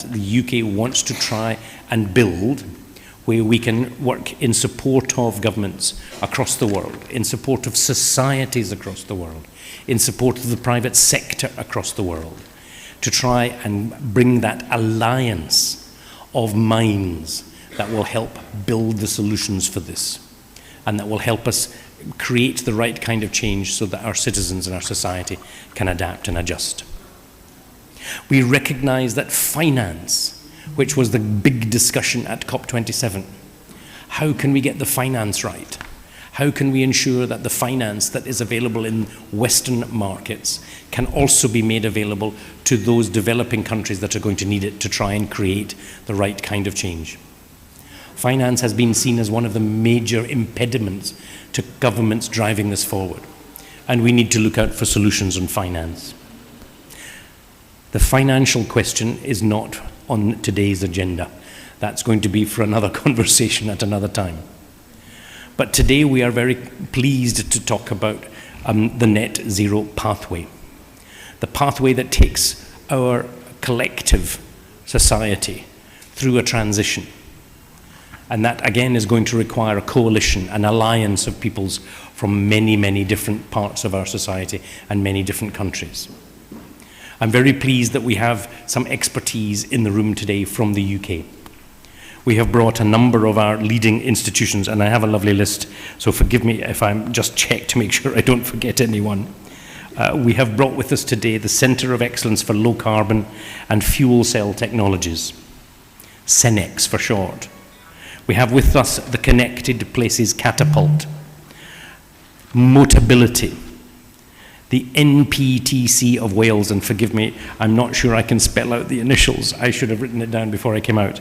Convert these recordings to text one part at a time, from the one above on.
the UK wants to try and build, where we can work in support of governments across the world, in support of societies across the world, in support of the private sector across the world, to try and bring that alliance of minds that will help build the solutions for this, and that will help us create the right kind of change so that our citizens and our society can adapt and adjust. We recognize that finance, which was the big discussion at COP27, how can we get the finance right? How can we ensure that the finance that is available in Western markets can also be made available to those developing countries that are going to need it to try and create the right kind of change? Finance has been seen as one of the major impediments to governments driving this forward, and we need to look out for solutions on finance. The financial question is not on today's agenda. That's going to be for another conversation at another time. But today we are very pleased to talk about the net zero pathway. The pathway that takes our collective society through a transition. And that again is going to require a coalition, an alliance of peoples from many, many different parts of our society and many different countries. I'm very pleased that we have some expertise in the room today from the UK. We have brought a number of our leading institutions, and I have a lovely list, so forgive me if I'm just check to make sure I don't forget anyone. We have brought with us today the Centre of Excellence for Low Carbon and Fuel Cell Technologies, CENEX for short. We have with us the Connected Places Catapult, Motability, the NPTC of Wales, and forgive me, I'm not sure I can spell out the initials. I should have written it down before I came out.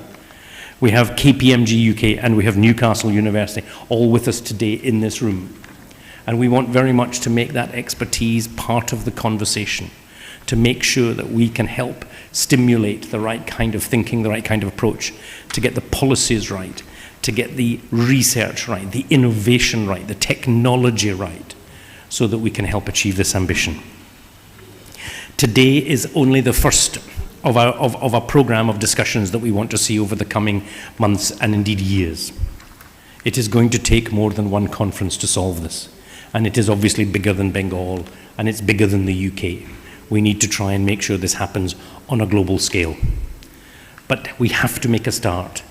We have KPMG UK and we have Newcastle University, all with us today in this room. And we want very much to make that expertise part of the conversation, to make sure that we can help stimulate the right kind of thinking, the right kind of approach, to get the policies right, to get the research right, the innovation right, the technology right, so that we can help achieve this ambition. Today is only the first of a program of discussions that we want to see over the coming months and indeed years. It is going to take more than one conference to solve this, and it is obviously bigger than Bengal, and it's bigger than the UK. We need to try and make sure this happens on a global scale. But we have to make a start,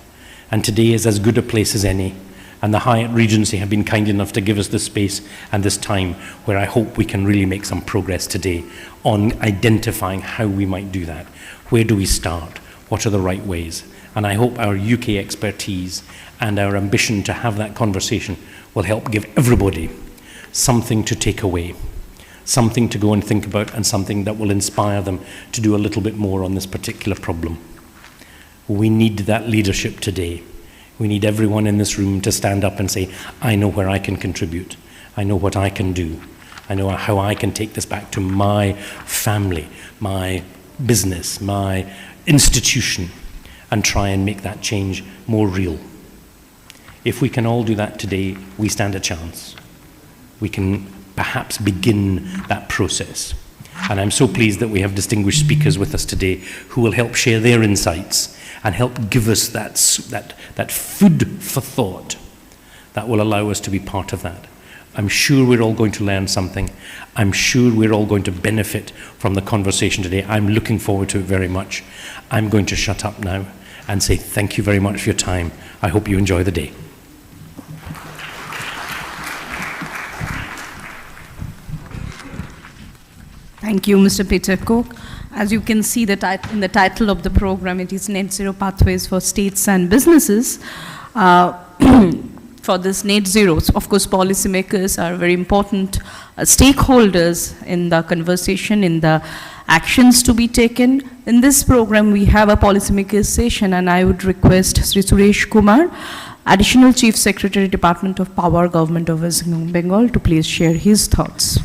and today is as good a place as any. And the Hyatt Regency have been kind enough to give us this space and this time where I hope we can really make some progress today on identifying how we might do that. Where do we start? What are the right ways? And I hope our UK expertise and our ambition to have that conversation will help give everybody something to take away, something to go and think about, and something that will inspire them to do a little bit more on this particular problem. We need that leadership today. We need everyone in this room to stand up and say, I know where I can contribute. I know what I can do. I know how I can take this back to my family, my business, my institution, and try and make that change more real. If we can all do that today, we stand a chance. We can perhaps begin that process. And I'm so pleased that we have distinguished speakers with us today who will help share their insights and help give us that food for thought that will allow us to be part of that. I'm sure we're all going to learn something. I'm sure we're all going to benefit from the conversation today. I'm looking forward to it very much. I'm going to shut up now and say thank you very much for your time. I hope you enjoy the day. Thank you, Mr. Peter Cook. As you can see in the title of the program, it is Net Zero Pathways for States and Businesses. For this net zero, of course, policymakers are very important stakeholders in the conversation, in the actions to be taken. In this program, we have a policymakers session, and I would request Sri Suresh Kumar, Additional Chief Secretary, Department of Power, Government of West Bengal, to please share his thoughts.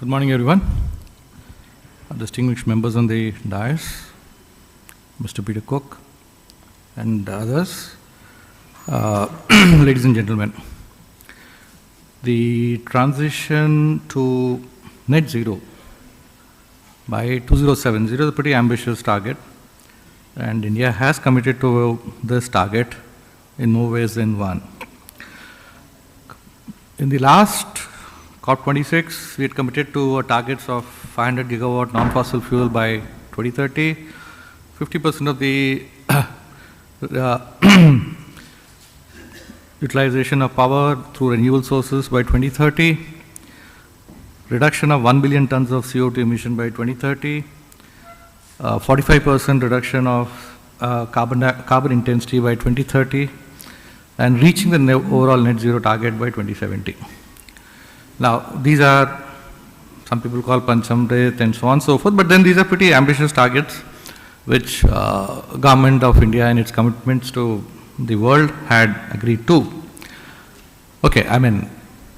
Good morning, everyone. Distinguished members on the dais, Mr. Peter Cook, and others, ladies and gentlemen. The transition to net zero by 2070 is a pretty ambitious target, and India has committed to this target in more ways than one. In the last COP26, we had committed to targets of 500 gigawatt non-fossil fuel by 2030, 50% of the utilization of power through renewable sources by 2030, reduction of 1 billion tons of CO2 emission by 2030, 45% reduction of carbon intensity by 2030, and reaching the overall net zero target by 2070. Now, these are, some people call Panchamrit and so on and so forth, but then these are pretty ambitious targets which government of India and its commitments to the world had agreed to. Okay, I mean,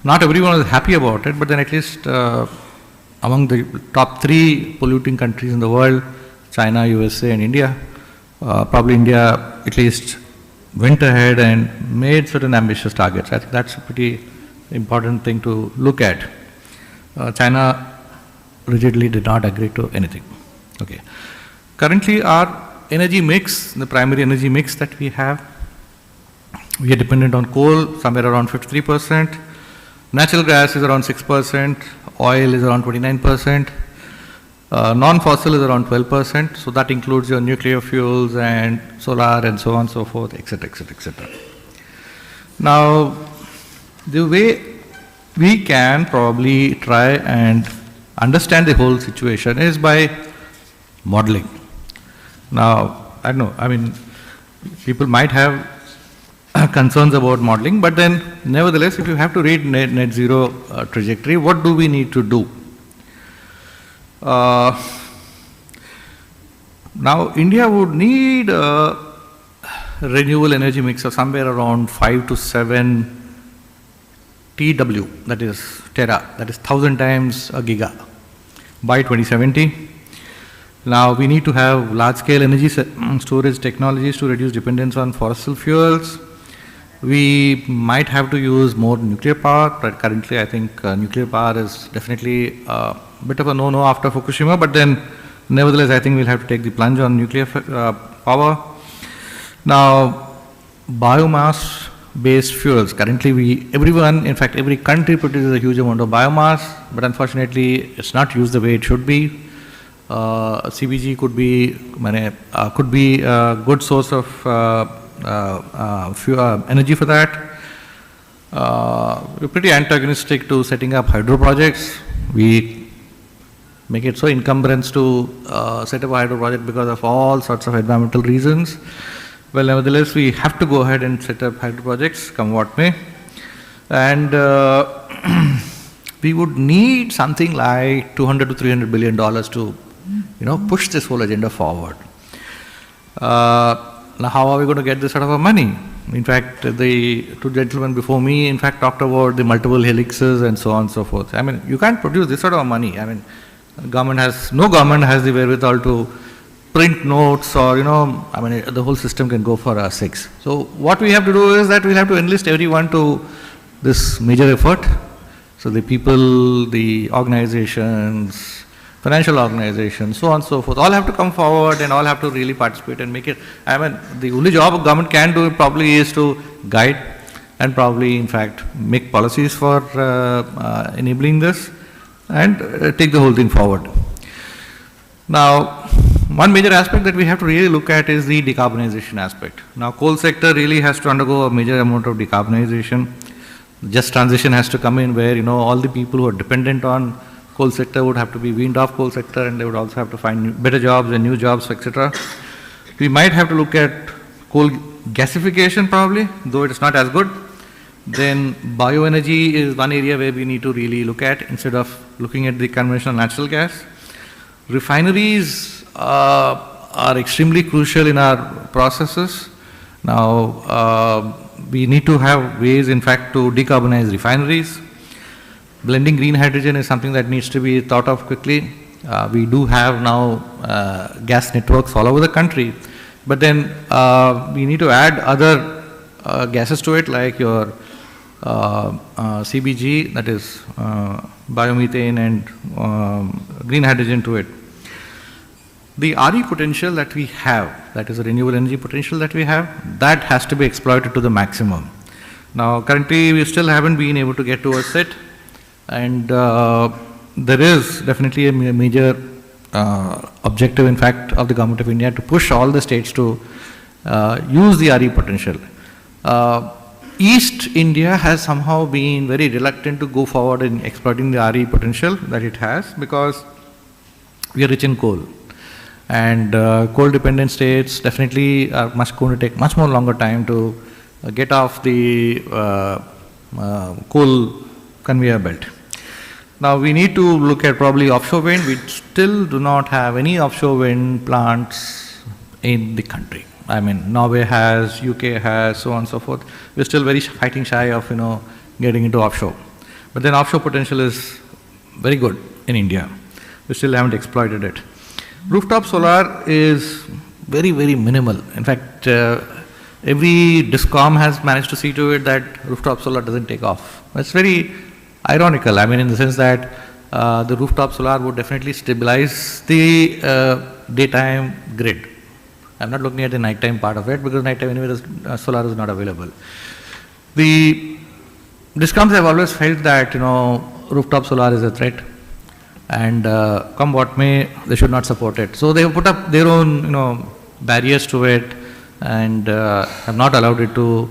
not everyone was happy about it, but then at least among the top 3 polluting countries in the world, China, USA and India, probably India at least went ahead and made certain ambitious targets. I think that's a pretty important thing to look at. China rigidly did not agree to anything. Okay. Currently our energy mix, the primary energy mix that we are dependent on coal, somewhere around 53%, natural gas is around 6%, oil is around 29%, non-fossil is around 12%, so that includes your nuclear fuels and solar and so on and so forth, etc., etc., etc. Now, the way we can probably try and understand the whole situation is by modeling. Now, I don't know, I mean, people might have concerns about modeling, but then nevertheless, if you have to read net zero trajectory, what do we need to do? Now, India would need a renewable energy mix of somewhere around 5 to 7 TW, that is tera, that is 1,000 times a giga by 2070. Now, we need to have large-scale energy storage technologies to reduce dependence on fossil fuels. We might have to use more nuclear power, but currently I think nuclear power is definitely a bit of a no-no after Fukushima, but then nevertheless I think we'll have to take the plunge on nuclear power. Now, biomass-based fuels, currently everyone, in fact every country produces a huge amount of biomass, but unfortunately it's not used the way it should be. CBG could be a good source of energy for that. We're pretty antagonistic to setting up hydro projects. We make it so encumbrance to set up a hydro project because of all sorts of environmental reasons. Well, nevertheless, we have to go ahead and set up hydro projects, come what may. And we would need something like $200 to $300 billion to, push this whole agenda forward. Now, how are we going to get this sort of money? In fact, the 2 gentlemen before me, in fact, talked about the multiple helixes and so on and so forth. I mean, you can't produce this sort of money. I mean, no government has the wherewithal to print notes or, the whole system can go for 6. So, what we have to do is that we have to enlist everyone to this major effort. So, the people, the organizations, financial organizations, so on and so forth, all have to come forward and all have to really participate and make it. I mean, the only job a government can do probably is to guide and probably, in fact, make policies for enabling this and take the whole thing forward. Now, one major aspect that we have to really look at is the decarbonization aspect. Now, coal sector really has to undergo a major amount of decarbonization. Just transition has to come in where, all the people who are dependent on coal sector would have to be weaned off coal sector and they would also have to find better jobs and new jobs, etc. We might have to look at coal gasification probably, though it is not as good. Then bioenergy is one area where we need to really look at instead of looking at the conventional natural gas. Refineries are extremely crucial in our processes. Now, we need to have ways, in fact, to decarbonize refineries. blending green hydrogen is something that needs to be thought of quickly. We do have now gas networks all over the country, but then we need to add other gases to it, like your CBG, that is biomethane, and green hydrogen to it. The RE potential that we have, that is the renewable energy potential that we have, that has to be exploited to the maximum. Now, currently, we still haven't been able to get towards it, and there is definitely a major objective, in fact, of the Government of India to push all the states to use the RE potential. East India has somehow been very reluctant to go forward in exploiting the RE potential that it has, because we are rich in coal. And coal-dependent states definitely are going to take much more longer time to get off the coal conveyor belt. Now we need to look at probably offshore wind. We still do not have any offshore wind plants in the country. I mean, Norway has, UK has, so on and so forth. We're still very fighting shy of, getting into offshore. But then offshore potential is very good in India. We still haven't exploited it. Rooftop solar is very, very minimal. In fact, every DISCOM has managed to see to it that rooftop solar doesn't take off. That's very ironical. I mean, in the sense that the rooftop solar would definitely stabilize the daytime grid. I'm not looking at the nighttime part of it, because nighttime anyway solar is not available. The DISCOMs have always felt that rooftop solar is a threat, and come what may, they should not support it. So they have put up their own barriers to it, and have not allowed it to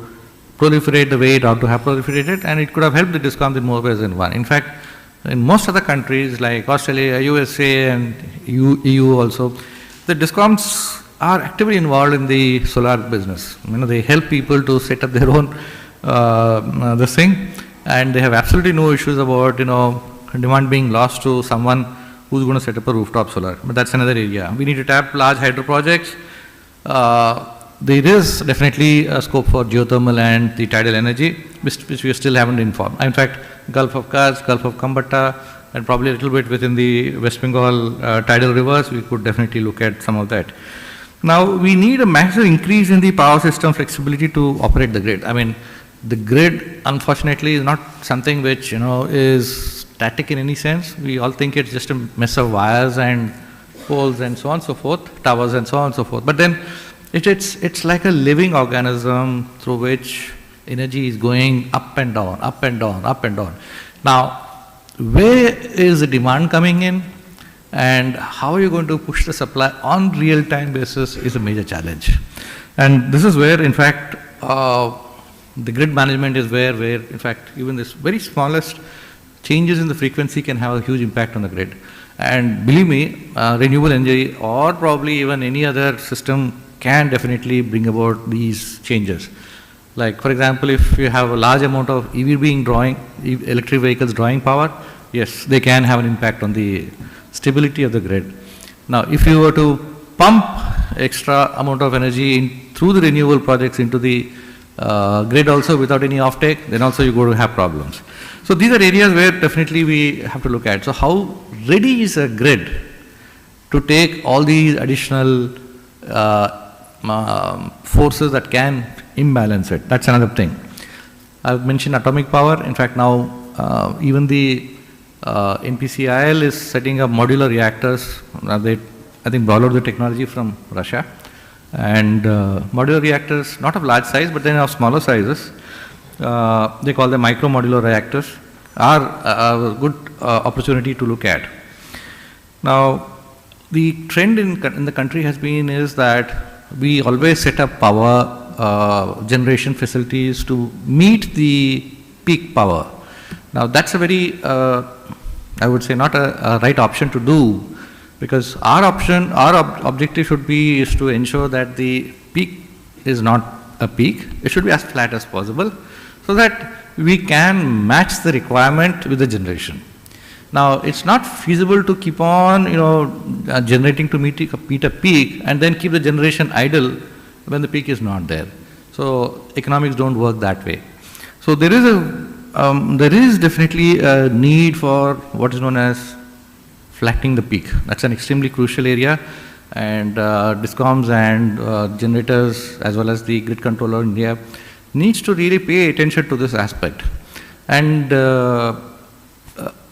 proliferate the way it ought to have proliferated, and it could have helped the DISCOMs in more ways than one. In fact, in most other countries like Australia, USA, and EU also, the DISCOMs are actively involved in the solar business. They help people to set up their own this thing, and they have absolutely no issues about demand being lost to someone who's going to set up a rooftop solar. But that's another area. We need to tap large hydro projects. There is definitely a scope for geothermal and the tidal energy, which we still haven't informed. In fact, Gulf of Kutch, Gulf of Khambhatta, and probably a little bit within the West Bengal tidal rivers, we could definitely look at some of that. Now, we need a massive increase in the power system flexibility to operate the grid. I mean, the grid, unfortunately, is not something which, is static in any sense. We all think it's just a mess of wires and poles and so on and so forth, towers and so on and so forth. But then, it's like a living organism through which energy is going up and down, up and down, up and down. Now, where is the demand coming in, and how are you going to push the supply on real-time basis is a major challenge. And this is where, in fact, the grid management is where, in fact, even this very smallest changes in the frequency can have a huge impact on the grid. And believe me, renewable energy or probably even any other system can definitely bring about these changes. Like, for example, if you have a large amount of electric vehicles drawing power, yes, they can have an impact on the stability of the grid. Now, if you were to pump extra amount of energy through the renewable projects into the grid also without any offtake, then also you're going to have problems. So these are areas where definitely we have to look at. So how ready is a grid to take all these additional forces that can imbalance it? That's another thing. I've mentioned atomic power. In fact, now even the NPCIL is setting up modular reactors. They, I think, borrowed the technology from Russia. And modular reactors, not of large size, but then of smaller sizes, they call them micro modular reactors, are a good opportunity to look at. Now, the trend in the country has been is that we always set up power generation facilities to meet the peak power. Now, that's a very, I would say, not a right option to do, because our objective should be is to ensure that the peak is not a peak. It should be as flat as possible, so that we can match the requirement with the generation. Now, it's not feasible to keep on, generating to meet a peak and then keep the generation idle when the peak is not there. So economics don't work that way. So there is there is definitely a need for what is known as flattening the peak. That's an extremely crucial area, and DISCOMs and generators as well as the grid controller in India needs to really pay attention to this aspect. And a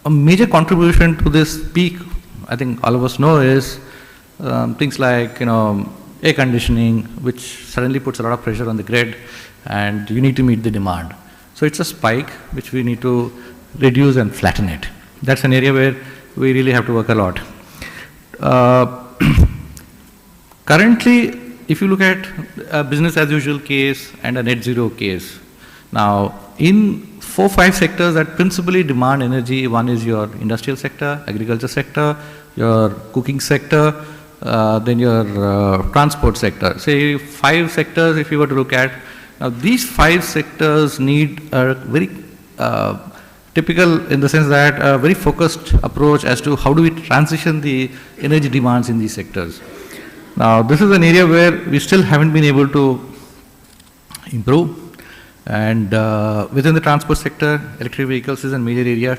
major contribution to this peak, I think all of us know, is things like air conditioning, which suddenly puts a lot of pressure on the grid, and you need to meet the demand. So it's a spike which we need to reduce and flatten it. That's an area where we really have to work a lot. Currently, if you look at a business as usual case and a net zero case, now in 4-5 sectors that principally demand energy, one is your industrial sector, agriculture sector, your cooking sector, then your transport sector. Say 5 sectors if you were to look at. Now these 5 sectors need a very typical, in the sense that a very focused approach as to how do we transition the energy demands in these sectors. Now this is an area where we still haven't been able to improve, and within the transport sector, electric vehicles is a major area.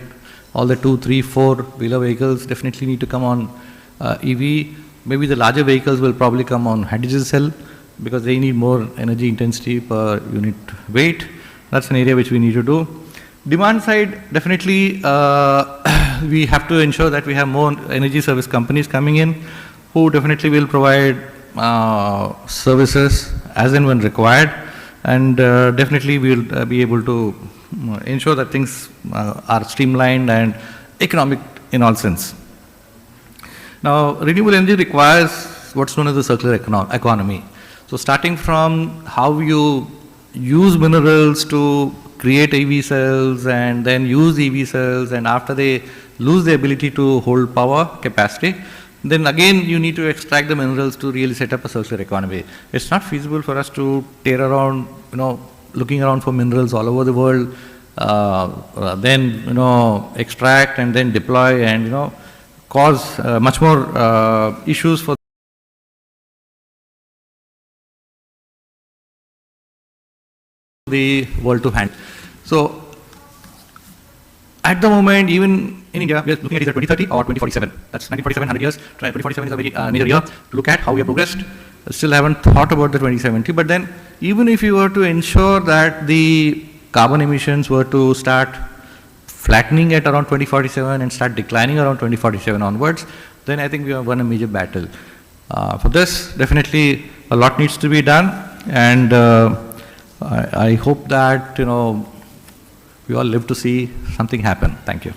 All the 2, 3, 4-wheeler vehicles definitely need to come on EV. Maybe the larger vehicles will probably come on hydrogen cell because they need more energy intensity per unit weight. That's an area which we need to do. Demand side, definitely we have to ensure that we have more energy service companies coming in who definitely will provide services as and when required, and definitely we will be able to ensure that things are streamlined and economic in all sense. Now, renewable energy requires what's known as the circular economy. So starting from how you use minerals to create EV cells and then use EV cells, and after they lose the ability to hold power capacity, then again you need to extract the minerals to really set up a circular economy. It's not feasible for us to tear around, looking around for minerals all over the world, then extract and then deploy and cause much more issues for the world to handle. So at the moment, even in India, we are looking at either 2030 or 2047. That's 1947, 100 years. 2047 is a very near year to look at how we have progressed. Still haven't thought about the 2070, but then even if you were to ensure that the carbon emissions were to start flattening at around 2047 and start declining around 2047 onwards, then I think we have won a major battle. For this, definitely a lot needs to be done, and I hope that we all live to see something happen. Thank you.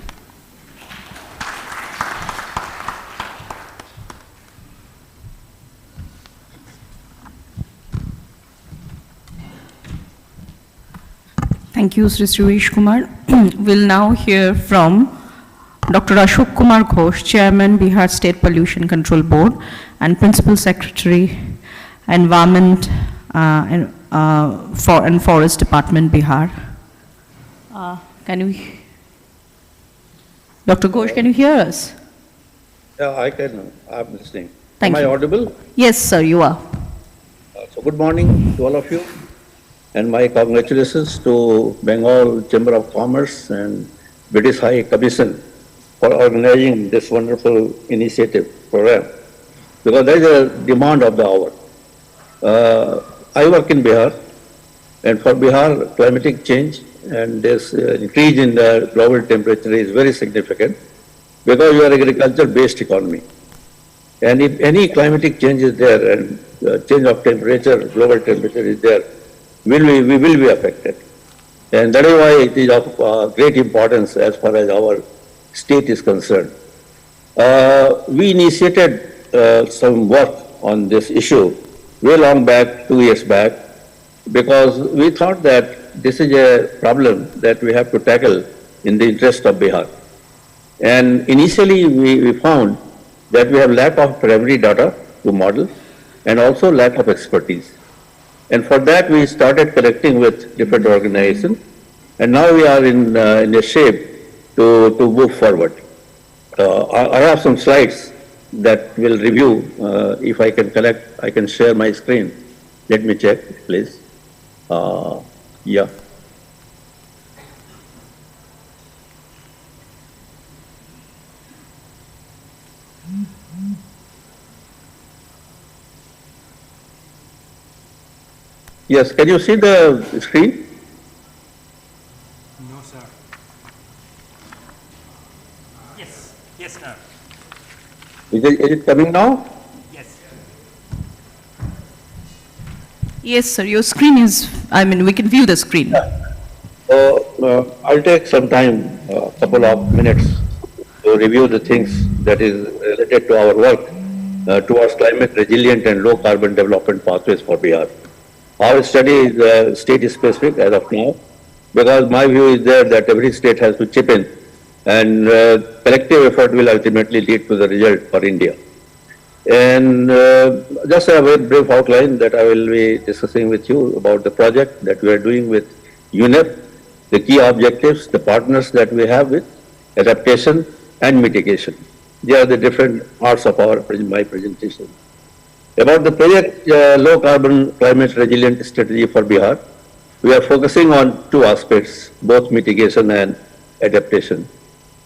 Thank you, Sri Suresh Kumar. We'll now hear from Dr. Ashok Kumar Ghosh, Chairman, Bihar State Pollution Control Board and Principal Secretary, Environment and Forest Department, Bihar. Dr. Ghosh, can you hear us? Yeah, I can. I'm listening. Thank Am you. I audible? Yes, sir, you are. So good morning to all of you, and my congratulations to Bengal Chamber of Commerce and British High Commission for organizing this wonderful initiative program, because there is a demand of the hour. I work in Bihar, and for Bihar, climatic change and this increase in the global temperature is very significant, because we are agriculture-based economy. And if any climatic change is there and change of temperature, global temperature is there, we will be affected. And that is why it is of great importance as far as our state is concerned. We initiated some work on this issue way long back, 2 years back, because we thought that this is a problem that we have to tackle in the interest of Bihar. And initially we found that we have lack of primary data to model and also lack of expertise. And for that we started collecting with different organizations, and now we are in a shape to move forward. I have some slides that will review. If I can collect, I can share my screen. Let me check, please. Yeah. Yes, can you see the screen? No, sir. Yes, yes, sir. Is it coming now? Yes. Yes, sir, your screen is, I mean, we can view the screen. So I'll take some time, a couple of minutes, to review the things that is related to our work towards climate resilient and low carbon development pathways for Bihar. Our study is state specific as of now, because my view is there that every state has to chip in, and collective effort will ultimately lead to the result for India. And just a very brief outline that I will be discussing with you about the project that we are doing with UNEP, the key objectives, the partners that we have with adaptation and mitigation. They are the different parts of my presentation. About the project Low Carbon Climate Resilient Strategy for Bihar, we are focusing on two aspects, both mitigation and adaptation,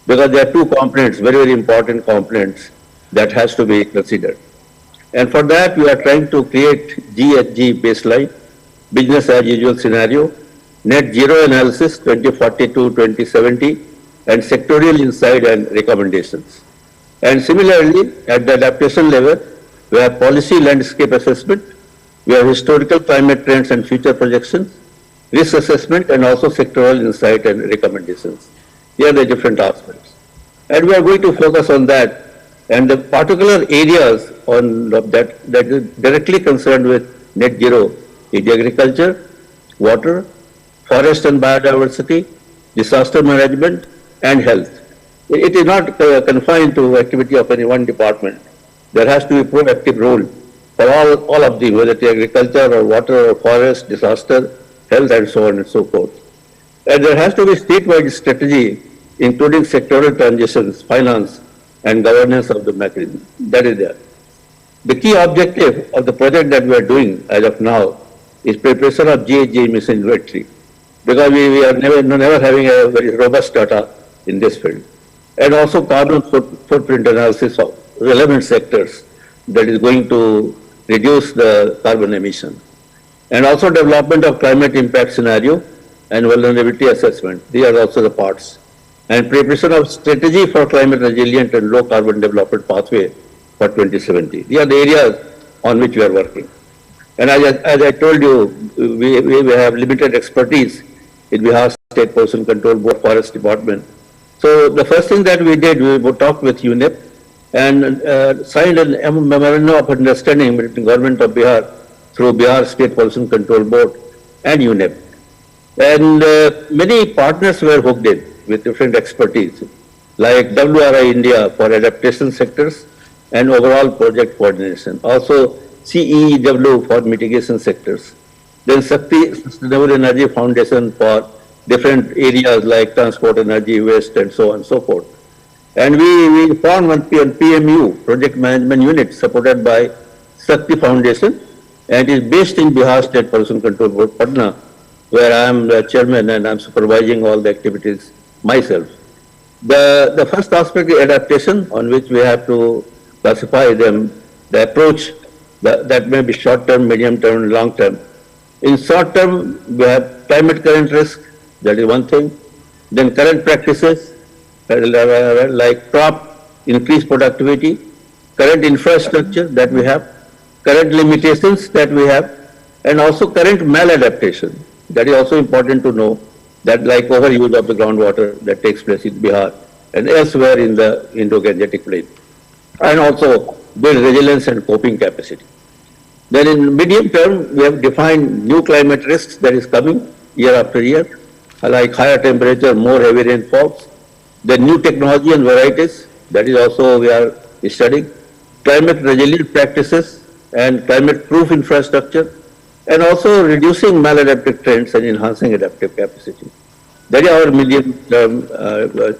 because there are two components, very, very important components that has to be considered. And for that, we are trying to create GHG baseline, business as usual scenario, net zero analysis 2040 to 2070, and sectorial insight and recommendations. And similarly, at the adaptation level, we have policy landscape assessment, we have historical climate trends and future projections, risk assessment, and also sectoral insight and recommendations. Here are the different aspects. And we are going to focus on that, and the particular areas on that is directly concerned with net zero is agriculture, water, forest and biodiversity, disaster management, and health. It is not confined to activity of any one department. There has to be a proactive role for all of them, whether it is agriculture or water or forest, disaster, health, and so on and so forth. And there has to be statewide strategy, including sectoral transitions, finance, and governance of the mechanism. That is there. The key objective of the project that we are doing as of now is preparation of GHG emission inventory, because we are never having a very robust data in this field. And also carbon footprint analysis of relevant sectors that is going to reduce the carbon emission. And also development of climate impact scenario and vulnerability assessment. These are also the parts. And preparation of strategy for climate resilient and low carbon development pathway for 2070. These are the areas on which we are working. And as I told you, we have limited expertise in Bihar State Pollution Control Board Forest Department. So the first thing that we did, we talked with UNEP and signed a memorandum of understanding between Government of Bihar through Bihar State Pollution Control Board and UNEP. And many partners were hooked in with different expertise, like WRI India for adaptation sectors and overall project coordination. Also CEEW for mitigation sectors. Then Shakti Sustainable Energy Foundation for different areas like transport, energy, waste, and so on and so forth. And we formed one PMU, Project Management Unit, supported by Shakti Foundation, and is based in Bihar State Pollution Control Board, Patna, where I am the chairman and I am supervising all the activities myself. The first aspect is adaptation, on which we have to classify them, the approach that may be short-term, medium-term, and long-term. In short-term, we have climate current risk, that is one thing. Then current practices, like crop, increased productivity, current infrastructure that we have, current limitations that we have, and also current maladaptation. That is also important to know, that like overuse of the groundwater that takes place in Bihar and elsewhere in the Indo-Gangetic plain. And also build resilience and coping capacity. Then in medium term, we have defined new climate risks that is coming year after year, like higher temperature, more heavy rainfalls. Then new technology and varieties, that is also we are studying. Climate resilient practices and climate proof infrastructure, and also reducing maladaptive trends and enhancing adaptive capacity. That is our medium term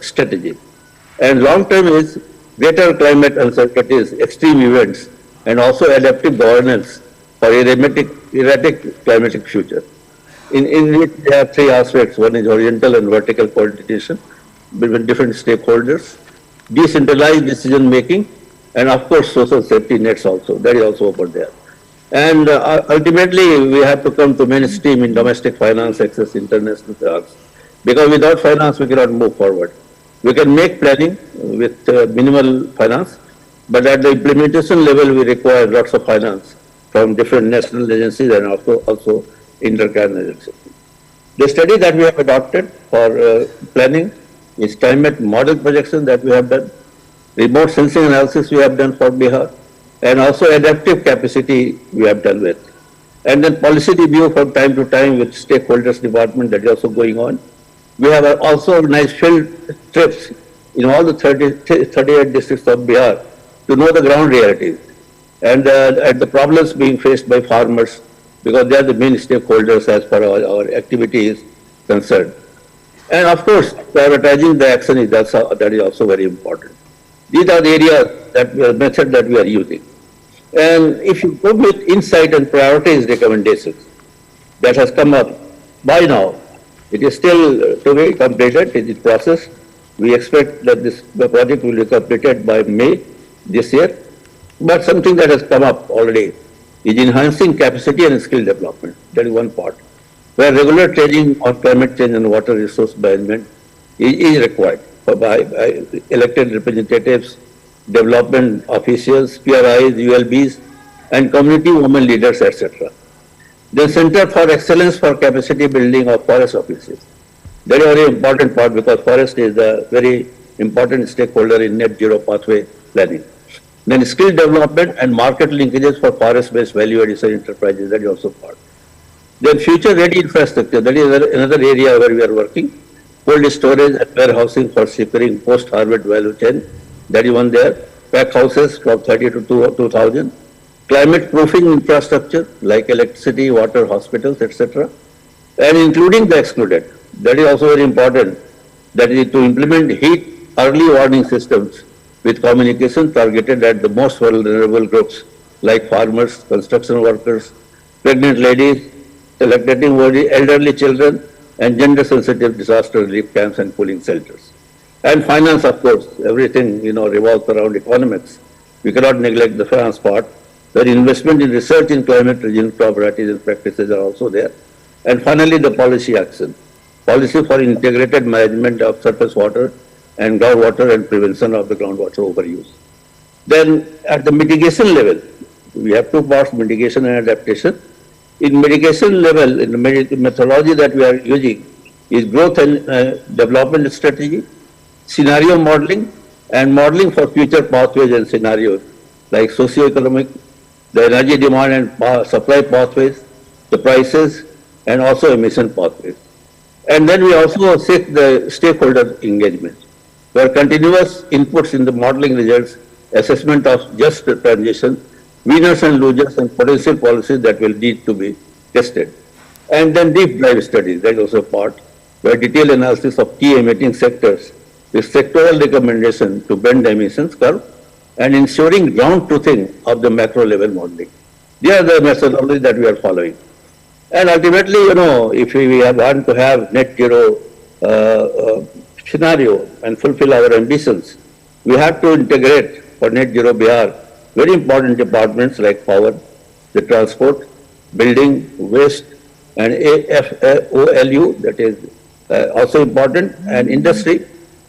strategy. And long term is greater climate uncertainties, extreme events, and also adaptive governance for erratic climatic future. In which there are three aspects. One is horizontal and vertical coordination between different stakeholders, decentralized decision making, and of course social safety nets also. That is also over there. And ultimately, we have to come to mainstream in domestic finance, access international finance. Because without finance, we cannot move forward. We can make planning with minimal finance, but at the implementation level, we require lots of finance from different national agencies and also inter-Canada agencies. The study that we have adopted for planning is climate model projection that we have done, remote sensing analysis we have done for Bihar, and also adaptive capacity we have done with. And then policy review from time to time with stakeholders department that is also going on. We have also organized field trips in all the 38 districts of Bihar to know the ground realities and the problems being faced by farmers because they are the main stakeholders as far as our activity is concerned. And of course, prioritizing the action is that is also very important. These are the areas that method that we are using. And if you go with insight and priorities recommendations that has come up by now, it is still to be completed in its process. We expect that the project will be completed by May this year. But something that has come up already is enhancing capacity and skill development. That is one part, where regular training on climate change and water resource management is required by elected representatives, development officials, PRIs, ULBs, and community women leaders, etc. The Center for Excellence for Capacity Building of Forest Offices. Very, very important part because forest is a very important stakeholder in net zero pathway planning. Then skill development and market linkages for forest-based value addition enterprises, that is also part. Then future-ready infrastructure, that is another area where we are working. Cold storage and warehousing for securing post-harvest value chain, that is one there. Pack houses from 30 to 2000. Climate proofing infrastructure like electricity, water, hospitals, etc. And including the excluded. That is also very important. That is to implement heat early warning systems with communication targeted at the most vulnerable groups like farmers, construction workers, pregnant ladies, lactating elderly children, and gender-sensitive disaster relief camps and cooling shelters. And finance, of course, everything revolves around economics. We cannot neglect the finance part. The investment in research in climate resilient crop varieties and practices are also there. And finally, the policy action. Policy for integrated management of surface water and groundwater and prevention of the groundwater overuse. Then at the mitigation level, we have two parts, mitigation and adaptation. In mitigation level, in the methodology that we are using is growth and development strategy, scenario modeling, and modeling for future pathways and scenarios like socio-economic, the energy demand and supply pathways, the prices, and also emission pathways. And then we also seek the stakeholder engagement, where continuous inputs in the modeling results, assessment of just transition, winners and losers, and potential policies that will need to be tested. And then deep dive studies, that is also part, where detailed analysis of key emitting sectors with sectoral recommendation to bend the emissions curve and ensuring ground truthing of the macro level modeling. These are the methodologies that we are following. And ultimately, if we want to have net zero scenario and fulfill our ambitions, we have to integrate for net zero Bihar very important departments like power, the transport, building, waste, and AFOLU, that is also important, and industry.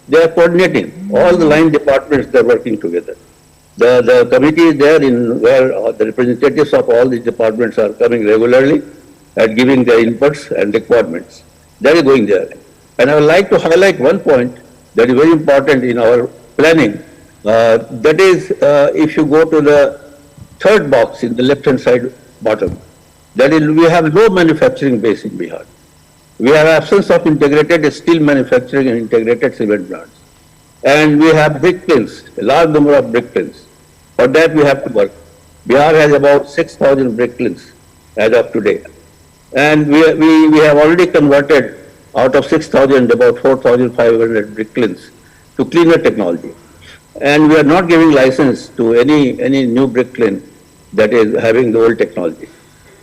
They are coordinating. All the line departments, they are working together. The committee is there where the representatives of all these departments are coming regularly and giving their inputs and requirements. That is going there. And I would like to highlight one point that is very important in our planning. That is, if you go to the third box in the left-hand side bottom, that is, we have low manufacturing base in Bihar. We have absence of integrated steel manufacturing and integrated cement plants. And we have brick kilns, a large number of brick kilns. For that we have to work. Bihar has about 6,000 brick kilns as of today. And we have already converted out of 6,000 about 4,500 brick kilns to cleaner technology. And we are not giving license to any new brick kiln that is having the old technology.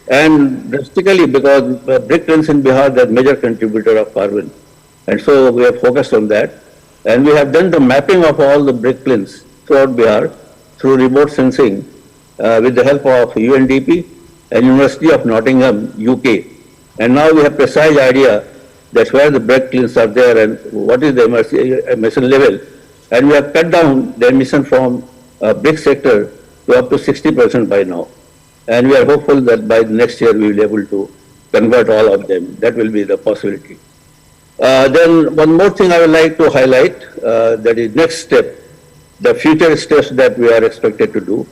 And drastically, because brick kilns in Bihar are a major contributor of carbon. And so we have focused on that. And we have done the mapping of all the brick kilns throughout Bihar through remote sensing with the help of UNDP and University of Nottingham, UK. And now we have precise idea that where the break kilns are there and what is the emission level. And we have cut down the emission from brick sector to up to 60% by now. And we are hopeful that by next year we will be able to convert all of them. That will be the possibility. Then one more thing I would like to highlight, that is next step, the future steps that we are expected to do,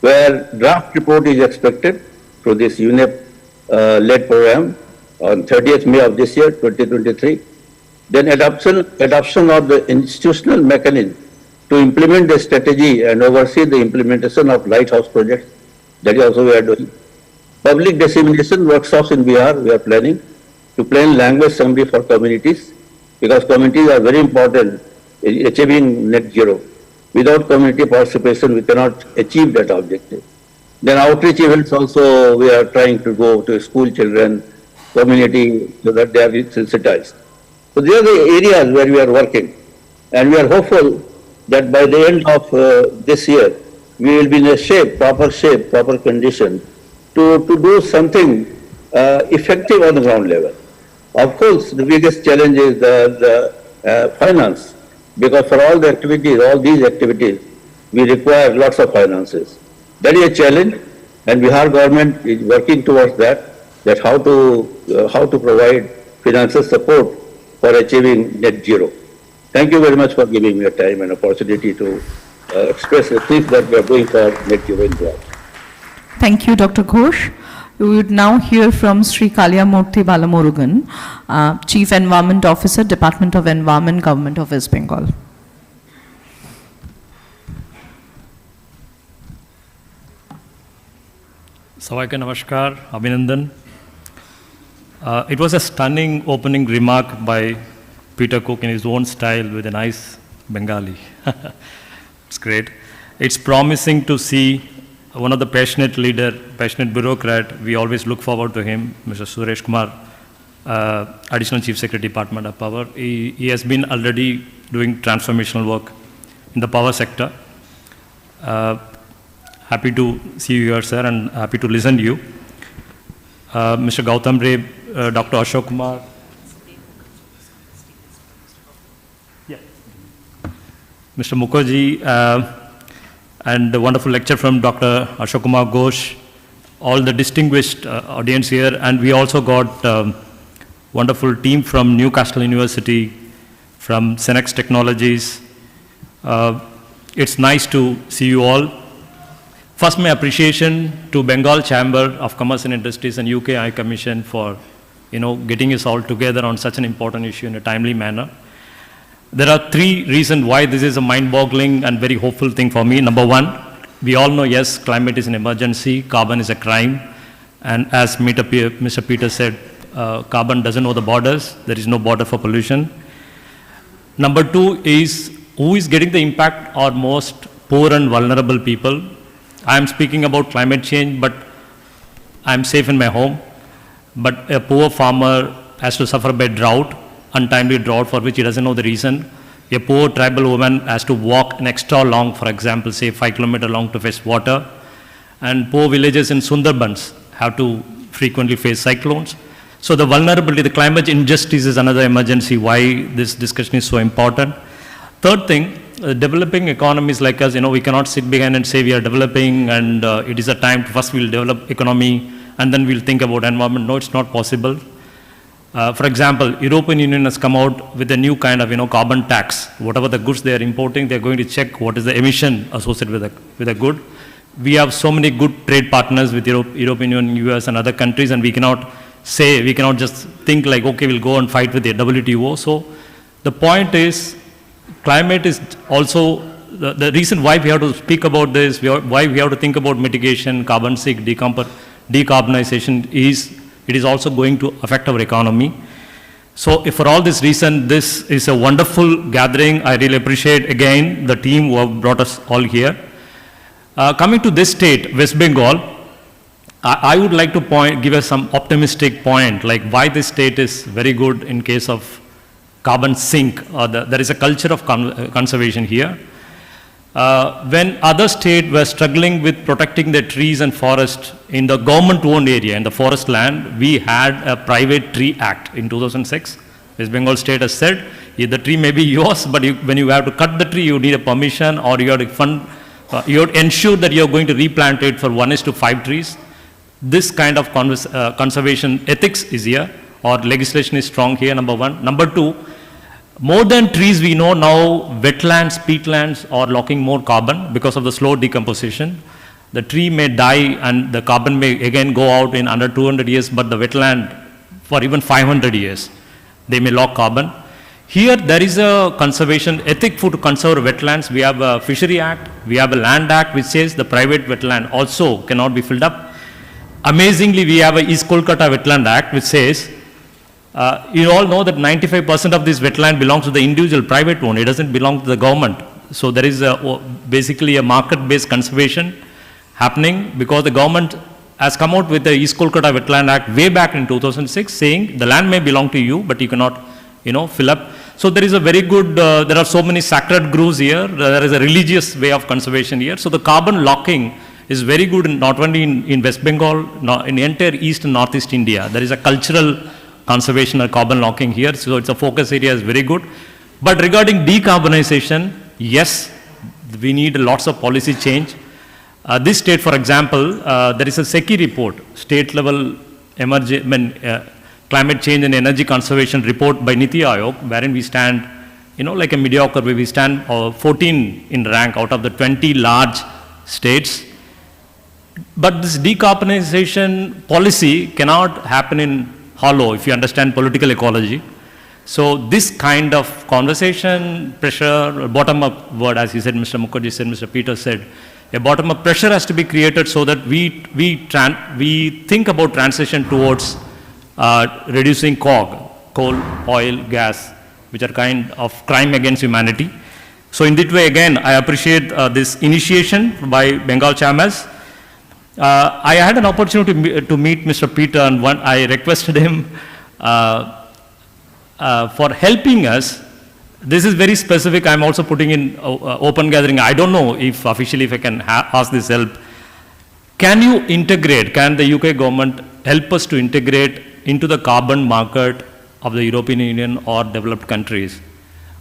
where draft report is expected through this UNEP-led program on 30th May of this year, 2023. Then adoption of the institutional mechanism to implement the strategy and oversee the implementation of lighthouse projects. That is also we are doing. Public dissemination workshops in Bihar, we are planning to plan language assembly for communities, because communities are very important in achieving net zero. Without community participation, we cannot achieve that objective. Then outreach events also, we are trying to go to school children, community, so that they are sensitized. So these are the areas where we are working, and we are hopeful that by the end of this year, we will be in a proper condition to do something effective on the ground level. Of course, the biggest challenge is the finance, because for all the activities, all these activities, we require lots of finances. That is a challenge, and Bihar government is working towards that how to provide financial support for achieving net zero. Thank you very much for giving me a time and opportunity to express the things that we are doing for net zero in Bihar. Thank you, Dr. Ghosh. We would now hear from Sri Kalyamurthy Balamurugan, Chief Environment Officer, Department of Environment, Government of West Bengal. Sawaika Namaskar, Abhinandan. It was a stunning opening remark by Peter Cook in his own style with a nice Bengali. It's great. It's promising to see one of the passionate leader, passionate bureaucrat. We always look forward to him, Mr. Suresh Kumar, Additional Chief Secretary, Department of Power. He has been already doing transformational work in the power sector. Happy to see you here, sir, and happy to listen to you. Mr. Gautam Ray, Dr. Ashok Kumar. Yeah. Mr. Mukherjee, and a wonderful lecture from Dr. Ashok Kumar Ghosh, all the distinguished audience here, and we also got wonderful team from Newcastle University, from Cenex Technologies. It's nice to see you all. First, my appreciation to Bengal Chamber of Commerce and Industries and UK High Commission for getting us all together on such an important issue in a timely manner. There are three reasons why this is a mind-boggling and very hopeful thing for me. Number one, we all know, yes, climate is an emergency, carbon is a crime, and as Mr. Peter said, carbon doesn't know the borders, there is no border for pollution. Number two is, who is getting the impact are most poor and vulnerable people. I am speaking about climate change, but I am safe in my home. But a poor farmer has to suffer by drought, untimely drought for which he doesn't know the reason. A poor tribal woman has to walk an extra long, for example, say 5 kilometers long to fetch water. And poor villages in Sundarbans have to frequently face cyclones. So the vulnerability, the climate injustice is another emergency, why this discussion is so important. Third thing, developing economies like us, we cannot sit behind and say we are developing and it is a time to first we'll develop economy and then we'll think about environment. No, it's not possible. For example, European Union has come out with a new kind of carbon tax. Whatever the goods they are importing, they're going to check what is the emission associated with a good. We have so many good trade partners with European Union, US and other countries, and we cannot just think like, okay, we'll go and fight with the WTO. So the point is, climate is also the reason why we have to speak about this, why we have to think about mitigation, carbon sink, decarbonization is, it is also going to affect our economy. So if for all this reason, this is a wonderful gathering. I really appreciate again the team who have brought us all here. Coming to this state, West Bengal, I would like to give us some optimistic point, like why this state is very good in case of carbon sink. There is a culture of conservation here. when other states were struggling with protecting their trees and forests in the government-owned area, in the forest land, we had a private tree act in 2006. West Bengal state has said, the tree may be yours, but when you have to cut the tree, you need a permission, or you have to fund, you have to ensure that you are going to replant it for 1:5 trees. This kind of conservation ethics is here, or legislation is strong here, number one. Number two, more than trees, we know now wetlands, peatlands are locking more carbon because of the slow decomposition. The tree may die and the carbon may again go out in under 200 years, but the wetland for even 500 years, they may lock carbon. Here there is a conservation ethic to conserve wetlands. We have a Fishery Act, we have a Land Act which says the private wetland also cannot be filled up. Amazingly, we have a East Kolkata Wetland Act which says, you all know that 95% of this wetland belongs to the individual private one, it doesn't belong to the government. So there is basically a market-based conservation happening because the government has come out with the East Kolkata Wetland Act way back in 2006 saying the land may belong to you, but you cannot, fill up. So there is a very good, there are so many sacred groves here, there is a religious way of conservation here. So the carbon locking is very good not only in West Bengal, in the entire East and Northeast India. There is a cultural conservation or carbon locking here, so it's a focus area is very good. But regarding decarbonization, yes, we need lots of policy change. This state, for example, there is a SECI report, state level climate change and energy conservation report by Niti Aayog, wherein we stand, like a mediocre way, we stand 14 in rank out of the 20 large states. But this decarbonization policy cannot happen in hollow if you understand political ecology. So this kind of conversation, pressure, bottom-up word, as he said, Mr. Mukherjee said, Mr. Peter said, a bottom-up pressure has to be created so that we think about transition towards reducing COG, coal, oil, gas, which are kind of crime against humanity. So in that way, again, I appreciate this initiation by Bengal Chambers. I had an opportunity to meet Mr. Peter, and I requested him for helping us. This is very specific. I'm also putting in open gathering. I don't know if officially if I can ask this help. Can you integrate, can the UK government help us to integrate into the carbon market of the European Union or developed countries?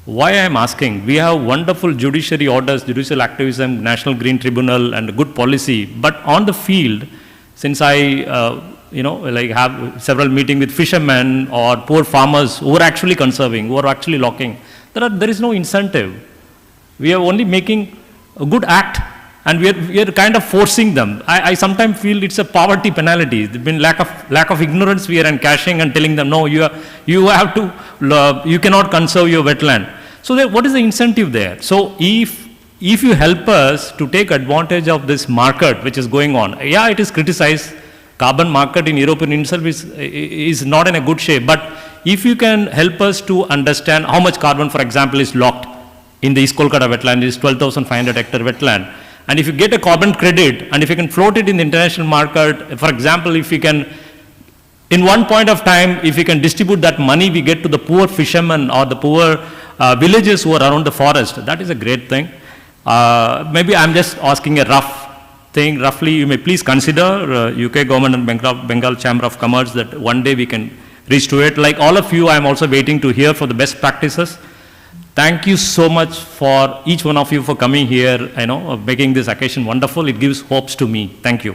Why I am asking, we have wonderful judiciary orders, judicial activism, National Green Tribunal and good policy, but on the field, since I have several meetings with fishermen or poor farmers who are actually conserving, who are actually locking, there is no incentive. We are only making a good act and we are kind of forcing them. I sometimes feel it's a poverty penalty. There's been lack of ignorance we are encashing and telling them, no, you cannot conserve your wetland. So what is the incentive there? So if you help us to take advantage of this market which is going on, yeah, it is criticized. Carbon market in European itself is not in a good shape, but if you can help us to understand how much carbon, for example, is locked in the East Kolkata wetland, is 12,500 hectare wetland, and if you get a carbon credit, and if you can float it in the international market, for example, if you can, in one point of time, if you can distribute that money we get to the poor fishermen or the poor villagers who are around the forest, that is a great thing. Maybe I'm just asking a rough thing, roughly, you may please consider UK government and Bengal Chamber of Commerce that one day we can reach to it. Like all of you, I'm also waiting to hear for the best practices. Thank you so much for each one of you for coming here, making this occasion wonderful. It gives hopes to me. Thank you.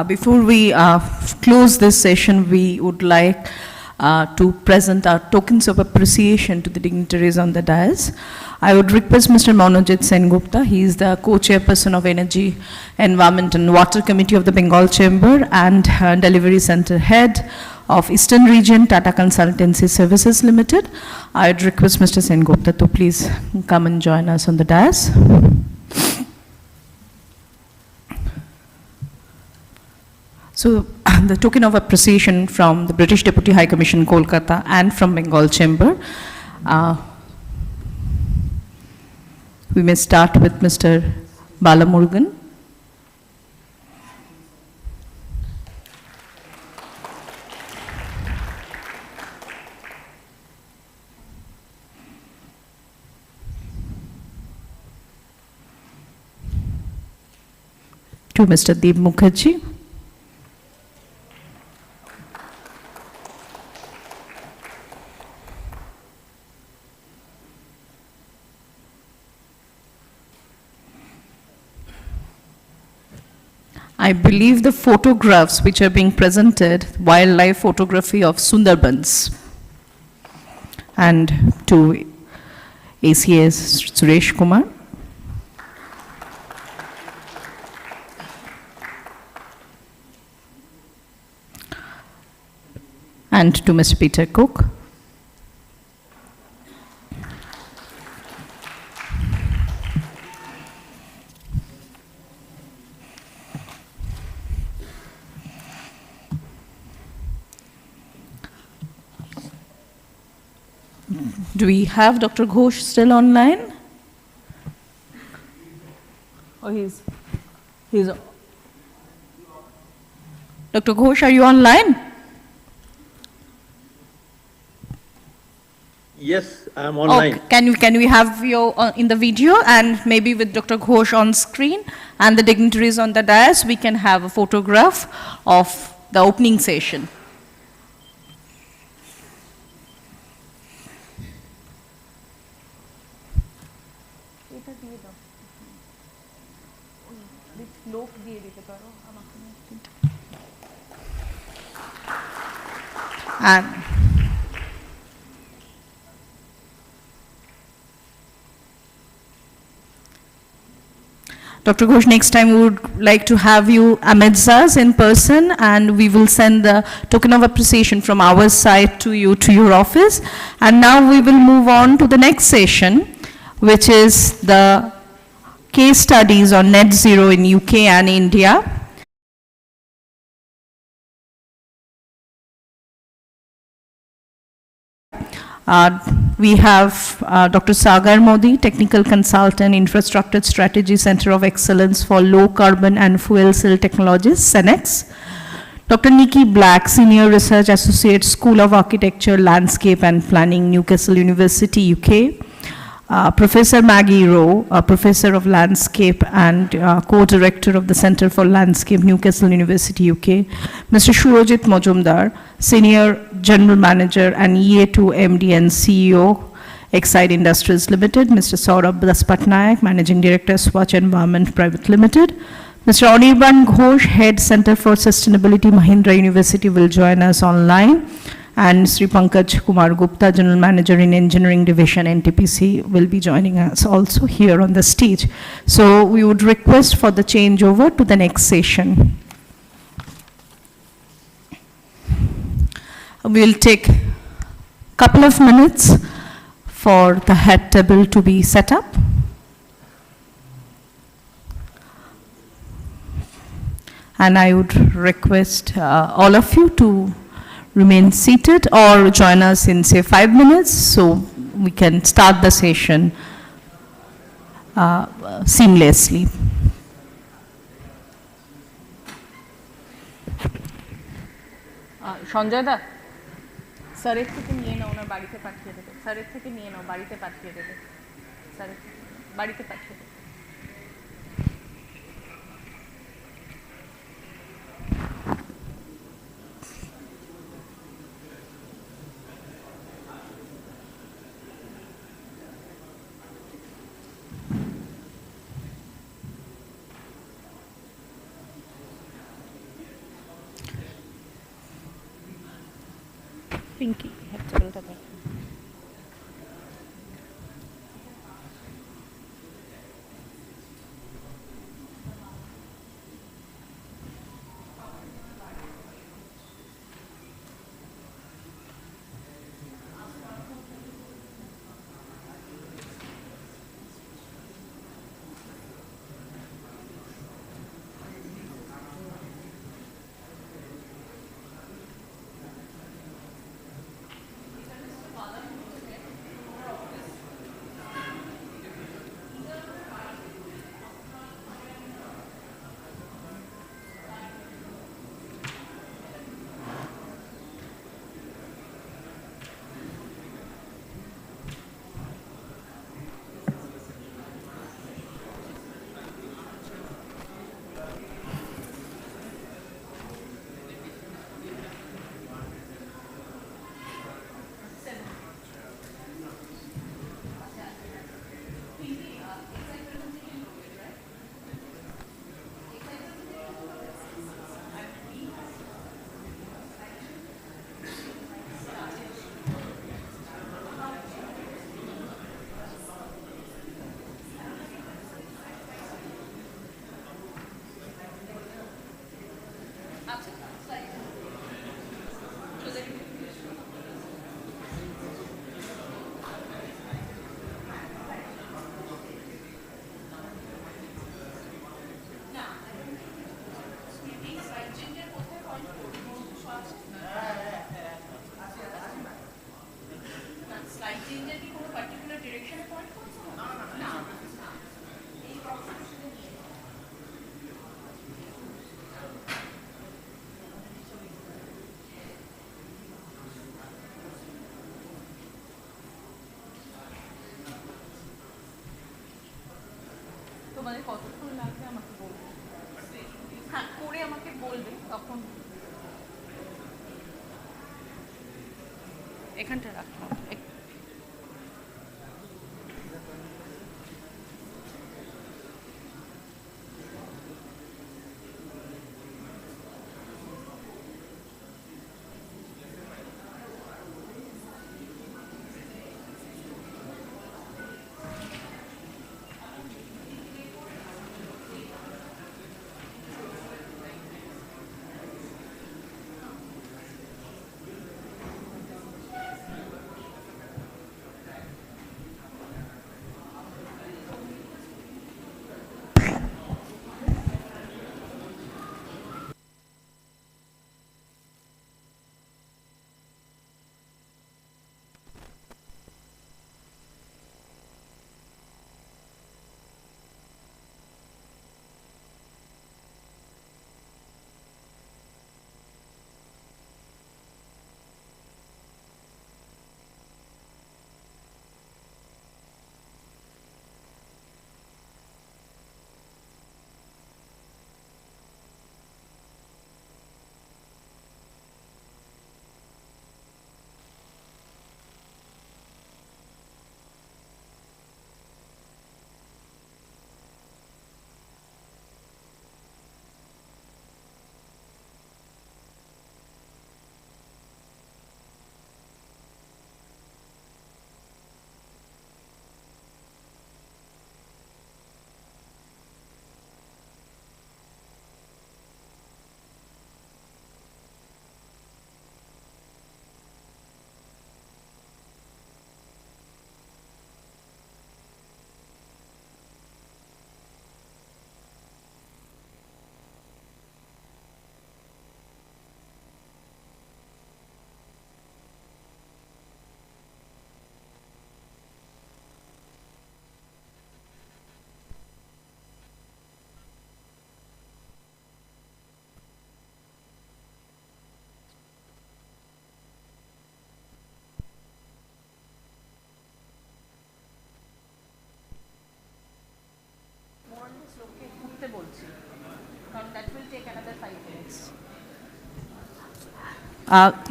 Before we close this session, we would like to present our tokens of appreciation to the dignitaries on the dais. I would request Mr. Manojit Sengupta. He is the co-chairperson of Energy, Environment and Water Committee of the Bengal Chamber and Delivery Center Head of Eastern Region, Tata Consultancy Services Limited. I would request Mr. Sengupta to please come and join us on the dais. So the token of appreciation from the British Deputy High Commission, Kolkata, and from Bengal Chamber. We may start with Mr. Balamurgan. to Mr. Deep Mukherjee. I believe the photographs which are being presented, wildlife photography of Sundarbans. And to ACS Suresh Kumar. And to Mr. Peter Cook. Do we have Dr. Ghosh still online? Oh, he's Dr. Ghosh, are you online? Yes, I am online. Oh, can we have you in the video and maybe with Dr. Ghosh on screen and the dignitaries on the dais, we can have a photograph of the opening session. And Dr. Ghosh, next time we would like to have you amidst us in person, and we will send the token of appreciation from our side to you, to your office. And now we will move on to the next session, which is the case studies on net zero in UK and India. We have Dr. Sagar Modi, Technical Consultant, Infrastructure Strategy Center of Excellence for Low Carbon and Fuel Cell Technologies, CENEX. Dr. Nikki Black, Senior Research Associate, School of Architecture, Landscape and Planning, Newcastle University, UK. Professor Maggie Rowe, Professor of Landscape and Co-Director of the Center for Landscape, Newcastle University, UK. Mr. Shurojit Mojumdar, Senior General Manager and EA2 MD and CEO, Exide Industries Limited. Mr. Saurabh Daspatnaik, Managing Director, Swachh Environment Private Limited. Mr. Anirban Ghosh, Head Center for Sustainability, Mahindra University, will join us online. And Sri Pankaj Kumar Gupta, General Manager in Engineering Division, NTPC, will be joining us also here on the stage. So we would request for the changeover to the next session. We'll take a couple of minutes for the head table to be set up. And I would request all of you to remain seated or join us in, say, 5 minutes so we can start the session seamlessly. Sanjay da, স্যারের থেকে নিয়ে নাও, ওনার বাড়িতে পাঠিয়ে দেবে, স্যারের থেকে নিয়ে নাও, বাড়িতে পাঠিয়ে দেবে, স্যারের বাড়িতে পাঠিয়ে দেবে। Pinky, head table ta dekho. তোমাদের কতক্ষণ লাগবে আমাকে বলবে, হ্যাঁ করে আমাকে বলবে তখন এখানটা রাখলাম।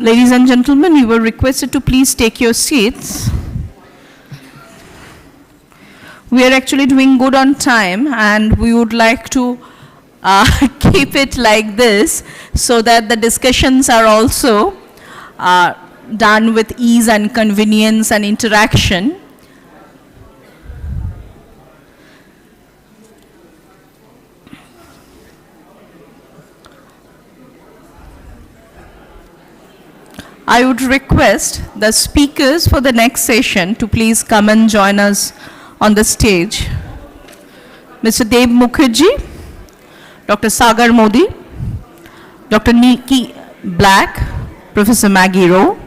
Ladies and gentlemen, you were requested to please take your seats. We are actually doing good on time, and we would like to keep it like this so that the discussions are also done with ease and convenience and interaction. I would request the speakers for the next session to please come and join us on the stage. Mr. Dev Mukherjee, Dr. Sagar Modi, Dr. Nikki Black, Professor Maggie Rowe,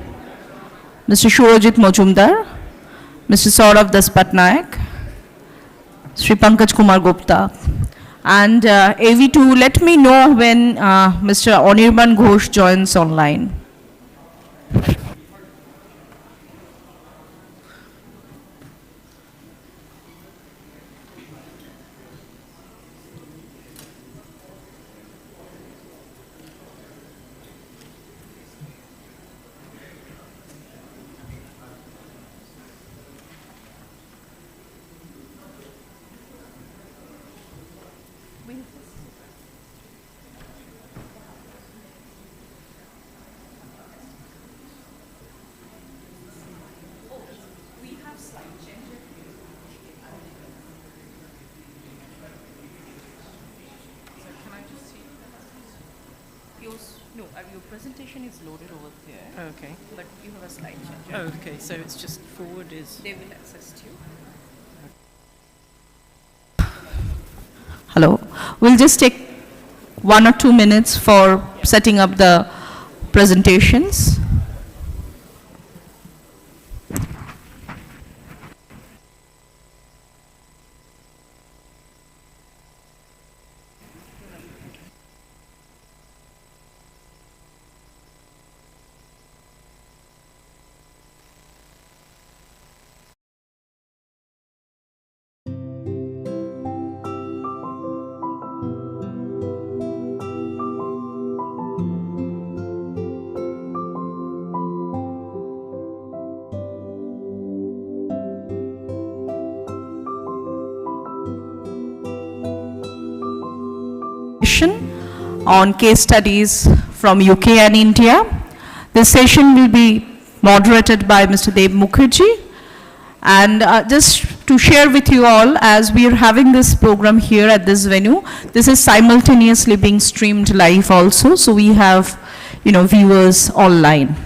Mr. Shurojit Mojumdar, Mr. Saurav Daspatnaik, Sri Pankaj Kumar Gupta. And AV2, let me know when Mr. Anirban Ghosh joins online. No, your presentation is loaded over there. Okay. But you have a slide changer. Oh, okay, so it's just forward is... They will assist you. Hello. We'll just take 1 or 2 minutes for setting up the presentations. on case studies from UK and India. This session will be moderated by Mr. Dev Mukherjee. And just to share with you all, as we are having this program here at this venue, this is simultaneously being streamed live also, so we have, viewers online.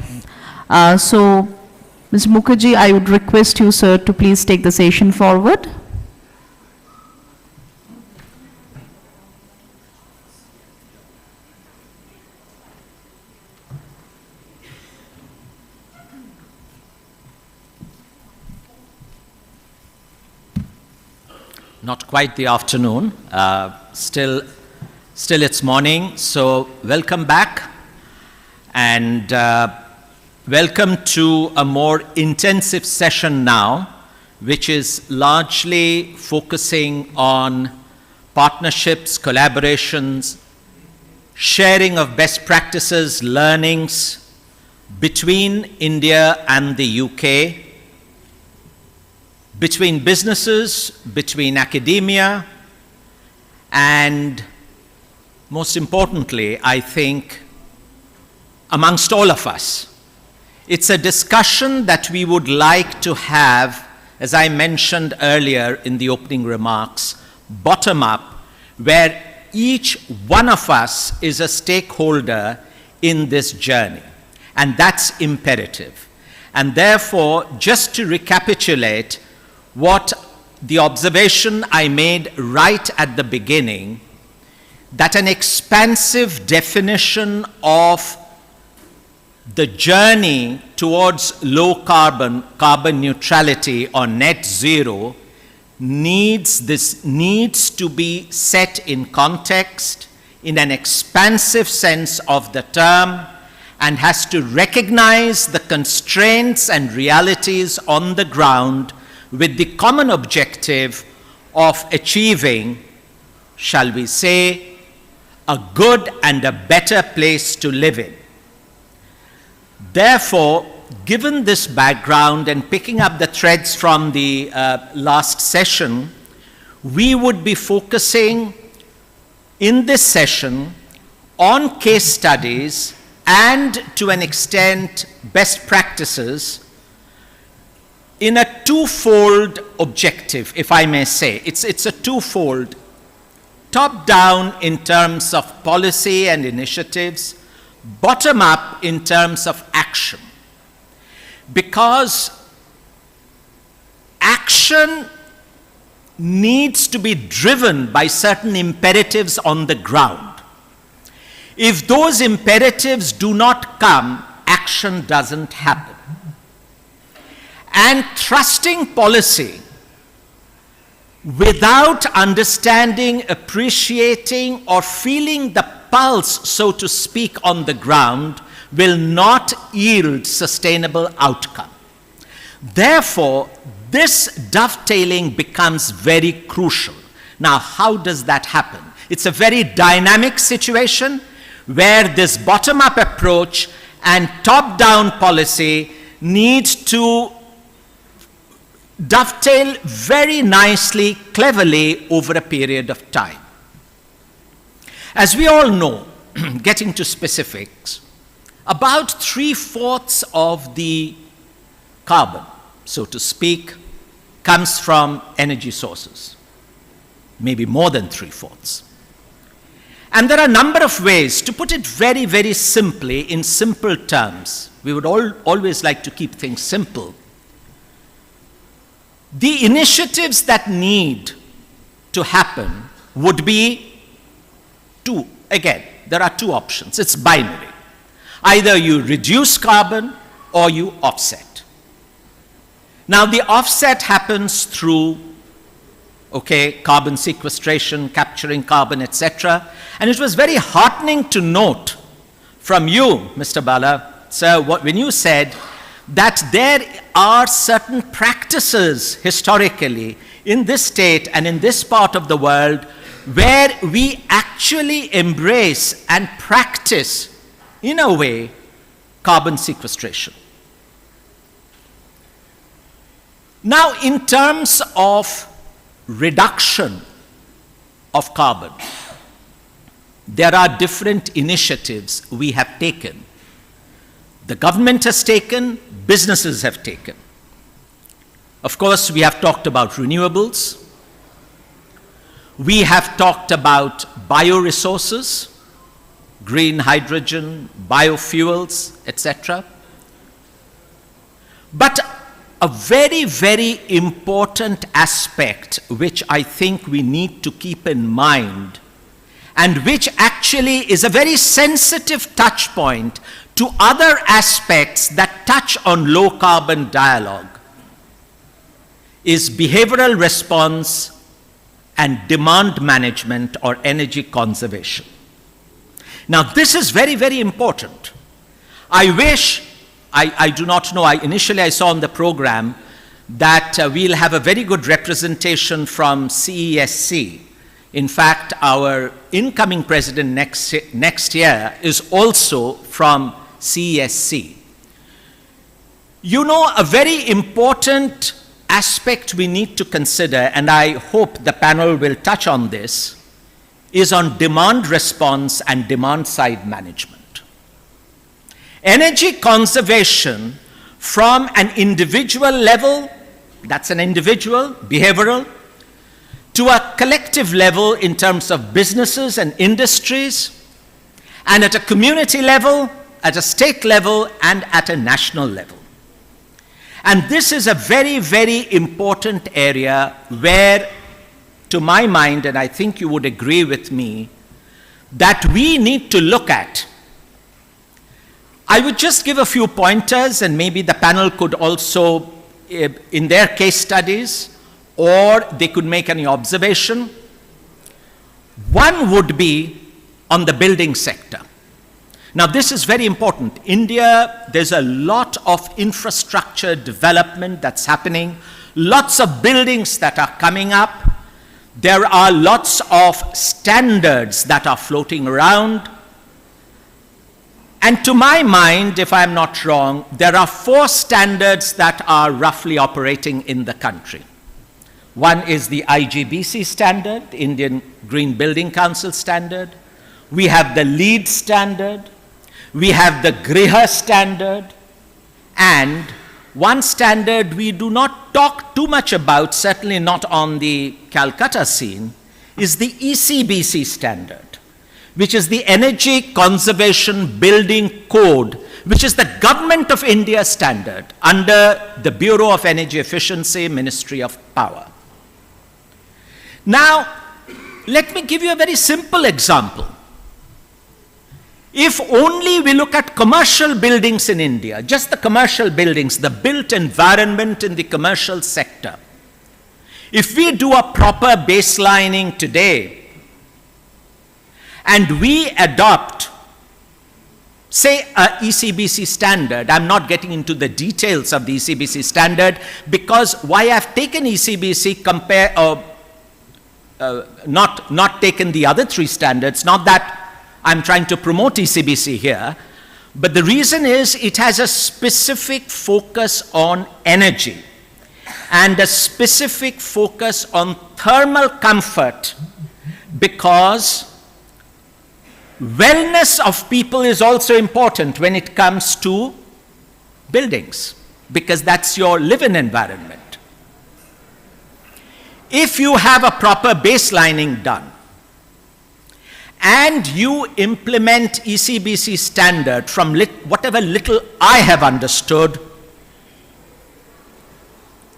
So, Mr. Mukherjee, I would request you, sir, to please take the session forward. Not quite the afternoon, still it's morning, so welcome back, and welcome to a more intensive session now, which is largely focusing on partnerships, collaborations, sharing of best practices, learnings between India and the UK, between businesses, between academia, and most importantly, I think, amongst all of us. It's a discussion that we would like to have, as I mentioned earlier in the opening remarks, bottom up, where each one of us is a stakeholder in this journey. And that's imperative. And therefore, just to recapitulate, what the observation I made right at the beginning, that an expansive definition of the journey towards low carbon neutrality or net zero needs to be set in context, in an expansive sense of the term, and has to recognize the constraints and realities on the ground with the common objective of achieving, shall we say, a good and a better place to live in. Therefore, given this background and picking up the threads from the last session, we would be focusing in this session on case studies and, to an extent, best practices in a twofold objective, if I may say. It's a twofold, top-down in terms of policy and initiatives, bottom-up in terms of action. Because action needs to be driven by certain imperatives on the ground. If those imperatives do not come, action doesn't happen. And trusting policy without understanding, appreciating, or feeling the pulse, so to speak, on the ground will not yield sustainable outcome. Therefore, this dovetailing becomes very crucial. Now, how does that happen? It's a very dynamic situation where this bottom-up approach and top-down policy need to dovetail very nicely, cleverly over a period of time. As we all know, getting to specifics, about 3/4 of the carbon, so to speak, comes from energy sources, maybe more than 3/4. And there are a number of ways, to put it very, very simply, in simple terms. We would always like to keep things simple. The initiatives that need to happen would be two. Again, there are two options. It's binary. Either you reduce carbon or you offset. Now, the offset happens through, carbon sequestration, capturing carbon, etc. And it was very heartening to note from you, Mr. Bala, sir, when you said that there are certain practices historically in this state and in this part of the world where we actually embrace and practice, in a way, carbon sequestration. Now, in terms of reduction of carbon, there are different initiatives we have taken. The government has taken, businesses have taken. Of course, we have talked about renewables. We have talked about bioresources, green hydrogen, biofuels, etc. But a very, very important aspect which I think we need to keep in mind, and which actually is a very sensitive touch point to other aspects that touch on low carbon dialogue, is behavioral response and demand management or energy conservation. Now, this is very, very important. I wish, I do not know, initially I saw on the program that we'll have a very good representation from CESC. In fact, our incoming president next year is also from CESC. You know, a very important aspect we need to consider, and I hope the panel will touch on this, is on demand response and demand side management. Energy conservation from an individual level, that's an individual, behavioral, to a collective level in terms of businesses and industries, and at a community level, at a state level, and at a national level. And this is a very, very important area where, to my mind, and I think you would agree with me, that we need to look at. I would just give a few pointers, and maybe the panel could also, in their case studies, or they could make any observation. One would be on the building sector. Now, this is very important. India, there's a lot of infrastructure development that's happening, lots of buildings that are coming up. There are lots of standards that are floating around. And to my mind, if I'm not wrong, there are 4 standards that are roughly operating in the country. One is the IGBC standard, Indian Green Building Council standard. We have the LEED standard. We have the Griha standard. And one standard we do not talk too much about, certainly not on the Calcutta scene, is the ECBC standard, which is the Energy Conservation Building Code, which is the Government of India standard under the Bureau of Energy Efficiency, Ministry of Power. Now, let me give you a very simple example. If only we look at commercial buildings in India, just the commercial buildings, the built environment in the commercial sector, if we do a proper baselining today, and we adopt, say, a ECBC standard. I'm not getting into the details of the ECBC standard, because why I've taken ECBC not taken the other 3 standards, not that I'm trying to promote ECBC here, but the reason is it has a specific focus on energy and a specific focus on thermal comfort, because wellness of people is also important when it comes to buildings, because that's your living environment. If you have a proper baselining done, and you implement ECBC standard from whatever little I have understood,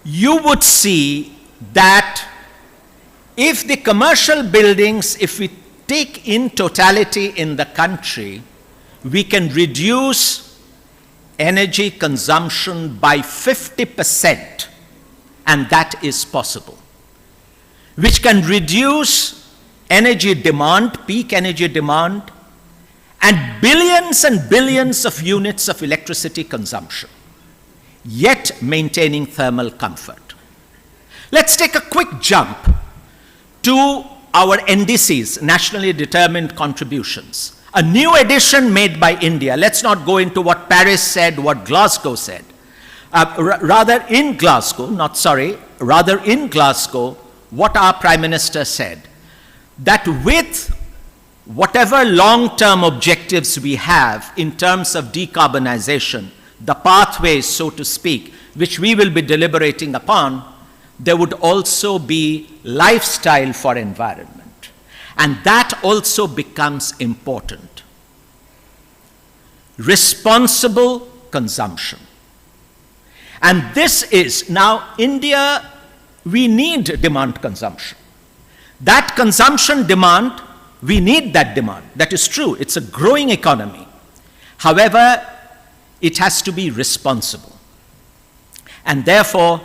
you would see that if the commercial buildings, if we take in totality in the country, we can reduce energy consumption by 50%, and that is possible, which can reduce energy demand, peak energy demand, and billions of units of electricity consumption, yet maintaining thermal comfort. Let's take a quick jump to our NDCs, nationally determined contributions. A new addition made by India. Let's not go into what Paris said, what Glasgow said. Rather in Glasgow, what our Prime Minister said, that with whatever long-term objectives we have in terms of decarbonization, the pathways, so to speak, which we will be deliberating upon, there would also be lifestyle for environment. And that also becomes important. Responsible consumption. And this is, now India, we need demand consumption. That consumption demand, we need that demand. That is true. It's a growing economy. However, it has to be responsible. And therefore,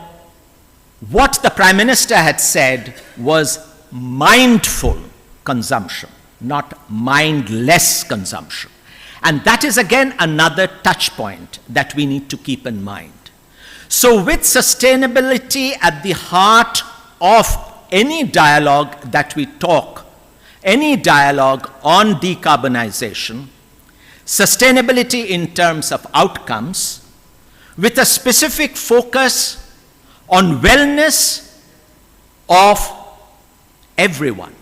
what the Prime Minister had said was mindful consumption, not mindless consumption. And that is again another touch point that we need to keep in mind. So with sustainability at the heart of any dialogue that we talk, any dialogue on decarbonization, sustainability in terms of outcomes, with a specific focus on wellness of everyone,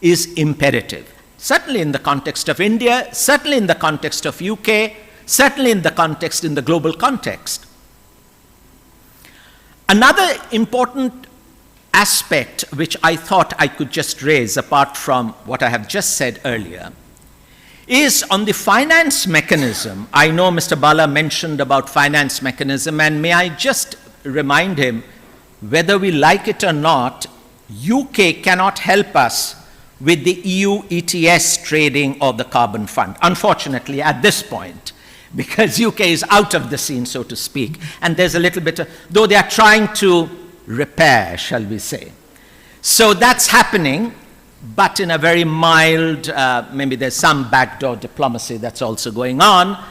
is imperative. Certainly in the context of India, certainly in the context of UK, certainly in the global context. Another important aspect which I thought I could just raise, apart from what I have just said earlier, is on the finance mechanism. I know Mr. Bala mentioned about finance mechanism, and may I just remind him, whether we like it or not, UK cannot help us with the EU ETS trading of the carbon fund, unfortunately at this point, because UK is out of the scene, so to speak, and there's a little bit of, though they are trying to repair, shall we say. So that's happening, but in a very mild, maybe there's some backdoor diplomacy that's also going on.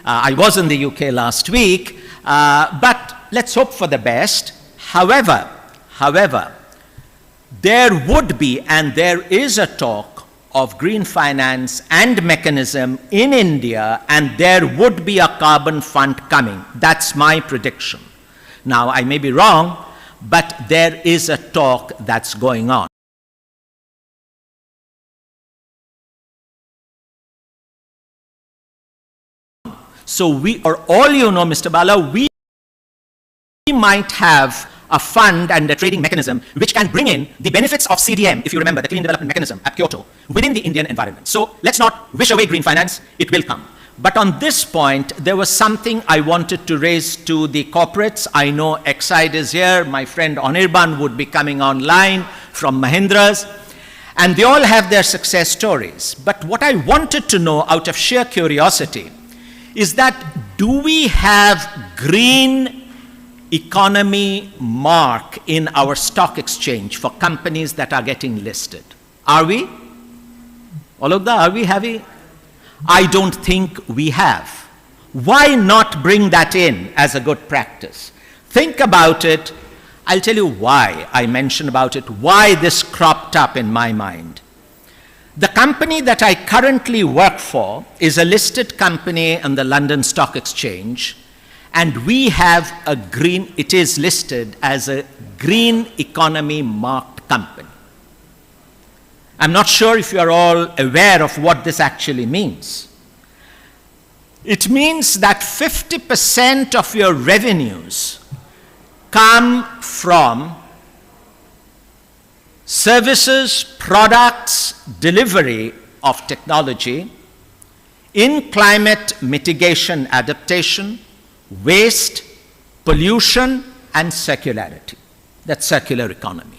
I was in the UK last week, but let's hope for the best. However, there would be, and there is a talk of green finance and mechanism in India, and there would be a carbon fund coming. That's my prediction. Now, I may be wrong, but there is a talk that's going on. So we, or all you know, Mr. Bala, we might have a fund and a trading mechanism which can bring in the benefits of CDM, if you remember, the Clean Development Mechanism at Kyoto, within the Indian environment. So let's not wish away green finance, it will come. But on this point, there was something I wanted to raise to the corporates. I know Exide is here, my friend Anirban would be coming online from Mahindra's, and they all have their success stories. But what I wanted to know out of sheer curiosity is that, do we have green economy mark in our stock exchange for companies that are getting listed? Are we? Alokda, are we having? I don't think we have. Why not bring that in as a good practice? Think about it. I'll tell you why I mentioned about it, why this cropped up in my mind. The company that I currently work for is a listed company on the London Stock Exchange, and we have a green, it is listed as a green economy marked company. I'm not sure if you're all aware of what this actually means. It means that 50% of your revenues come from services, products, delivery of technology in climate mitigation adaptation, waste, pollution, and circularity. That's circular economy.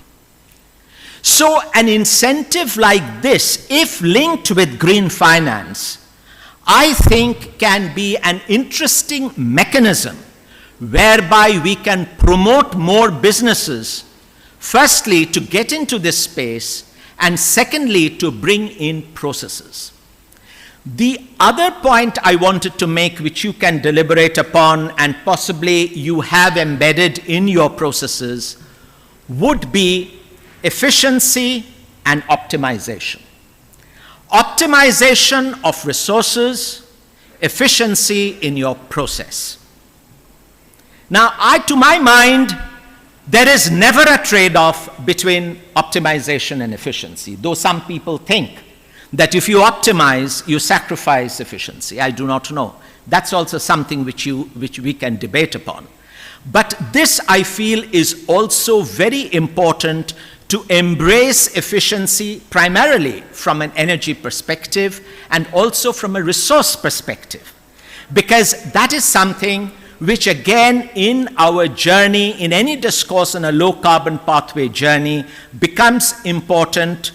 So an incentive like this, if linked with green finance, I think can be an interesting mechanism whereby we can promote more businesses, firstly, to get into this space, and secondly, to bring in processes. The other point I wanted to make, which you can deliberate upon and possibly you have embedded in your processes, would be efficiency and optimization. Optimization of resources, efficiency in your process. Now, to my mind, there is never a trade-off between optimization and efficiency, though some people think that if you optimize, you sacrifice efficiency. I do not know. That's also something which we can debate upon. But this, I feel, is also very important to embrace efficiency primarily from an energy perspective and also from a resource perspective. Because that is something which, again, in our journey, in any discourse on a low-carbon pathway journey, becomes important,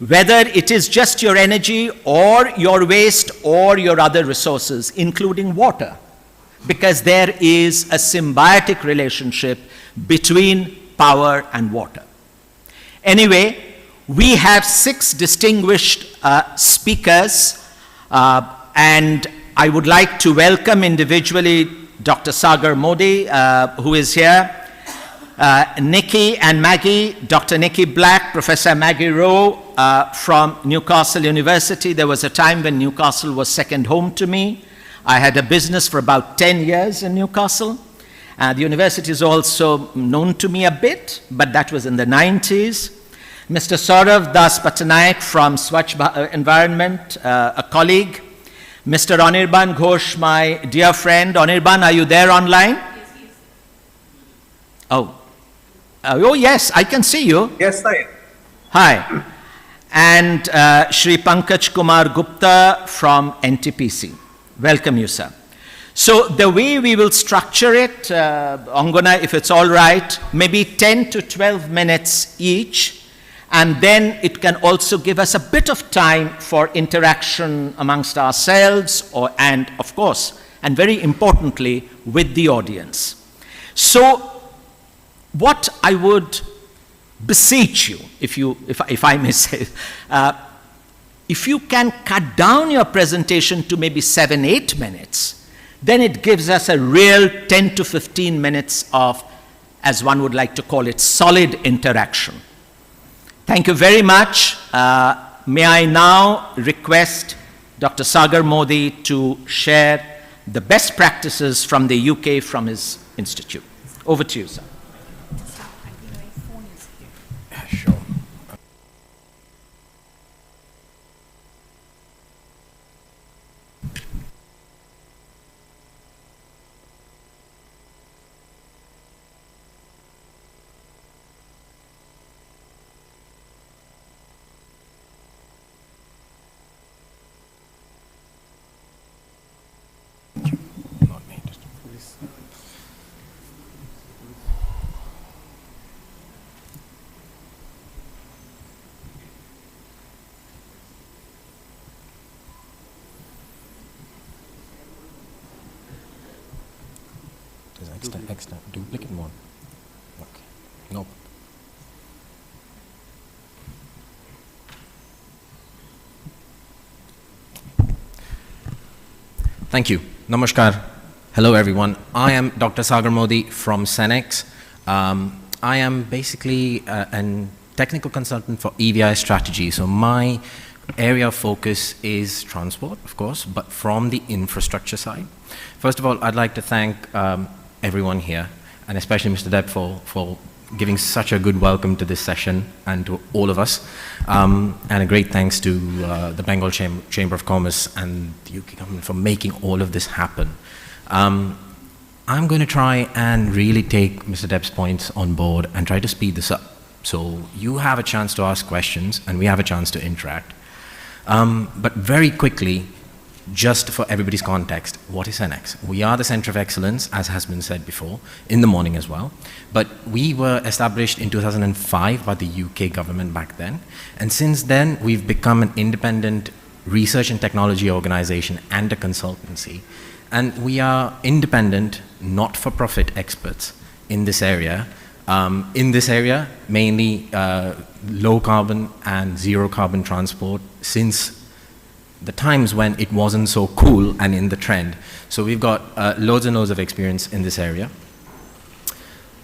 whether it is just your energy or your waste or your other resources, including water, because there is a symbiotic relationship between power and water. Anyway, we have 6 distinguished speakers, and I would like to welcome individually Dr. Sagar Modi, who is here, Nikki and Maggie, Dr. Nikki Black, Professor Maggie Rowe from Newcastle University. There was a time when Newcastle was second home to me. I had a business for about 10 years in Newcastle. The university is also known to me a bit, but that was in the 90s. Mr. Saurav Das Patnaik from Swachh Environment, a colleague. Mr. Anirban Ghosh, my dear friend. Anirban, are you there online? Yes, he is. Oh, yes, I can see you. Yes, I am. Hi. And Shri Pankaj Kumar Gupta from NTPC. Welcome you, sir. So the way we will structure it, Angana, if it's all right, maybe 10 to 12 minutes each, and then it can also give us a bit of time for interaction amongst ourselves, and of course, and very importantly, with the audience. So what I would beseech you, if I may say, if you can cut down your presentation to maybe 7-8 minutes, then it gives us a real 10 to 15 minutes of, as one would like to call it, solid interaction. Thank you very much. May I now request Dr. Sagar Modi to share the best practices from the UK from his institute. Over to you, sir. Sure. Not me, just please. There's extra duplicate one. Okay. Nope. Thank you. Namaskar. Hello, everyone. I am Dr. Sagar Modi from Cenex. I am basically a technical consultant for EVI strategy. So my area of focus is transport, of course, but from the infrastructure side. First of all, I'd like to thank everyone here, and especially Mr. Deb for giving such a good welcome to this session and to all of us. And a great thanks to the Bengal Chamber of Commerce and the UK government for making all of this happen. I'm going to try and really take Mr. Deb's points on board and try to speed this up. So you have a chance to ask questions and we have a chance to interact. But very quickly, just for everybody's context, what is Cenex? We are the Center of Excellence, as has been said before, in the morning as well. But we were established in 2005 by the UK government back then. And since then, we've become an independent research and technology organization and a consultancy. And we are independent, not-for-profit experts in this area. Mainly low carbon and zero carbon transport since the times when it wasn't so cool and in the trend. So we've got loads and loads of experience in this area.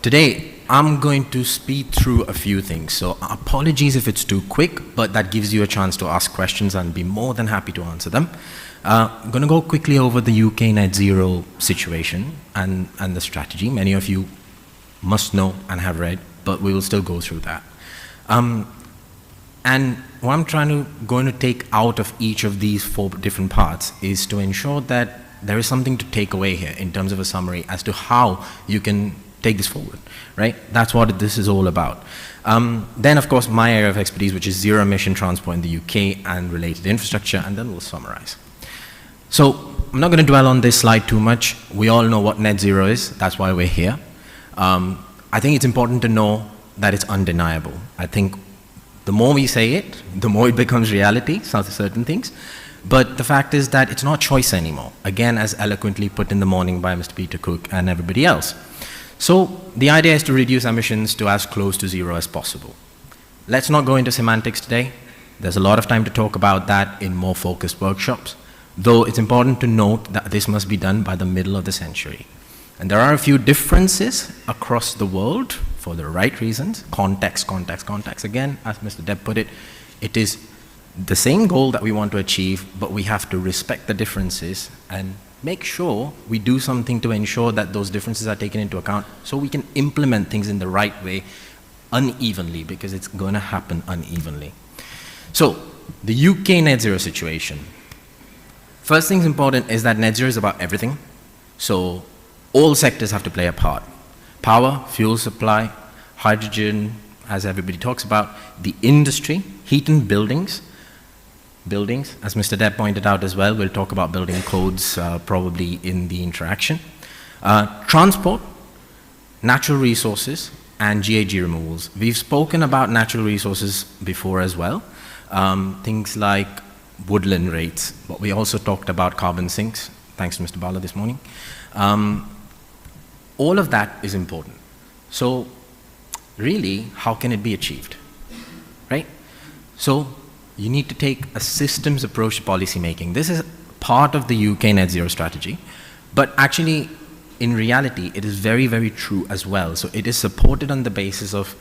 Today, I'm going to speed through a few things. So apologies if it's too quick, but that gives you a chance to ask questions and be more than happy to answer them. I'm going to go quickly over the UK net zero situation and the strategy. Many of you must know and have read, but we will still go through that. And what I'm going to take out of each of these 4 different parts is to ensure that there is something to take away here in terms of a summary as to how you can take this forward, right? That's what this is all about. Then, of course, my area of expertise, which is zero emission transport in the UK and related infrastructure, and then we'll summarize. So I'm not going to dwell on this slide too much. We all know what net zero is. That's why we're here. I think it's important to know that it's undeniable. I think the more we say it, the more it becomes reality, certain things. But the fact is that it's not choice anymore. Again, as eloquently put in the morning by Mr. Peter Cook and everybody else. So the idea is to reduce emissions to as close to zero as possible. Let's not go into semantics today. There's a lot of time to talk about that in more focused workshops, though it's important to note that this must be done by the middle of the century. And there are a few differences across the world for the right reasons. Context. Again, as Mr. Deb put it, it is the same goal that we want to achieve, but we have to respect the differences and make sure we do something to ensure that those differences are taken into account so we can implement things in the right way unevenly, because it's going to happen unevenly. So, the UK net zero situation. First thing's important is that net zero is about everything. So, all sectors have to play a part. Power, fuel supply, hydrogen, as everybody talks about, the industry, heat and buildings, as Mr. Deb pointed out as well, we'll talk about building codes probably in the interaction. Transport, natural resources, and GHG removals. We've spoken about natural resources before as well, things like woodland rates, but we also talked about carbon sinks, thanks to Mr. Bala this morning. All of that is important. So really, how can it be achieved, right? So you need to take a systems approach to policy making. This is part of the UK net zero strategy, but actually, in reality, it is very, very true as well. So it is supported on the basis of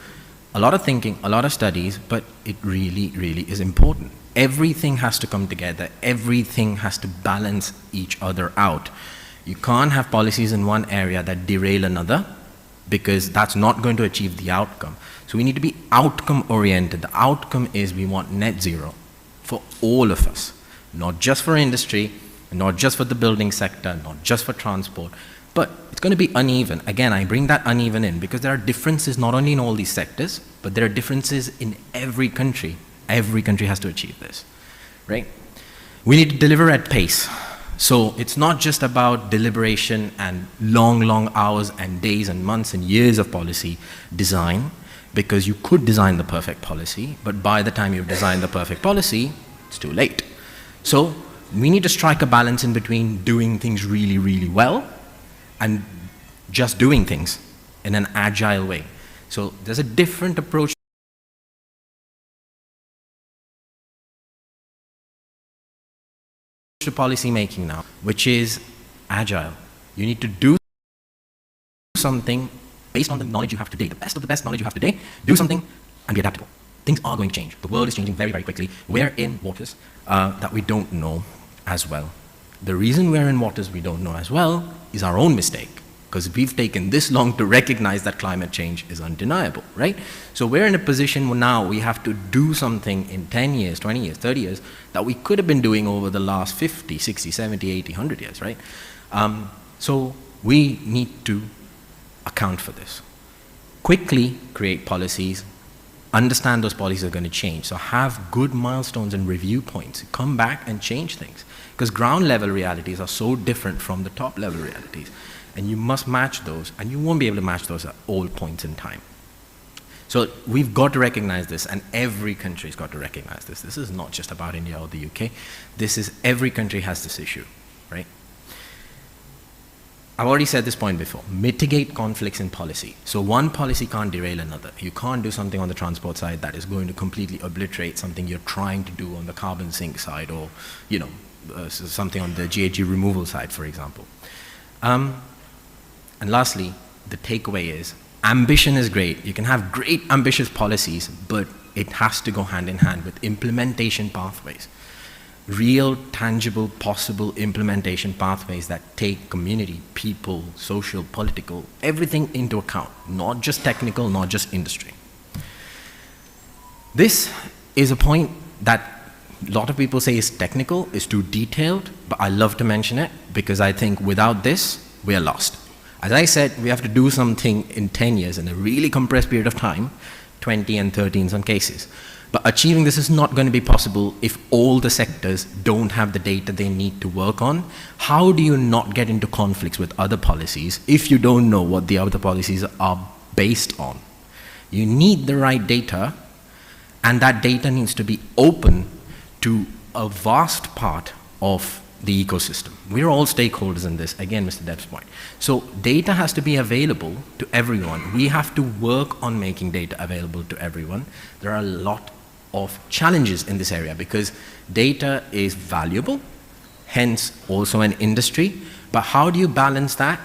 a lot of thinking, a lot of studies, but it really, really is important. Everything has to come together. Everything has to balance each other out. You can't have policies in one area that derail another, because that's not going to achieve the outcome. So we need to be outcome oriented. The outcome is we want net zero for all of us, not just for industry, not just for the building sector, not just for transport, but it's going to be uneven. Again, I bring that uneven in because there are differences not only in all these sectors, but there are differences in every country. Every country has to achieve this, right? We need to deliver at pace. So it's not just about deliberation and long, long hours and days and months and years of policy design, because you could design the perfect policy, but by the time you've designed the perfect policy, it's too late. So we need to strike a balance in between doing things really, really well and just doing things in an agile way. So there's a different approach to policy making now, which is agile. You need to do something based on the knowledge you have today, the best of the best knowledge you have today, do something and be adaptable. Things are going to change. The world is changing very, very quickly. We're in waters that we don't know as well. The reason we're in waters we don't know as well is our own mistake, because we've taken this long to recognize that climate change is undeniable, right? So we're in a position where now we have to do something in 10 years, 20 years, 30 years that we could have been doing over the last 50, 60, 70, 80, 100 years, right? So we need to account for this. Quickly create policies, understand those policies are going to change. So have good milestones and review points. Come back and change things. Because ground level realities are so different from the top level realities. And you must match those, and you won't be able to match those at all points in time. So we've got to recognize this, and every country's got to recognize this. This is not just about India or the UK. This is, every country has this issue, right? I've already said this point before. Mitigate conflicts in policy. So one policy can't derail another. You can't do something on the transport side that is going to completely obliterate something you're trying to do on the carbon sink side, or, you know, something on the GHG removal side, for example. And lastly, the takeaway is, ambition is great. You can have great ambitious policies, but it has to go hand in hand with implementation pathways. Real, tangible, possible implementation pathways that take community, people, social, political, everything into account, not just technical, not just industry. This is a point that a lot of people say is technical, is too detailed, but I love to mention it because I think without this, we are lost. As I said, we have to do something in 10 years in a really compressed period of time, 20 and 30 in some cases. But achieving this is not going to be possible if all the sectors don't have the data they need to work on. How do you not get into conflicts with other policies if you don't know what the other policies are based on? You need the right data, and that data needs to be open to a vast part of the ecosystem. We're all stakeholders in this, again, Mr. Dev's point. So data has to be available to everyone. We have to work on making data available to everyone. There are a lot of challenges in this area because data is valuable, hence also an industry, but how do you balance that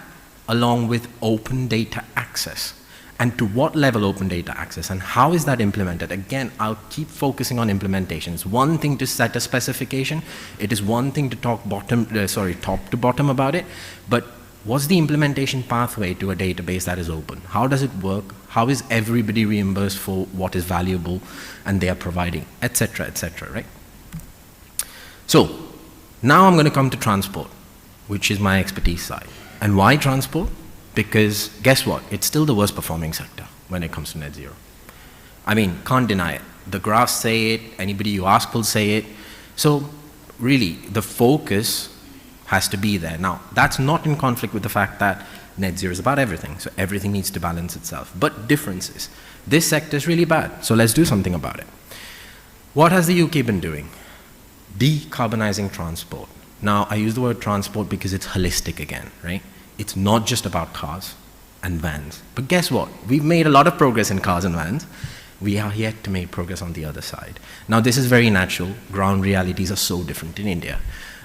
along with open data access? And to what level open data access, and how is that implemented? Again, I'll keep focusing on implementation. It's one thing to set a specification. It is one thing to talk top to bottom about it. But what's the implementation pathway to a database that is open? How does it work? How is everybody reimbursed for what is valuable and they are providing, et cetera, right? So now I'm going to come to transport, which is my expertise side. And why transport? Because guess what? It's still the worst performing sector when it comes to net zero. I mean, can't deny it. The graphs say it, anybody you ask will say it. So really, the focus has to be there. Now, that's not in conflict with the fact that net zero is about everything. So everything needs to balance itself. But differences. This sector is really bad. So let's do something about it. What has the UK been doing? Decarbonizing transport. Now, I use the word transport because it's holistic again, right? It's not just about cars and vans. But guess what? We've made a lot of progress in cars and vans. We are yet to make progress on the other side. Now, this is very natural. Ground realities are so different in India.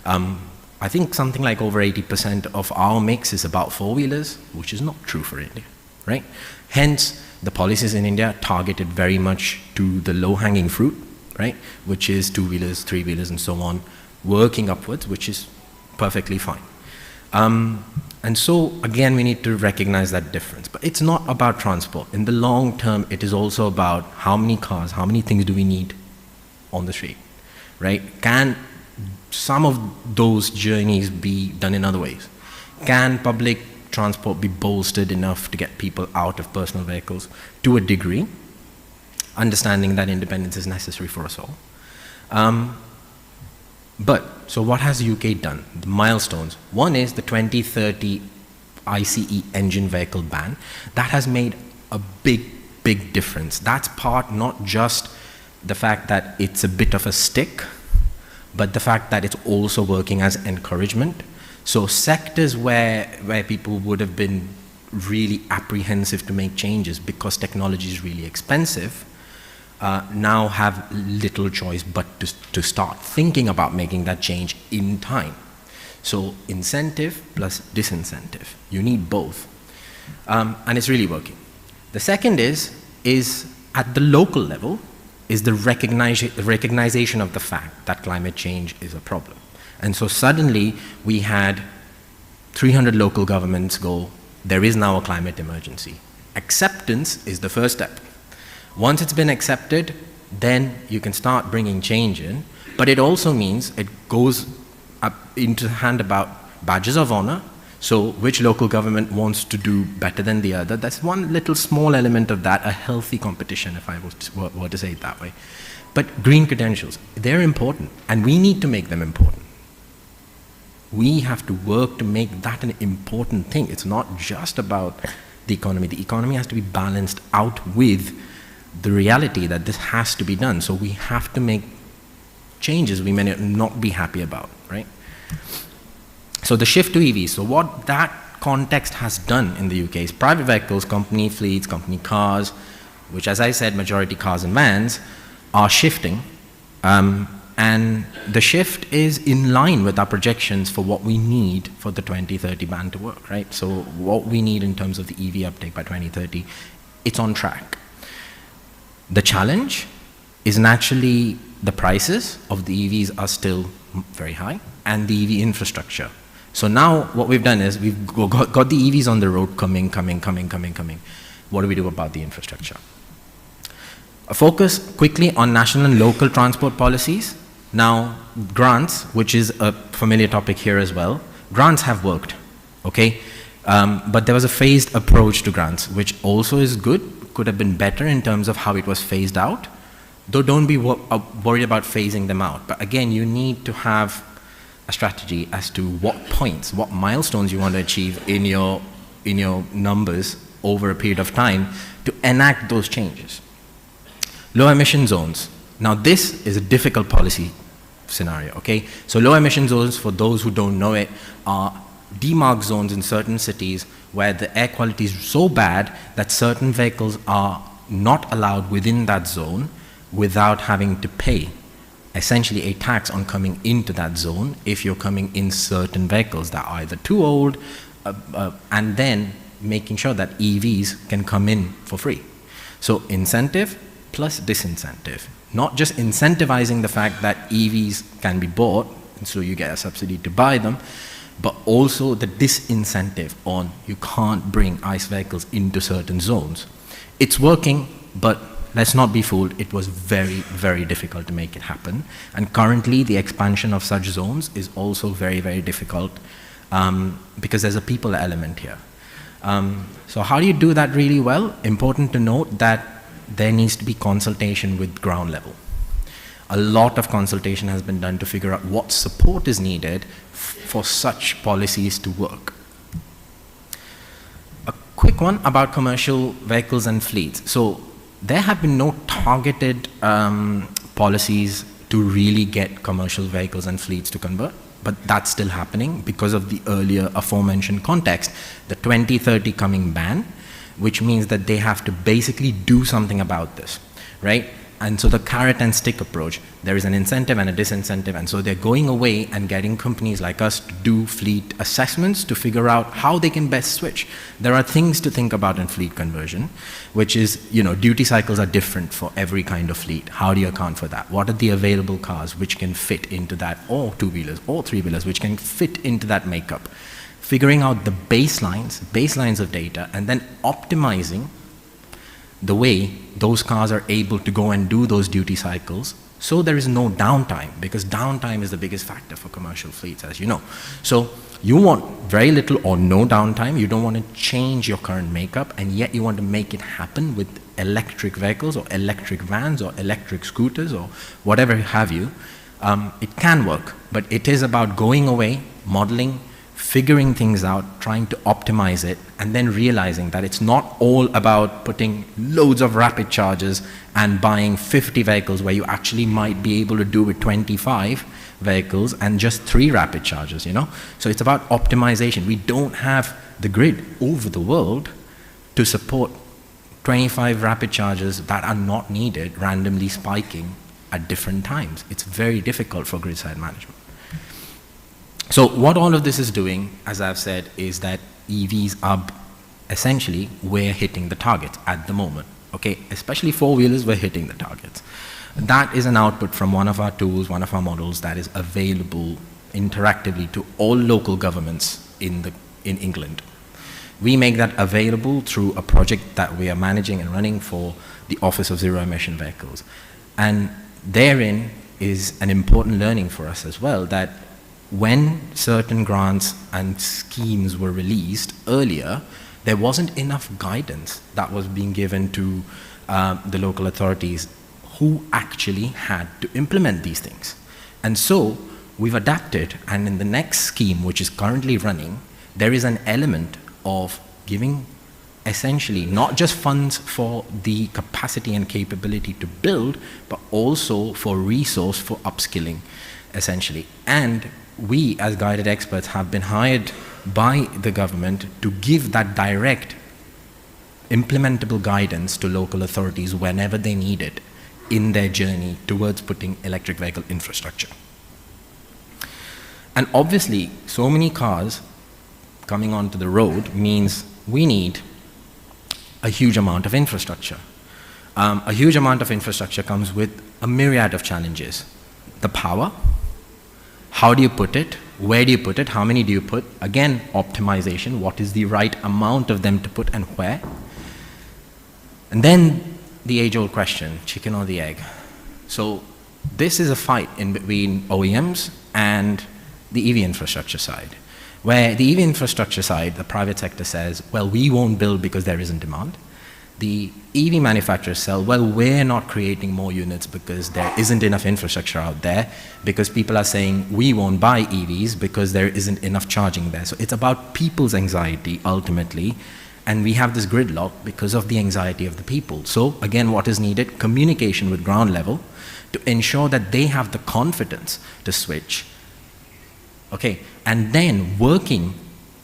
I think something like over 80% of our mix is about four-wheelers, which is not true for India, right? Hence, the policies in India targeted very much to the low-hanging fruit, right? Which is two-wheelers, three-wheelers, and so on, working upwards, which is perfectly fine. And so, again, we need to recognize that difference. But it's not about transport. In the long term, it is also about how many cars, how many things do we need on the street, right? Can some of those journeys be done in other ways? Can public transport be bolstered enough to get people out of personal vehicles to a degree, understanding that independence is necessary for us all? So what has the UK done? The milestones. One is the 2030 ICE engine vehicle ban. That has made a big difference. That's part not just the fact that it's a bit of a stick, but the fact that it's also working as encouragement. So sectors where people would have been really apprehensive to make changes because technology is really expensive, now have little choice but to start thinking about making that change in time. So incentive plus disincentive. You need both. And it's really working. The second is at the local level, is the recognition of the fact that climate change is a problem. And so suddenly we had 300 local governments go, there is now a climate emergency. Acceptance is the first step. Once it's been accepted, then you can start bringing change in, but it also means it goes up into hand about badges of honor. So which local government wants to do better than the other? That's one little small element of that, a healthy competition, if I were to say it that way. But green credentials, they're important, and we need to make them important. We have to work to make that an important thing. It's not just about the economy. The economy has to be balanced out with the reality that this has to be done. So we have to make changes we may not be happy about, right? So the shift to EVs. So what that context has done in the UK is private vehicles, company fleets, company cars, which, as I said, majority cars and vans, are shifting. And the shift is in line with our projections for what we need for the 2030 ban to work, right? So what we need in terms of the EV uptake by 2030, it's on track. The challenge is naturally the prices of the EVs are still very high, and the EV infrastructure. So now what we've done is we've got the EVs on the road coming. What do we do about the infrastructure? A focus quickly on national and local transport policies. Now, grants, which is a familiar topic here as well, grants have worked, okay? But there was a phased approach to grants, which also is good, could have been better in terms of how it was phased out, though don't be worried about phasing them out. But again, you need to have a strategy as to what points, what milestones you want to achieve in your numbers over a period of time to enact those changes. Low emission zones. Now this is a difficult policy scenario, okay? So low emission zones, for those who don't know it, are demarked zones in certain cities where the air quality is so bad that certain vehicles are not allowed within that zone without having to pay essentially a tax on coming into that zone if you're coming in certain vehicles that are either too old, and then making sure that EVs can come in for free. So incentive plus disincentive. Not just incentivizing the fact that EVs can be bought, and so you get a subsidy to buy them, but also the disincentive on you can't bring ICE vehicles into certain zones. It's working, but let's not be fooled, it was very, very difficult to make it happen. And currently the expansion of such zones is also very, very difficult because there's a people element here. So how do you do that really well? Important to note that there needs to be consultation with ground level. A lot of consultation has been done to figure out what support is needed for such policies to work. A quick one about commercial vehicles and fleets. So there have been no targeted policies to really get commercial vehicles and fleets to convert, but that's still happening because of the earlier aforementioned context, the 2030 coming ban, which means that they have to basically do something about this, right? And so the carrot and stick approach, there is an incentive and a disincentive, and so they're going away and getting companies like us to do fleet assessments to figure out how they can best switch. There are things to think about in fleet conversion, which is, duty cycles are different for every kind of fleet. How do you account for that? What are the available cars which can fit into that, or two-wheelers, or three-wheelers, which can fit into that makeup? Figuring out the baselines of data, and then optimizing the way those cars are able to go and do those duty cycles so there is no downtime, because downtime is the biggest factor for commercial fleets, as you know. So you want very little or no downtime, you don't want to change your current makeup, and yet you want to make it happen with electric vehicles or electric vans or electric scooters or whatever have you. It can work, but it is about going away, modeling, figuring things out, trying to optimize it, and then realizing that it's not all about putting loads of rapid chargers and buying 50 vehicles where you actually might be able to do with 25 vehicles and just 3 rapid chargers, So it's about optimization. We don't have the grid over the world to support 25 rapid chargers that are not needed, randomly spiking at different times. It's very difficult for grid side management. So what all of this is doing, as I've said, is that EVs are essentially, we're hitting the targets at the moment, okay? Especially four-wheelers, we're hitting the targets. That is an output from one of our tools, one of our models that is available interactively to all local governments in England. We make that available through a project that we are managing and running for the Office of Zero Emission Vehicles. And therein is an important learning for us as well, that when certain grants and schemes were released earlier, there wasn't enough guidance that was being given to the local authorities who actually had to implement these things. And so we've adapted, and in the next scheme, which is currently running, there is an element of giving essentially not just funds for the capacity and capability to build, but also for resource for upskilling, essentially. And we, as guided experts, have been hired by the government to give that direct implementable guidance to local authorities whenever they need it in their journey towards putting electric vehicle infrastructure. And obviously, so many cars coming onto the road means we need a huge amount of infrastructure. A huge amount of infrastructure comes with a myriad of challenges. The power, how do you put it? Where do you put it? How many do you put? Again, optimization. What is the right amount of them to put and where? And then the age-old question, chicken or the egg. So this is a fight in between OEMs and the EV infrastructure side, where the EV infrastructure side, the private sector says, well, we won't build because there isn't demand. The EV manufacturers sell, well, we're not creating more units because there isn't enough infrastructure out there, because people are saying we won't buy EVs because there isn't enough charging there. So it's about people's anxiety ultimately, and we have this gridlock because of the anxiety of the people. So again, what is needed? Communication with ground level to ensure that they have the confidence to switch. Okay, and then working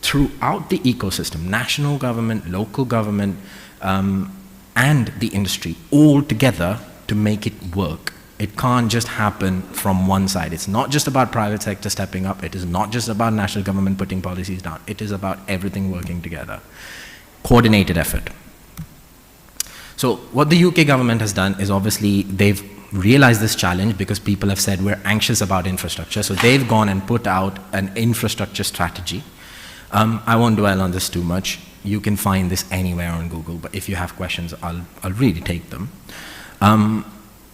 throughout the ecosystem, national government, local government, and the industry all together to make it work. It can't just happen from one side. It's not just about private sector stepping up. It is not just about national government putting policies down. It is about everything working together. Coordinated effort. So what the UK government has done is obviously they've realized this challenge because people have said we're anxious about infrastructure. So they've gone and put out an infrastructure strategy. I won't dwell on this too much. You can find this anywhere on Google, but if you have questions, I'll really take them.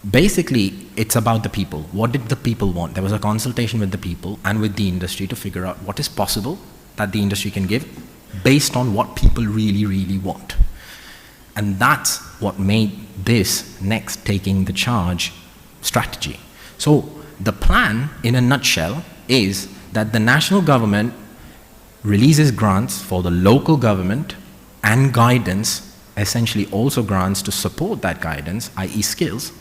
Basically, it's about the people. What did the people want? There was a consultation with the people and with the industry to figure out what is possible that the industry can give based on what people really, really want. And that's what made this next taking the charge strategy. So the plan, in a nutshell, is that the national government releases grants for the local government and guidance, essentially also grants to support that guidance, i.e. skills,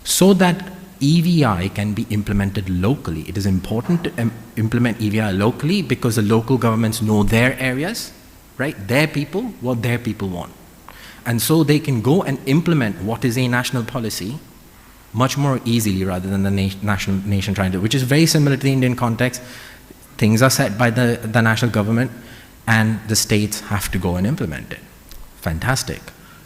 so that EVI can be implemented locally. It is important to implement EVI locally because the local governments know their areas, right? Their people, what their people want. And so they can go and implement what is a national policy much more easily rather than the nation trying to, which is very similar to the Indian context. Things are set by the national government and the states have to go and implement it. Fantastic.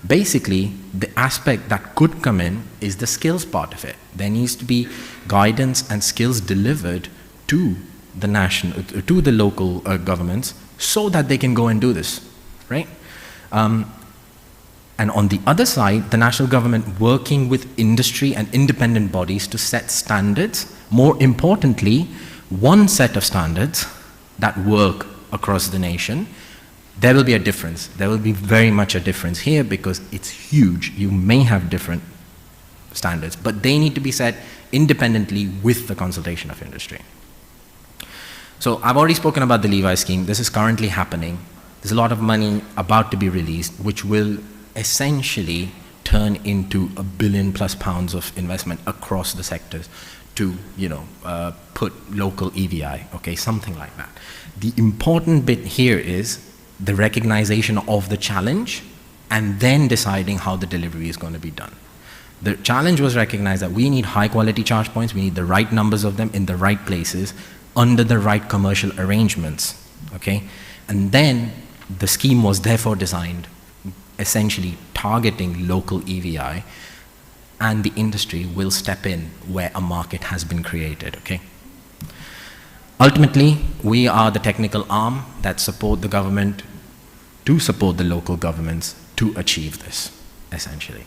Basically, the aspect that could come in is the skills part of it. There needs to be guidance and skills delivered to the local governments so that they can go and do this, right? And on the other side, the national government working with industry and independent bodies to set standards. More importantly, one set of standards that work across the nation. There will be a difference. There will be very much a difference here because it's huge. You may have different standards, but they need to be set independently with the consultation of industry. So I've already spoken about the Levi scheme. This is currently happening. There's a lot of money about to be released, which will essentially turn into £1 billion+ of investment across the sectors to, put local EVI, okay, something like that. The important bit here is the recognition of the challenge and then deciding how the delivery is going to be done. The challenge was recognized that we need high quality charge points, we need the right numbers of them in the right places, under the right commercial arrangements, okay? And then the scheme was therefore designed essentially targeting local EVI, and the industry will step in where a market has been created, okay? Ultimately, we are the technical arm that support the government to support the local governments to achieve this, essentially.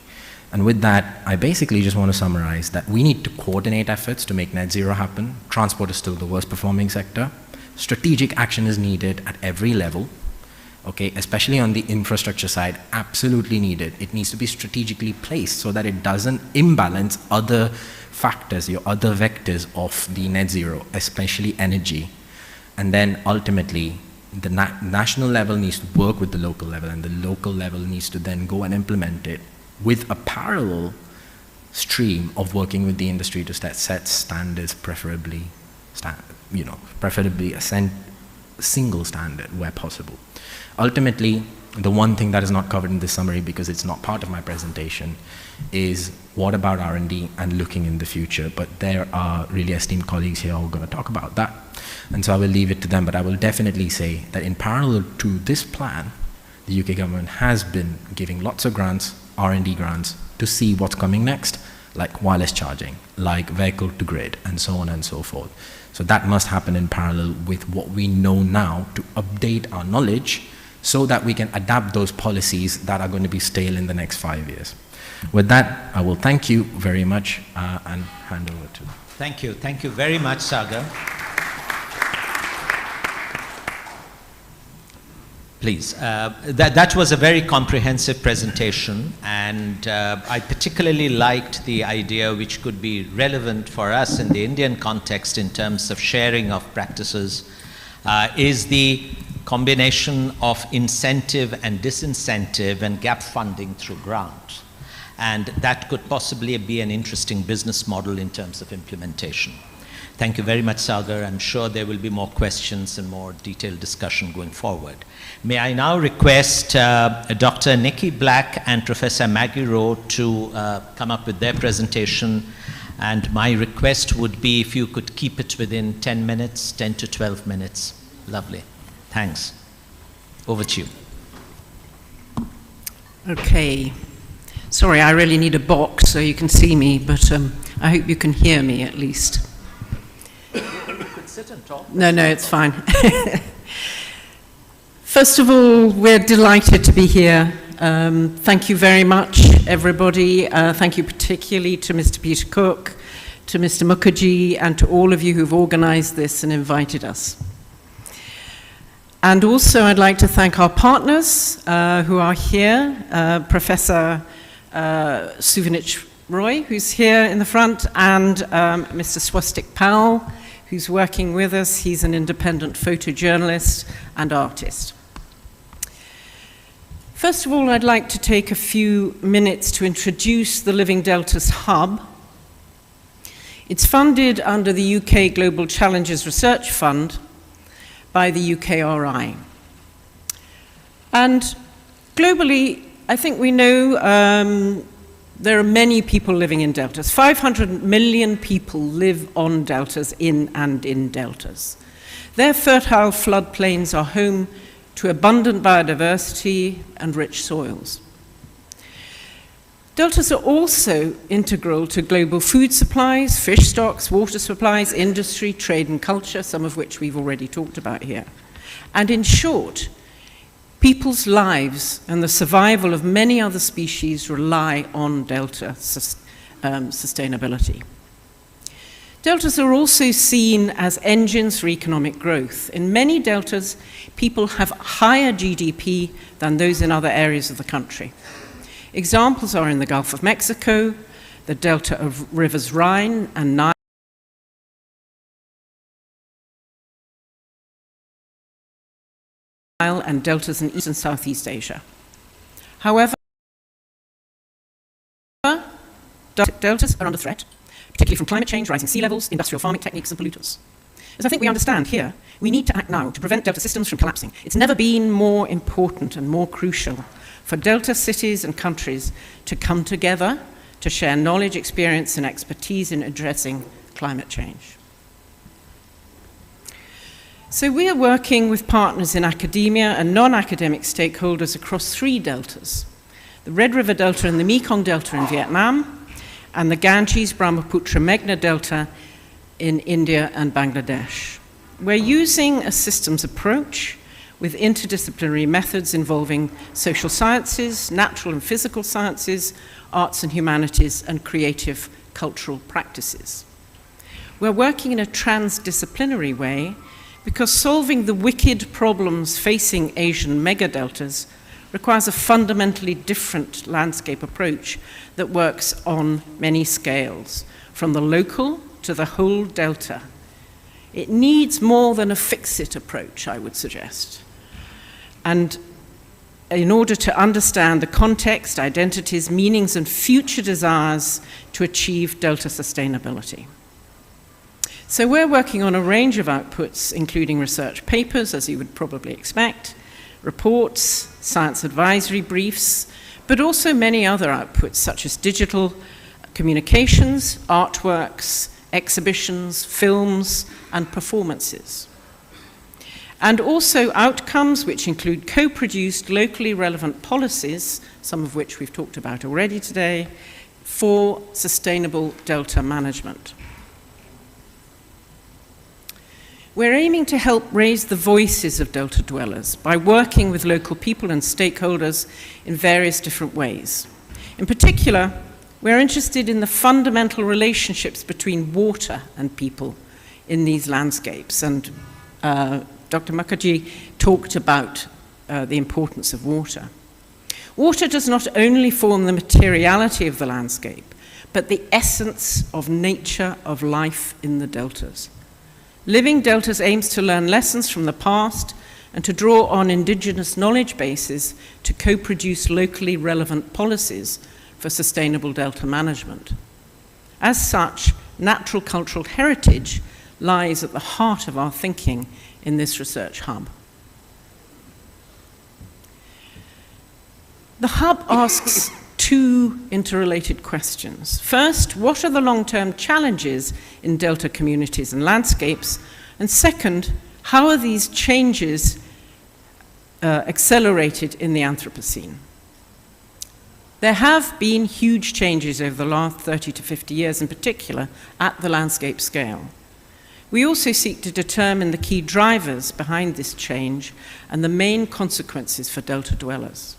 And with that, I basically just want to summarize that we need to coordinate efforts to make net zero happen. Transport is still the worst performing sector. Strategic action is needed at every level, okay, especially on the infrastructure side, absolutely needed. It needs to be strategically placed so that it doesn't imbalance other factors, your other vectors of the net zero, especially energy. And then ultimately, the national level needs to work with the local level, and the local level needs to then go and implement it with a parallel stream of working with the industry to set standards, preferably a single standard where possible. Ultimately, the one thing that is not covered in this summary because it's not part of my presentation is what about R&D and looking in the future, but there are really esteemed colleagues here who are going to talk about that. And so I will leave it to them, but I will definitely say that in parallel to this plan, the UK government has been giving lots of grants, R&D grants, to see what's coming next, like wireless charging, like vehicle to grid, and so on and so forth. So that must happen in parallel with what we know now to update our knowledge so that we can adapt those policies that are going to be stale in the next 5 years. With that, I will thank you very much and hand over to. Thank you. Thank you very much, Sagar. Please. That was a very comprehensive presentation, and I particularly liked the idea, which could be relevant for us in the Indian context in terms of sharing of practices, is the combination of incentive and disincentive and gap funding through grant. And that could possibly be an interesting business model in terms of implementation. Thank you very much, Sagar. I'm sure there will be more questions and more detailed discussion going forward. May I now request Dr. Nikki Black and Professor Maggie Rowe to come up with their presentation. And my request would be if you could keep it within 10 minutes, 10 to 12 minutes. Lovely. Thanks. Over to you. Okay. Sorry, I really need a box so you can see me, but I hope you can hear me at least. You could sit and talk. No, it's fine. First of all, we're delighted to be here. Thank you very much, everybody. Thank you particularly to Mr. Peter Cook, to Mr. Mukherjee, and to all of you who've organized this and invited us. And also, I'd like to thank our partners who are here, Professor Suvinich Roy, who's here in the front, and Mr. Swastik Pal, who's working with us. He's an independent photojournalist and artist. First of all, I'd like to take a few minutes to introduce the Living Deltas Hub. It's funded under the UK Global Challenges Research Fund by the UKRI. And globally, I think we know there are many people living in deltas. 500 million people live on deltas, in deltas. Their fertile floodplains are home to abundant biodiversity and rich soils. Deltas are also integral to global food supplies, fish stocks, water supplies, industry, trade and culture, some of which we've already talked about here. And in short, people's lives and the survival of many other species rely on delta sustainability. Deltas are also seen as engines for economic growth. In many deltas, people have higher GDP than those in other areas of the country. Examples are in the Gulf of Mexico, the delta of rivers Rhine and Nile, and deltas in East and Southeast Asia. However, deltas are under threat, particularly from climate change, rising sea levels, industrial farming techniques, and polluters. As I think we understand here, we need to act now to prevent delta systems from collapsing. It's never been more important and more crucial for delta cities and countries to come together to share knowledge, experience, and expertise in addressing climate change. So we are working with partners in academia and non-academic stakeholders across 3 deltas: the Red River Delta and the Mekong Delta in Vietnam, and the Ganges-Brahmaputra-Meghna Delta in India and Bangladesh. We're using a systems approach with interdisciplinary methods involving social sciences, natural and physical sciences, arts and humanities, and creative cultural practices. We're working in a transdisciplinary way because solving the wicked problems facing Asian megadeltas requires a fundamentally different landscape approach that works on many scales, from the local to the whole delta. It needs more than a fix-it approach, I would suggest. And in order to understand the context, identities, meanings, and future desires to achieve delta sustainability. So we're working on a range of outputs, including research papers, as you would probably expect, reports, science advisory briefs, but also many other outputs such as digital communications, artworks, exhibitions, films, and performances. And also outcomes which include co-produced locally relevant policies, some of which we've talked about already today, for sustainable delta management. We're aiming to help raise the voices of Delta dwellers by working with local people and stakeholders in various different ways. In particular, we're interested in the fundamental relationships between water and people in these landscapes. And Dr. Mukherjee talked about the importance of water. Water does not only form the materiality of the landscape, but the essence of nature, of life in the deltas. Living Deltas aims to learn lessons from the past and to draw on indigenous knowledge bases to co-produce locally relevant policies for sustainable delta management. As such, natural cultural heritage lies at the heart of our thinking in this research hub. The hub asks two interrelated questions. First, what are the long-term challenges in delta communities and landscapes? And second, how are these changes accelerated in the Anthropocene? There have been huge changes over the last 30 to 50 years, in particular, at the landscape scale. We also seek to determine the key drivers behind this change and the main consequences for delta dwellers.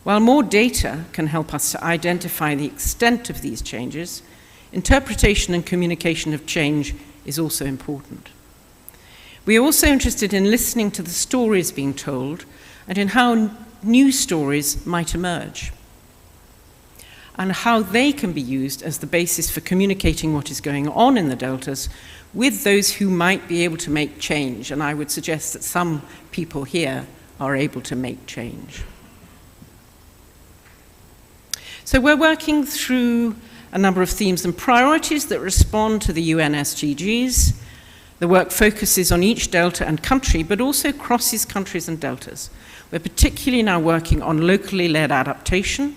While more data can help us to identify the extent of these changes, interpretation and communication of change is also important. We are also interested in listening to the stories being told and in how new stories might emerge, and how they can be used as the basis for communicating what is going on in the deltas with those who might be able to make change. And I would suggest that some people here are able to make change. So we're working through a number of themes and priorities that respond to the UN SDGs. The work focuses on each delta and country, but also crosses countries and deltas. We're particularly now working on locally led adaptation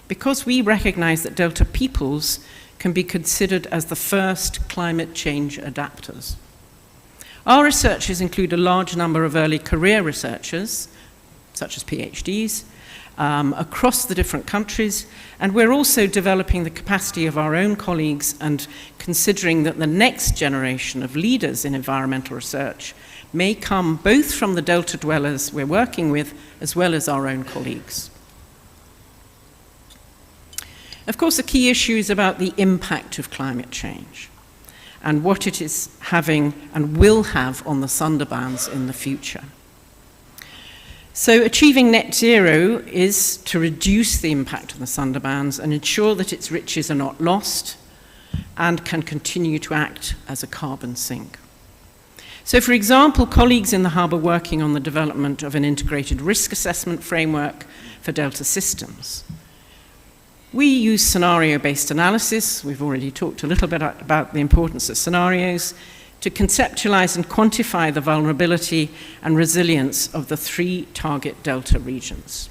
because we recognize that delta peoples can be considered as the first climate change adapters. Our researchers include a large number of early career researchers, such as PhDs, across the different countries, and we're also developing the capacity of our own colleagues and considering that the next generation of leaders in environmental research may come both from the delta dwellers we're working with as well as our own colleagues. Of course, the key issue is about the impact of climate change and what it is having and will have on the Sundarbans in the future. So achieving net zero is to reduce the impact of the Sundarbans and ensure that its riches are not lost and can continue to act as a carbon sink. So for example, colleagues in the hub are working on the development of an integrated risk assessment framework for delta systems. We use scenario-based analysis. We've already talked a little bit about the importance of scenarios to conceptualize and quantify the vulnerability and resilience of the 3 target delta regions.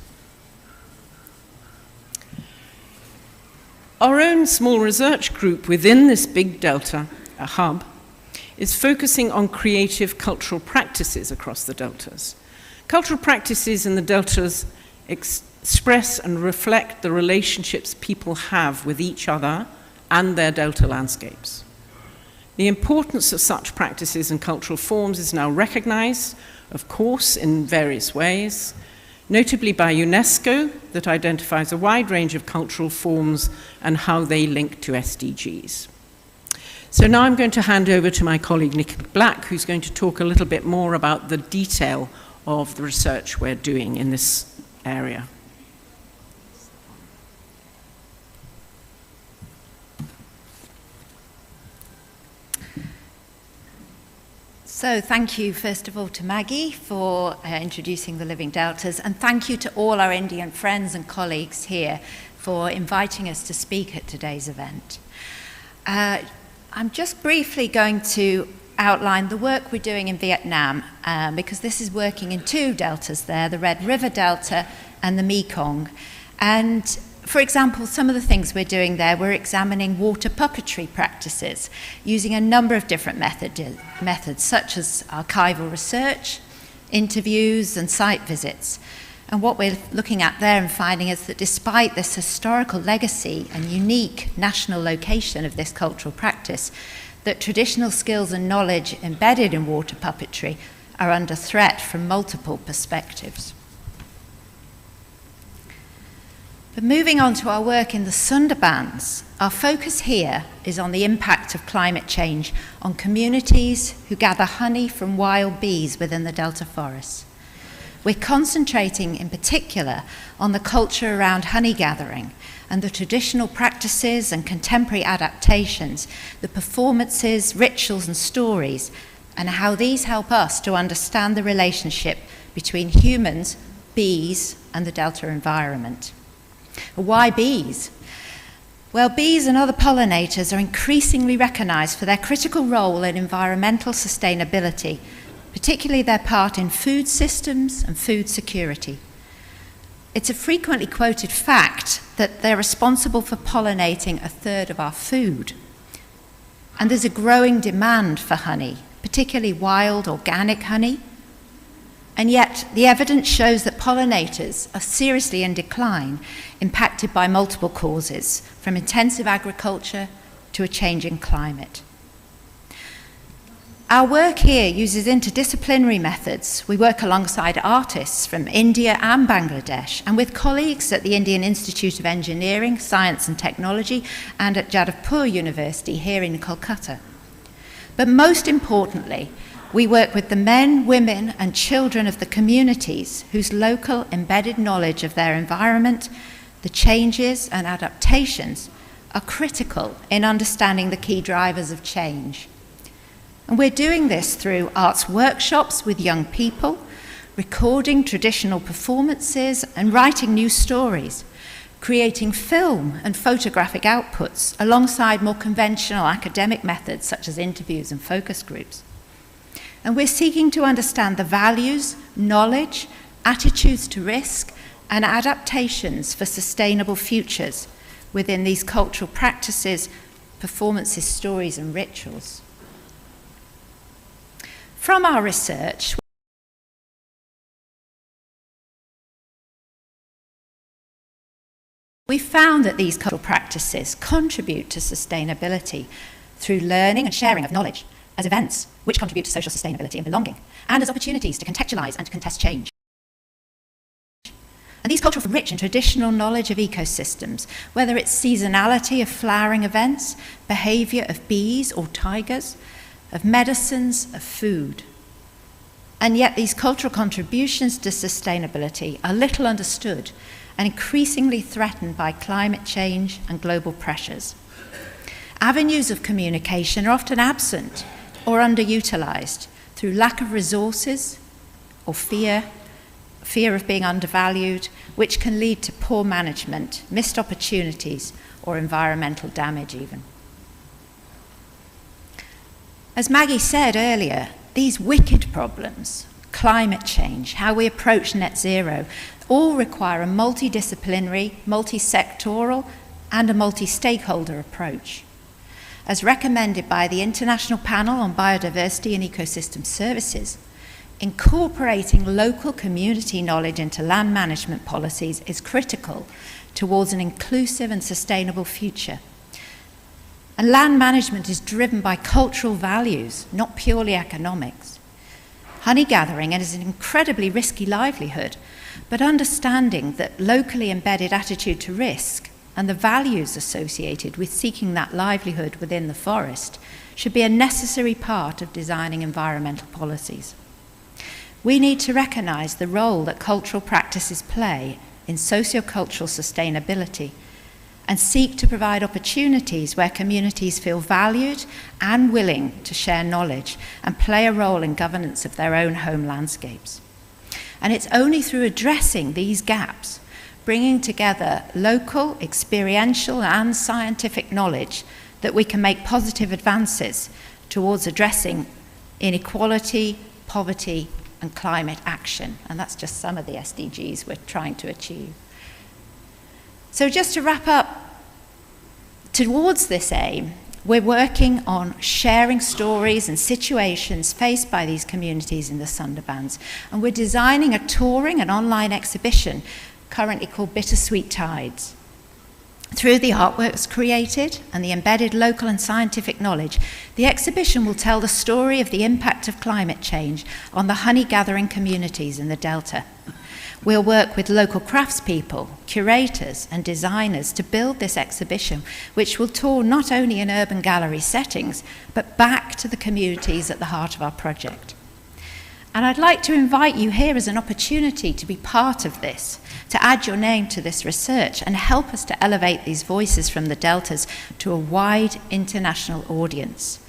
Our own small research group within this big delta, a hub, is focusing on creative cultural practices across the deltas. Cultural practices in the deltas express and reflect the relationships people have with each other and their delta landscapes. The importance of such practices and cultural forms is now recognized, of course, in various ways, notably by UNESCO, that identifies a wide range of cultural forms and how they link to SDGs. So now I'm going to hand over to my colleague Nick Black, who's going to talk a little bit more about the detail of the research we're doing in this area. So thank you, first of all, to Maggie for introducing the Living Deltas, and thank you to all our Indian friends and colleagues here for inviting us to speak at today's event. I'm just briefly going to outline the work we're doing in Vietnam, because this is working in 2 deltas there, the Red River Delta and the Mekong. And for example, some of the things we're doing there, we're examining water puppetry practices using a number of different methods, such as archival research, interviews, and site visits. And what we're looking at there and finding is that despite this historical legacy and unique national location of this cultural practice, that traditional skills and knowledge embedded in water puppetry are under threat from multiple perspectives. But moving on to our work in the Sundarbans, our focus here is on the impact of climate change on communities who gather honey from wild bees within the Delta forests. We're concentrating in particular on the culture around honey gathering and the traditional practices and contemporary adaptations, the performances, rituals and stories, and how these help us to understand the relationship between humans, bees, and the Delta environment. Why bees? Well, bees and other pollinators are increasingly recognised for their critical role in environmental sustainability, particularly their part in food systems and food security. It's a frequently quoted fact that they're responsible for pollinating a third of our food. And there's a growing demand for honey, particularly wild organic honey. And yet, the evidence shows that pollinators are seriously in decline, impacted by multiple causes, from intensive agriculture to a changing climate. Our work here uses interdisciplinary methods. We work alongside artists from India and Bangladesh, and with colleagues at the Indian Institute of Engineering, Science and Technology, and at Jadavpur University here in Kolkata. But most importantly, we work with the men, women, and children of the communities whose local embedded knowledge of their environment, the changes and adaptations, are critical in understanding the key drivers of change. And we're doing this through arts workshops with young people, recording traditional performances and writing new stories, creating film and photographic outputs alongside more conventional academic methods such as interviews and focus groups. And we're seeking to understand the values, knowledge, attitudes to risk, and adaptations for sustainable futures within these cultural practices, performances, stories, and rituals. From our research, we found that these cultural practices contribute to sustainability through learning and sharing of knowledge, as events which contribute to social sustainability and belonging, and as opportunities to contextualise and to contest change. And these cultures are rich in traditional knowledge of ecosystems, whether it's seasonality of flowering events, behaviour of bees or tigers, of medicines, of food. And yet these cultural contributions to sustainability are little understood and increasingly threatened by climate change and global pressures. Avenues of communication are often absent or underutilised through lack of resources or fear of being undervalued, which can lead to poor management, missed opportunities, or environmental damage even. As Maggie said earlier, these wicked problems, climate change, how we approach net zero, all require a multidisciplinary, multi-sectoral, and a multi-stakeholder approach. As recommended by the International Panel on Biodiversity and Ecosystem Services, incorporating local community knowledge into land management policies is critical towards an inclusive and sustainable future. And land management is driven by cultural values, not purely economics. Honey gathering is an incredibly risky livelihood, but understanding that locally embedded attitude to risk and the values associated with seeking that livelihood within the forest should be a necessary part of designing environmental policies. We need to recognise the role that cultural practices play in socio-cultural sustainability and seek to provide opportunities where communities feel valued and willing to share knowledge and play a role in governance of their own home landscapes. And it's only through addressing these gaps, bringing together local, experiential and scientific knowledge, that we can make positive advances towards addressing inequality, poverty and climate action. And that's just some of the SDGs we're trying to achieve. So just to wrap up, towards this aim, we're working on sharing stories and situations faced by these communities in the Sundarbans. And we're designing a touring and online exhibition currently called Bittersweet Tides. Through the artworks created and the embedded local and scientific knowledge, the exhibition will tell the story of the impact of climate change on the honey-gathering communities in the Delta. We'll work with local craftspeople, curators and designers to build this exhibition, which will tour not only in urban gallery settings, but back to the communities at the heart of our project. And I'd like to invite you here as an opportunity to be part of this, to add your name to this research and help us to elevate these voices from the Deltas to a wide international audience.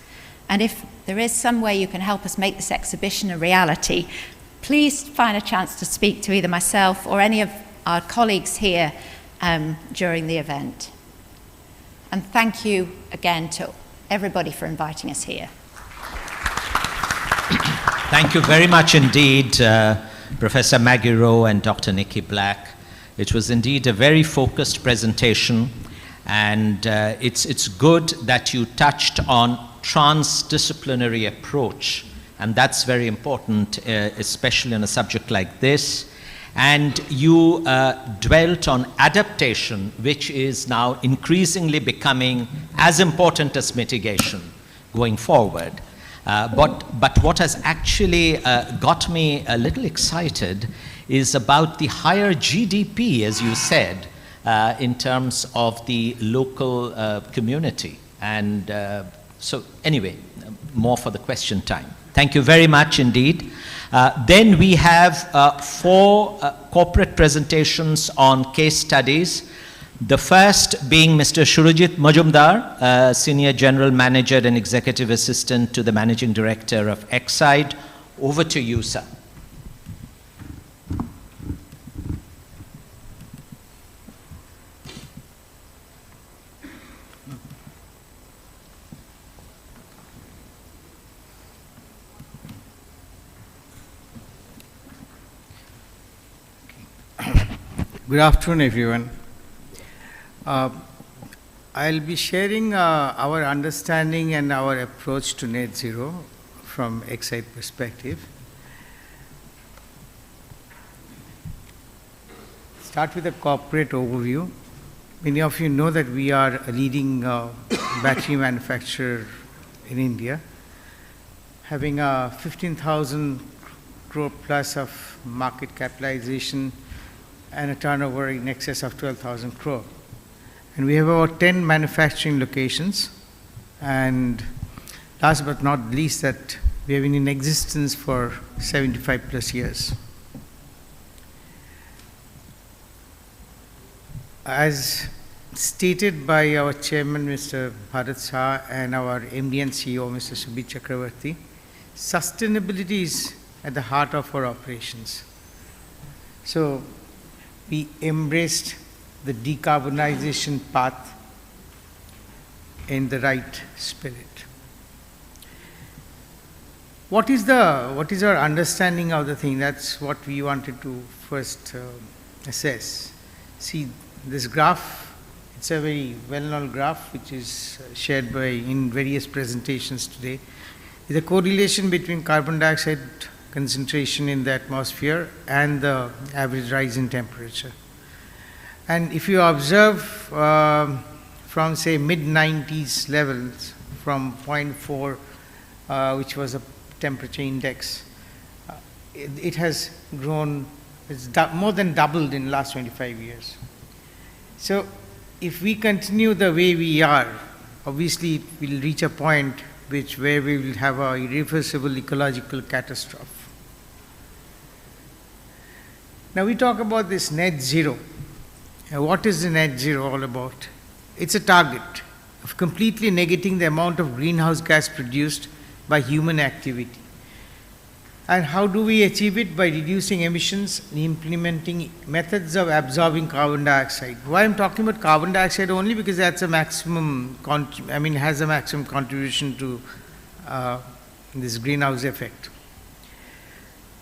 And if there is some way you can help us make this exhibition a reality, please find a chance to speak to either myself or any of our colleagues here during the event. And thank you again to everybody for inviting us here. Thank you very much indeed, Professor Maggie Rowe and Dr. Nikki Black. It was indeed a very focused presentation, and it's good that you touched on transdisciplinary approach, and that's very important, especially on a subject like this. And you dwelt on adaptation, which is now increasingly becoming as important as mitigation going forward. But what has actually got me a little excited is about the higher GDP, as you said, in terms of the local community. And so anyway, more for the question time. Thank you very much indeed. Then we have 4 corporate presentations on case studies. The first being Mr. Surajit Majumdar, Senior General Manager and Executive Assistant to the Managing Director of Exide. Over to you, sir. Good afternoon, everyone. I'll be sharing our understanding and our approach to net zero from Exide perspective. Start with a corporate overview. Many of you know that we are a leading battery manufacturer in India, having a 15,000 crore plus of market capitalization and a turnover in excess of 12,000 crore. And we have about 10 manufacturing locations, and last but not least that we have been in existence for 75 plus years. As stated by our chairman, Mr. Bharat Shah, and our MD and CEO, Mr. Subir Chakravarti, sustainability is at the heart of our operations. So we embraced the decarbonization path in the right spirit. What is our understanding of the thing? That's what we wanted to first assess. See, this graph, it's a very well-known graph which is shared in various presentations today. Is a correlation between carbon dioxide concentration in the atmosphere and the average rise in temperature. And if you observe from say mid-90s levels, from 0.4, which was a temperature index, it has grown, it's more than doubled in the last 25 years. So if we continue the way we are, obviously we'll reach a point where we will have a irreversible ecological catastrophe. Now we talk about this net zero. What is the net zero all about? It's a target of completely negating the amount of greenhouse gas produced by human activity. And how do we achieve it? By reducing emissions and implementing methods of absorbing carbon dioxide. Why I'm talking about carbon dioxide only? Because that's a maximum, has a maximum contribution to this greenhouse effect.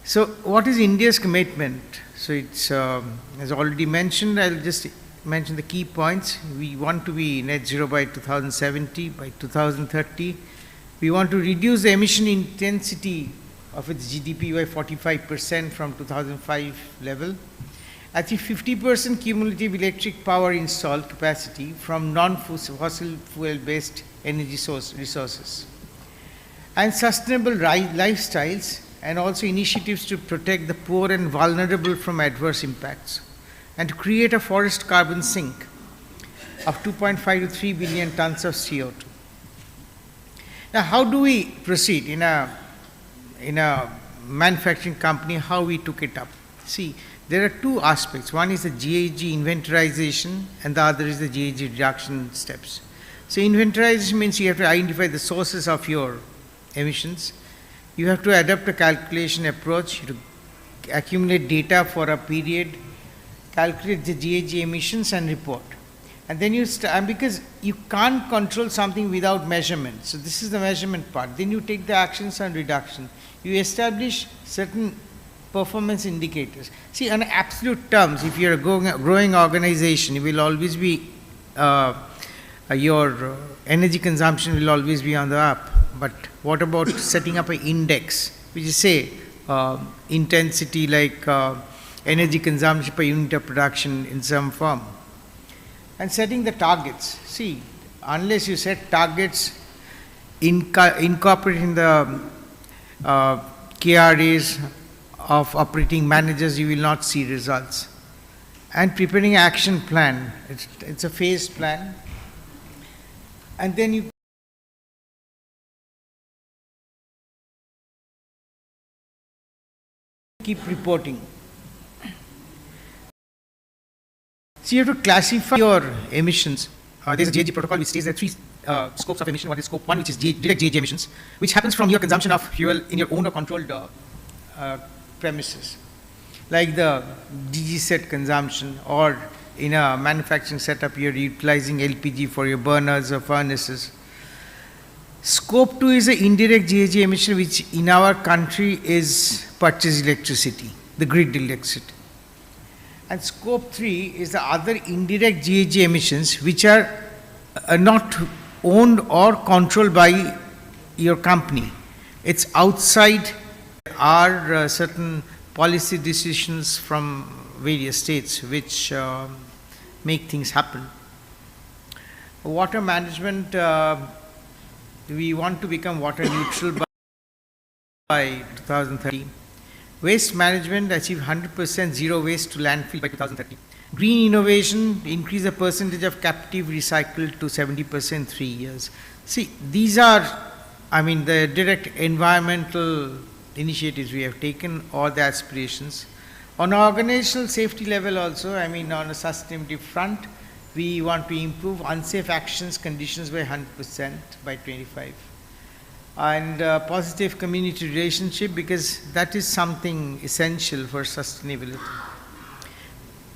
So what is India's commitment? So it's, as already mentioned, I'll just mention the key points. We want to be net zero by 2070, by 2030. We want to reduce the emission intensity of its GDP by 45% from 2005 level. achieve 50% cumulative electric power installed capacity from non-fossil fuel-based energy resources, and sustainable lifestyles, and also initiatives to protect the poor and vulnerable from adverse impacts, and to create a forest carbon sink of 2.5 to 3 billion tons of CO2. Now, how do we proceed in a manufacturing company? How we took it up? See, there are two aspects. One is the GHG inventorization, and the other is the GHG reduction steps. So, inventorization means you have to identify the sources of your emissions. You have to adopt a calculation approach to accumulate data for a period, calculate the GHG emissions and report. And then you because you can't control something without measurement. So this is the measurement part. Then you take the actions on reduction. You establish certain performance indicators. See, on absolute terms, if you're a growing organization, it will always be, your energy consumption will always be on the up. But what about setting up an index, which is say intensity like energy consumption per unit of production in some form? And setting the targets. See, unless you set targets incorporating the KRAs of operating managers, you will not see results. And preparing action plan, it's a phased plan. And then you keep reporting. So you have to classify your emissions. There's a GHG protocol which states there are three scopes of emission. What is scope 1, which is direct GHG emissions, which happens from your consumption of fuel in your own or controlled premises, like the DG set consumption, or in a manufacturing setup you're utilizing LPG for your burners or furnaces. Scope 2 is the indirect GHG emission, which in our country is purchased electricity, the grid electricity. And scope 3 is the other indirect GHG emissions, which are not owned or controlled by your company. It's outside. There are certain policy decisions from various states which make things happen. Water management, we want to become water neutral by 2030. Waste management, achieve 100% zero waste to landfill by 2030. Green innovation, increase the percentage of captive recycled to 70% in 3 years. See, these are, the direct environmental initiatives we have taken, or the aspirations. On organizational safety level also, on a sustainability front, we want to improve unsafe actions conditions by 100% by 25. And positive community relationship, because that is something essential for sustainability.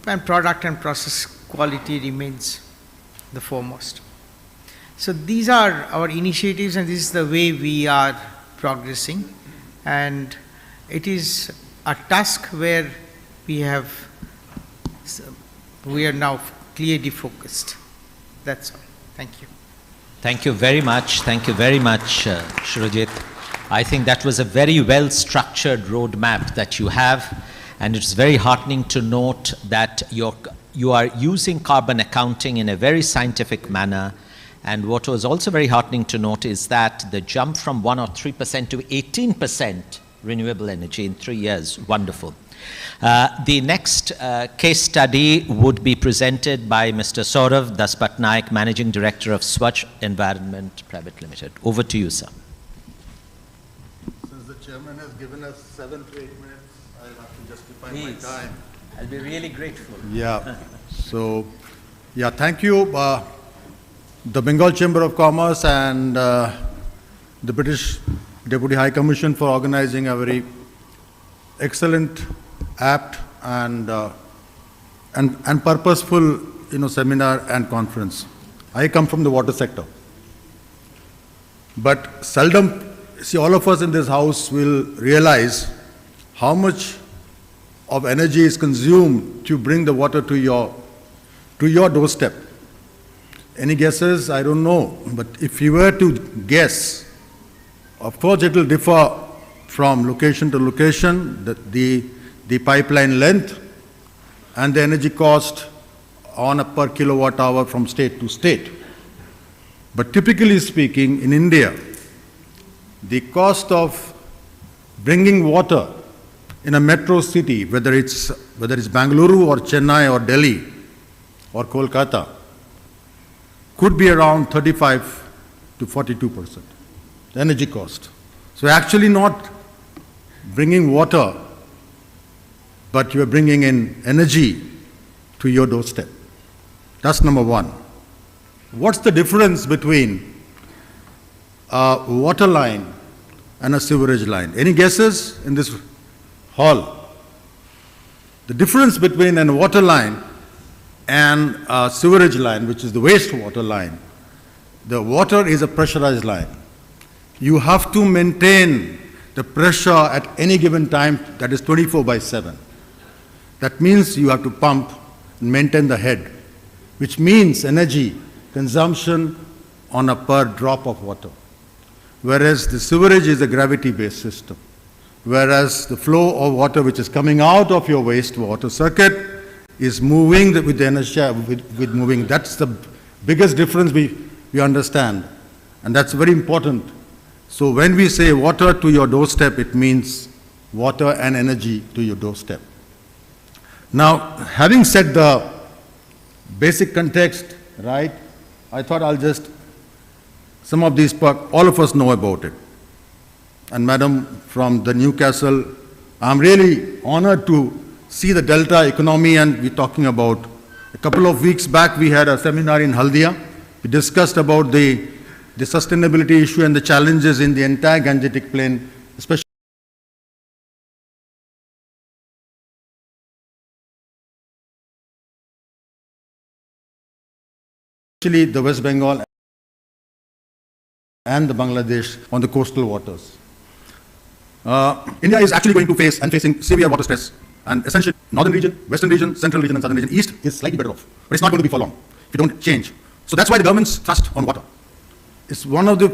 And product and process quality remains the foremost. So these are our initiatives, and this is the way we are progressing. And it is a task where we are now clearly focused. That's all. Thank you. Thank you very much. Thank you very much, Surojit. I think that was a very well-structured roadmap that you have, and it's very heartening to note that you are using carbon accounting in a very scientific manner. And what was also very heartening to note is that the jump from 1 or 3% to 18% renewable energy in 3 years, wonderful. The next case study would be presented by Mr. Saurav Daspatnaik, Managing Director of Swachh Environment Private Limited. Over to you, sir. Since the chairman has given us 7 to 8 minutes, I'll have to justify Please. my time. I'll be really grateful. Yeah. So, thank you. The Bengal Chamber of Commerce and the British Deputy High Commission for organizing a very excellent, apt and purposeful, seminar and conference. I come from the water sector, but seldom, all of us in this house will realize how much of energy is consumed to bring the water to your doorstep. Any guesses? I don't know, but if you were to guess, of course it will differ from location to location, the pipeline length, and the energy cost on a per kilowatt hour from state to state. But typically speaking, in India, the cost of bringing water in a metro city, whether it's Bangalore or Chennai or Delhi or Kolkata, could be around 35 to 42%, the energy cost. So actually not bringing water, but you are bringing in energy to your doorstep. That's number one. What's the difference between a water line and a sewerage line? Any guesses in this hall? The difference between a water line and a sewerage line, which is the wastewater line, the water is a pressurized line. You have to maintain the pressure at any given time, that is 24/7. That means you have to pump and maintain the head, which means energy consumption on a per drop of water. Whereas the sewerage is a gravity-based system. Whereas the flow of water which is coming out of your wastewater circuit is moving with the inertia, with moving. That's the biggest difference we understand. And that's very important. So when we say water to your doorstep, it means water and energy to your doorstep. Now, having said the basic context, right, I thought I'll just, some of these, all of us know about it. And Madam from the Newcastle, I'm really honored to see the Delta economy, and we're talking about, a couple of weeks back we had a seminar in Haldia. We discussed about the sustainability issue and the challenges in the entire Gangetic Plain, especially the West Bengal and the Bangladesh on the coastal waters. India is actually going to face and facing severe water stress, and essentially northern region, western region, central region and southern region. East is slightly better off, but it's not going to be for long if you don't change. So that's why the government's thrust on water. It's one of the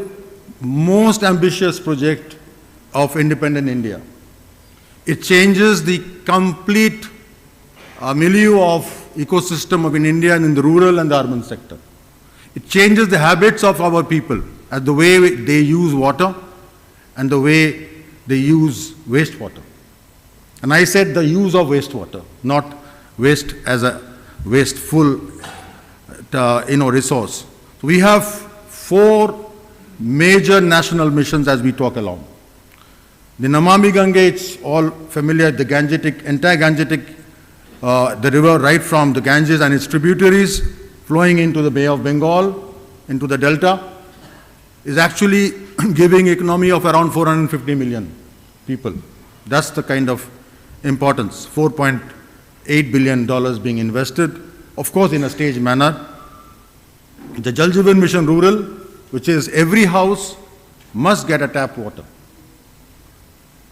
most ambitious projects of independent India. It changes the complete milieu of ecosystem of in India and in the rural and the urban sector. It changes the habits of our people and the way they use water and the way they use wastewater. And I said the use of wastewater, not waste as a wasteful resource. So we have 4 major national missions as we talk along. The Namami Gange, it's all familiar, the Gangetic, entire Gangetic, the river right from the Ganges and its tributaries flowing into the Bay of Bengal, into the Delta, is actually giving economy of around 450 million people. That's the kind of importance, $4.8 billion being invested, of course in a staged manner. The Jal Jeevan Mission Rural, which is every house must get a tap water.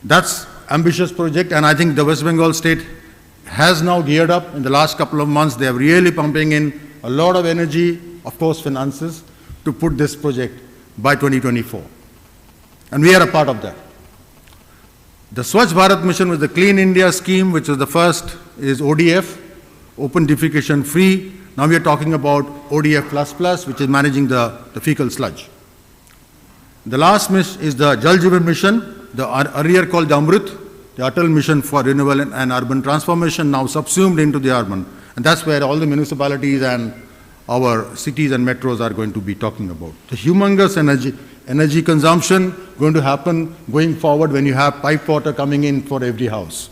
That's ambitious project, and I think the West Bengal state has now geared up. In the last couple of months, they are really pumping in a lot of energy, of course finances, to put this project by 2024. And we are a part of that. The Swachh Bharat Mission with the Clean India scheme, which is the first, is ODF, open defecation free. Now we are talking about ODF++, which is managing the fecal sludge. The last mission is the Jal Jeevan Mission, the earlier called the Amrit, the Atal Mission for Renewable and Urban Transformation, now subsumed into the urban. And that's where all the municipalities and our cities and metros are going to be talking about. The humongous energy consumption going to happen going forward when you have pipe water coming in for every house.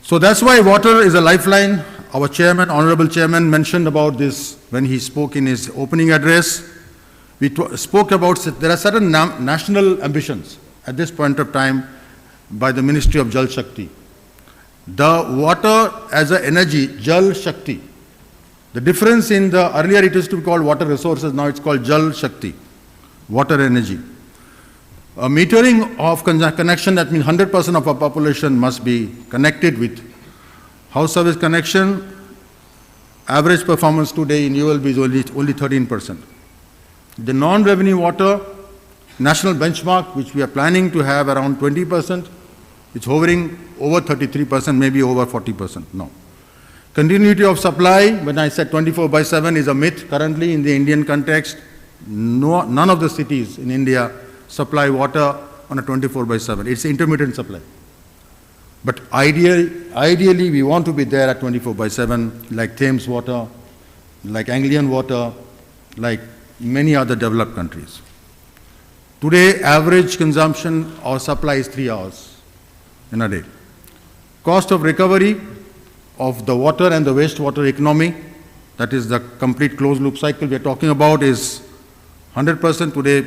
So that's why water is a lifeline. Our chairman, honorable chairman, mentioned about this when he spoke in his opening address. We spoke about there are certain national ambitions at this point of time by the Ministry of Jal Shakti. The water as an energy, Jal Shakti. The difference in the earlier it used to be called water resources, now it's called Jal Shakti, water energy. A metering of connection, that means 100% of our population must be connected with house service connection. Average performance today in ULB is only 13%. The non-revenue water national benchmark, which we are planning to have around 20%, It's hovering over 33%, maybe over 40% now. Continuity of supply, when I said 24/7 is a myth currently in the Indian context. None of the cities in India supply water on a 24/7. It's intermittent supply. But ideally we want to be there at 24/7, like Thames Water, like Anglian Water, like many other developed countries. Today, average consumption or supply is 3 hours in a day. Cost of recovery of the water and the wastewater economy, that is the complete closed loop cycle we are talking about, is 100%. Today,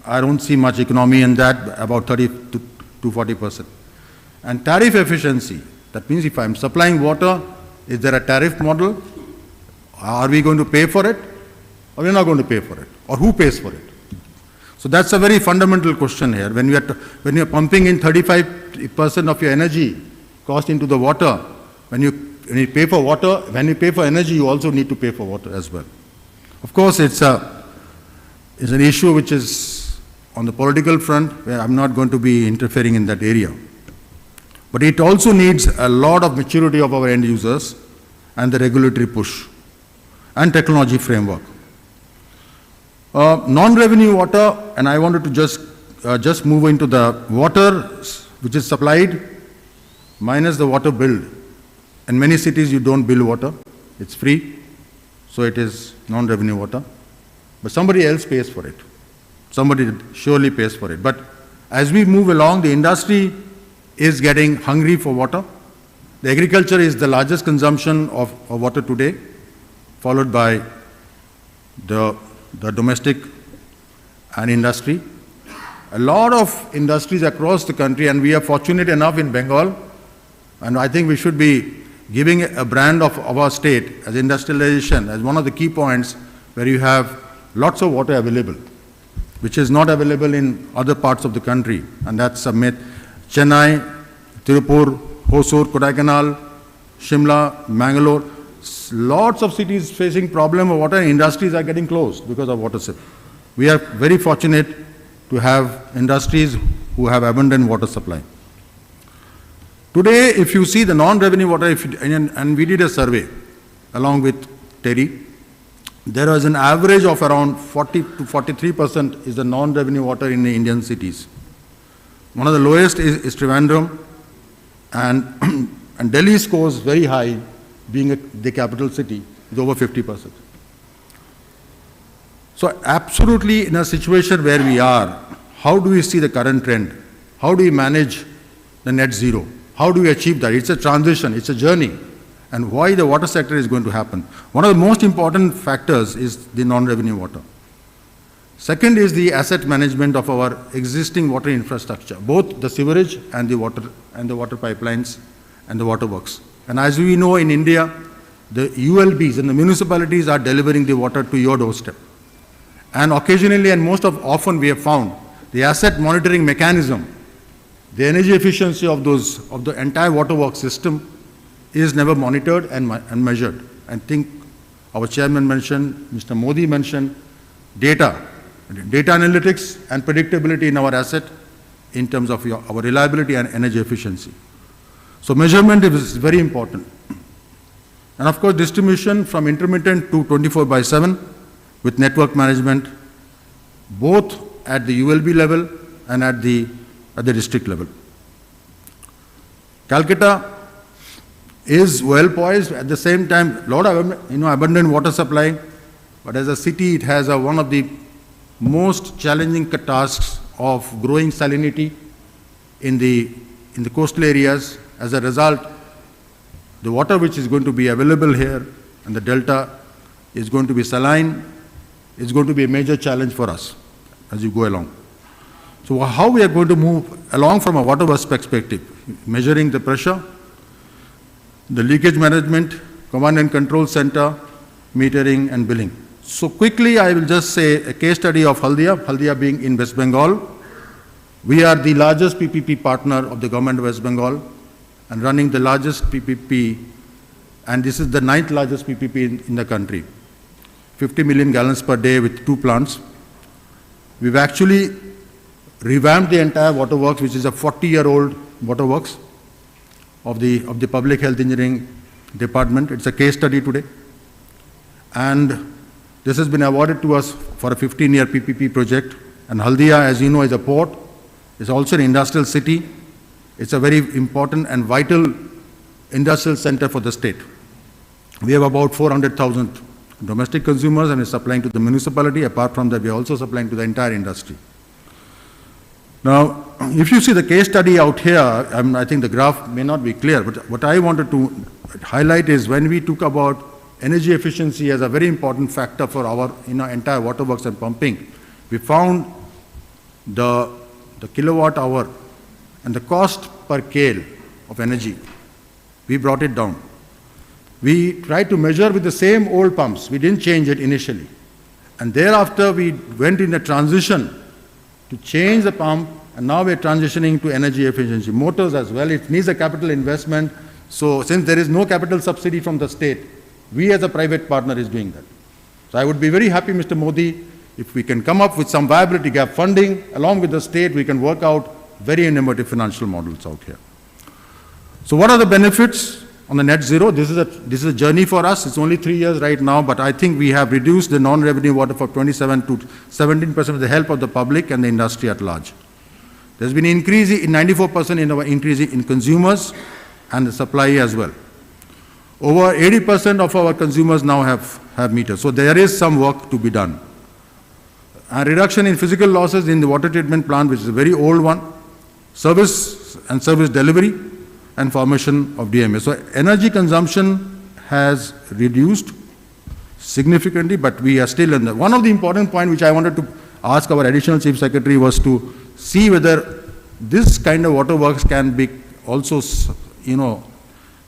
I don't see much economy in that, about 30 to 40%. And tariff efficiency, that means if I'm supplying water, is there a tariff model? Are we going to pay for it, or we're not going to pay for it? Or who pays for it? So that's a very fundamental question here. When you're pumping in 35% of your energy cost into the water, when you pay for water, when you pay for energy, you also need to pay for water as well. Of course, it's an issue which is on the political front, where I'm not going to be interfering in that area. But it also needs a lot of maturity of our end users and the regulatory push and technology framework. Non-revenue water, and I wanted to just move into the water which is supplied minus the water billed. In many cities you don't bill water, it's free, so it is non-revenue water. But somebody else pays for it. Somebody surely pays for it. But as we move along, the industry is getting hungry for water. The agriculture is the largest consumption of water today, followed by the domestic and industry. A lot of industries across the country, and we are fortunate enough in Bengal, and I think we should be giving a brand of our state as industrialization as one of the key points where you have lots of water available, which is not available in other parts of the country, and that's a myth. Chennai, Tirupur, Hosur, Kodaikanal, Shimla, Mangalore, lots of cities facing problem of water, and industries are getting closed because of water sip. We are very fortunate to have industries who have abundant water supply. Today, if you see the non-revenue water, and we did a survey along with TERI, there was an average of around 40 to 43% is the non-revenue water in the Indian cities. One of the lowest is Trivandrum, and Delhi scores very high, being the capital city, is over 50%. So absolutely in a situation where we are, how do we see the current trend? How do we manage the net zero? How do we achieve that? It's a transition, it's a journey. And why the water sector is going to happen? One of the most important factors is the non-revenue water. Second is the asset management of our existing water infrastructure, both the sewerage and the water pipelines and the water works. And as we know in India, the ULBs and the municipalities are delivering the water to your doorstep. And occasionally, and often we have found, the asset monitoring mechanism, the energy efficiency of the entire water works system is never monitored and measured. I think our chairman mentioned, Mr. Modi mentioned, data analytics and predictability in our asset in terms of our reliability and energy efficiency. So measurement is very important. And of course, distribution from intermittent to 24/7 with network management, both at the ULB level and at the district level. Calcutta is well poised, at the same time, lot of abundant water supply, but as a city, it has one of the most challenging tasks of growing salinity in the coastal areas. As a result, the water which is going to be available here and the delta is going to be saline, is going to be a major challenge for us as you go along. So how we are going to move along from a water works perspective, measuring the pressure, the leakage management, command and control center, metering and billing. So quickly, I will just say a case study of Haldia being in West Bengal. We are the largest PPP partner of the government of West Bengal and running the largest PPP, and this is the 9th largest PPP in the country. 50 million gallons per day with 2 plants. We've actually revamped the entire water works, which is a 40-year-old Waterworks of the Public Health Engineering Department. It's a case study today. And this has been awarded to us for a 15-year PPP project. And Haldia, as you know, is a port. It's also an industrial city. It's a very important and vital industrial center for the state. We have about 400,000 domestic consumers and is supplying to the municipality. Apart from that, we are also supplying to the entire industry. Now, if you see the case study out here, I think the graph may not be clear, but what I wanted to highlight is when we talk about energy efficiency as a very important factor for our entire waterworks and pumping, we found the kilowatt hour and the cost per kL of energy. We brought it down. We tried to measure with the same old pumps. We didn't change it initially. And thereafter, we went in a transition to change the pump, and now we're transitioning to energy efficiency. Motors as well, it needs a capital investment. So since there is no capital subsidy from the state, we as a private partner is doing that. So I would be very happy, Mr. Modi, if we can come up with some viability gap funding, along with the state, we can work out very innovative financial models out here. So what are the benefits on the net zero? This is a journey for us. It's only 3 years right now, but I think we have reduced the non-revenue water from 27 to 17% with the help of the public and the industry at large. There's been an increase in 94% in our increase in consumers and the supply as well. Over 80% of our consumers now have meters. So there is some work to be done. A reduction in physical losses in the water treatment plant, which is a very old one, service and service delivery, and formation of DMA. So energy consumption has reduced significantly, but we are still in the... One of the important points which I wanted to ask our Additional Chief Secretary was to see whether this kind of waterworks can be also,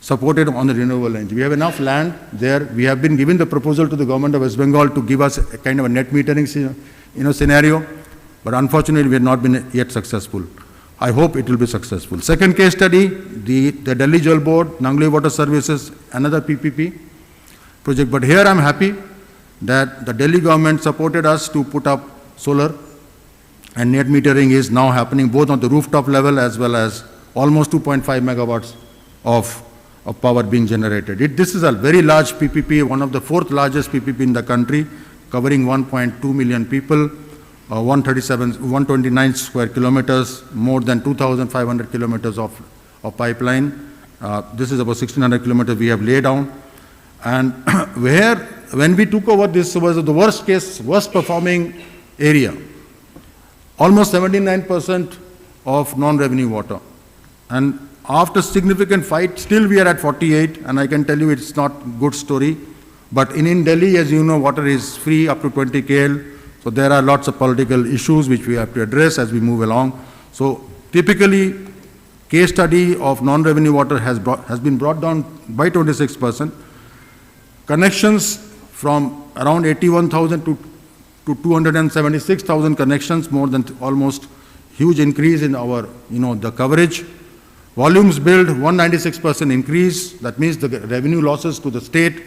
supported on the renewable energy. We have enough land there. We have been given the proposal to the government of West Bengal to give us a kind of a net metering scenario, but unfortunately we have not been yet successful. I hope it will be successful. Second case study, the Delhi Jal Board, Nangli Water Services, another PPP project. But here I'm happy that the Delhi government supported us to put up solar, and net metering is now happening both on the rooftop level as well as almost 2.5 megawatts of power being generated. This is a very large PPP, one of the fourth largest PPP in the country, covering 1.2 million people, 129 square kilometers, more than 2,500 kilometers of pipeline. This is about 1,600 kilometers we have laid down. And when we took over, this was the worst performing area. Almost 79% of non-revenue water. And after significant fight, still we are at 48, and I can tell you it's not a good story. But in Delhi, as you know, water is free up to 20 KL. So there are lots of political issues which we have to address as we move along. So typically, case study of non-revenue water has been brought down by 26%. Connections from around 81,000 to 276,000 connections, more than almost huge increase in our, the coverage. Volumes billed, 196% increase. That means the revenue losses to the state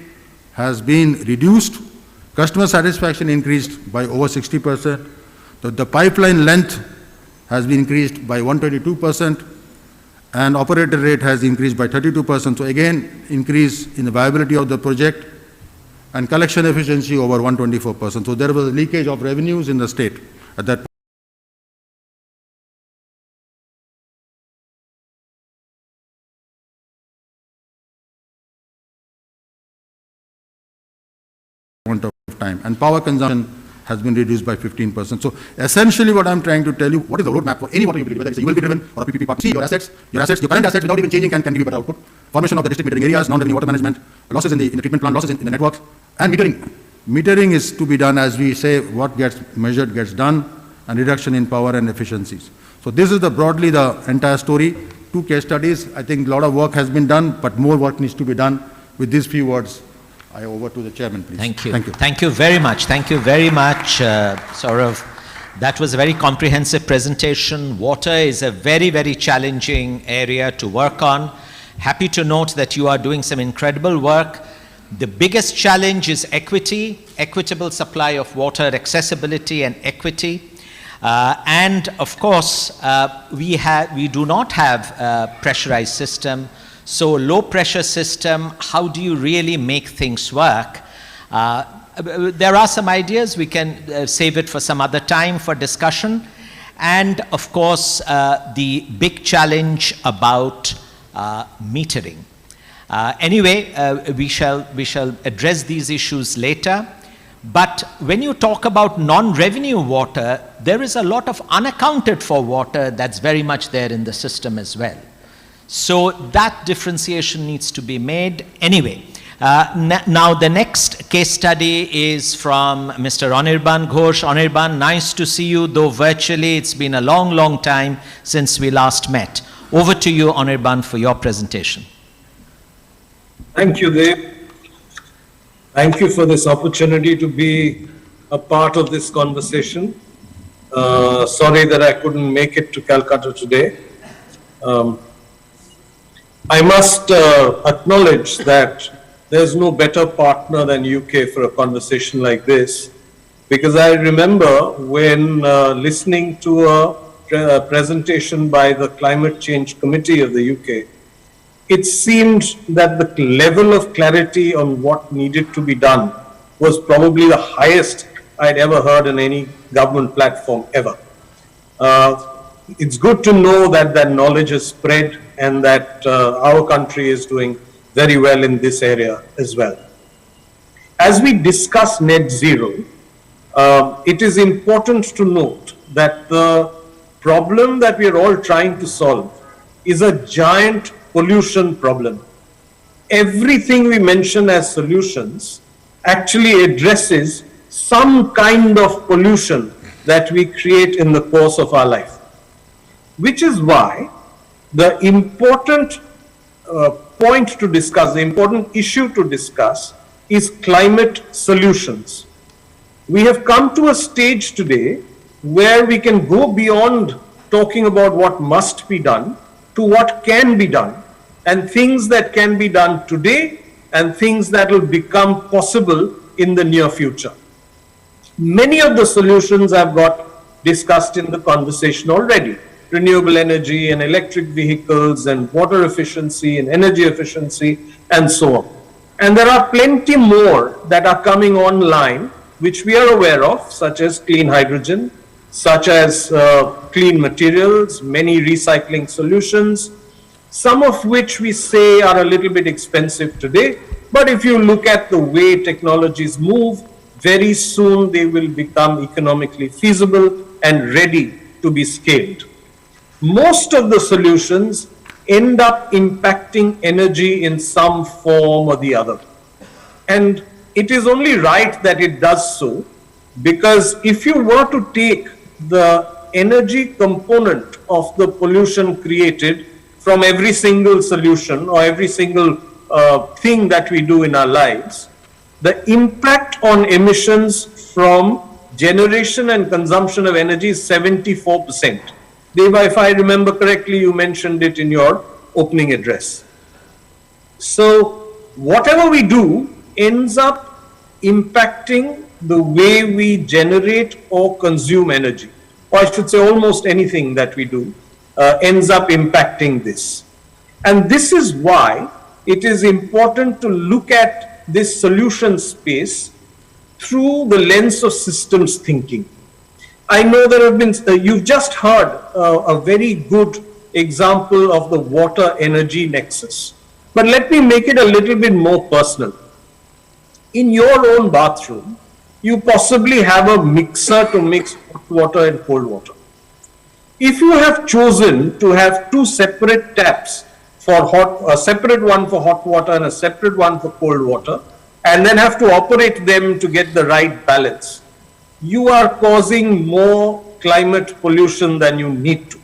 has been reduced. Customer satisfaction increased by over 60%. The pipeline length has been increased by 122%, and operator rate has increased by 32%. So again, increase in the viability of the project, and collection efficiency over 124%. So there was a leakage of revenues in the state at that point of time. And power consumption has been reduced by 15%. So essentially what I'm trying to tell you, what is the roadmap for any water utility, whether it's a ULP driven or a PPP partner. See your assets, your current assets without even changing can give you better output. Formation of the district metering areas, non-revenue water management, losses in the treatment plant, losses in the networks, and metering. Metering is to be done, as we say, what gets measured gets done, and reduction in power and efficiencies. So this is broadly the entire story. 2 case studies. I think a lot of work has been done, but more work needs to be done. With these few words, I over to the chairman, please. Thank you. Thank you. Thank you very much. Thank you very much, Saurav. That was a very comprehensive presentation. Water is a very, very challenging area to work on. Happy to note that you are doing some incredible work. The biggest challenge is equity, equitable supply of water, accessibility and equity. And of course, we do not have a pressurized system. So low pressure system, how do you really make things work? There are some ideas. We can save it for some other time for discussion. And of course, the big challenge about metering. Anyway, we shall address these issues later. But when you talk about non-revenue water, there is a lot of unaccounted for water that's very much there in the system as well. So that differentiation needs to be made. Anyway, now the next case study is from Mr. Anirban Ghosh. Anirban, nice to see you, though virtually. It's been a long, long time since we last met. Over to you, Anirban, for your presentation. Thank you, Dev. Thank you for this opportunity to be a part of this conversation. Sorry that I couldn't make it to Calcutta today. I must acknowledge that there's no better partner than UK for a conversation like this, because I remember when listening to a presentation by the Climate Change Committee of the UK, it seemed that the level of clarity on what needed to be done was probably the highest I'd ever heard in any government platform ever. It's good to know that that knowledge is spread and that our country is doing very well in this area as well. As we discuss net zero, it is important to note that the problem that we are all trying to solve is a giant pollution problem. Everything we mention as solutions actually addresses some kind of pollution that we create in the course of our life. Which is why the important point to discuss, the important issue to discuss is climate solutions. We have come to a stage today where we can go beyond talking about what must be done to what can be done, and things that can be done today and things that will become possible in the near future. Many of the solutions have got discussed in the conversation already. Renewable energy and electric vehicles and water efficiency and energy efficiency and so on. And there are plenty more that are coming online which we are aware of, such as clean hydrogen, such as clean materials, many recycling solutions, some of which we say are a little bit expensive today, but if you look at the way technologies move, very soon they will become economically feasible and ready to be scaled. Most of the solutions end up impacting energy in some form or the other. And it is only right that it does so, because if you were to take the energy component of the pollution created from every single solution or every single thing that we do in our lives, the impact on emissions from generation and consumption of energy is 74%. Deva, if I remember correctly, you mentioned it in your opening address. So whatever we do ends up impacting the way we generate or consume energy. Or I should say almost anything that we do ends up impacting this. And this is why it is important to look at this solution space through the lens of systems thinking. I know there have been, you've just heard a very good example of the water energy nexus. But let me make it a little bit more personal. In your own bathroom, you possibly have a mixer to mix hot water and cold water. If you have chosen to have two separate taps for a separate one for hot water and a separate one for cold water, and then have to operate them to get the right balance, you are causing more climate pollution than you need to.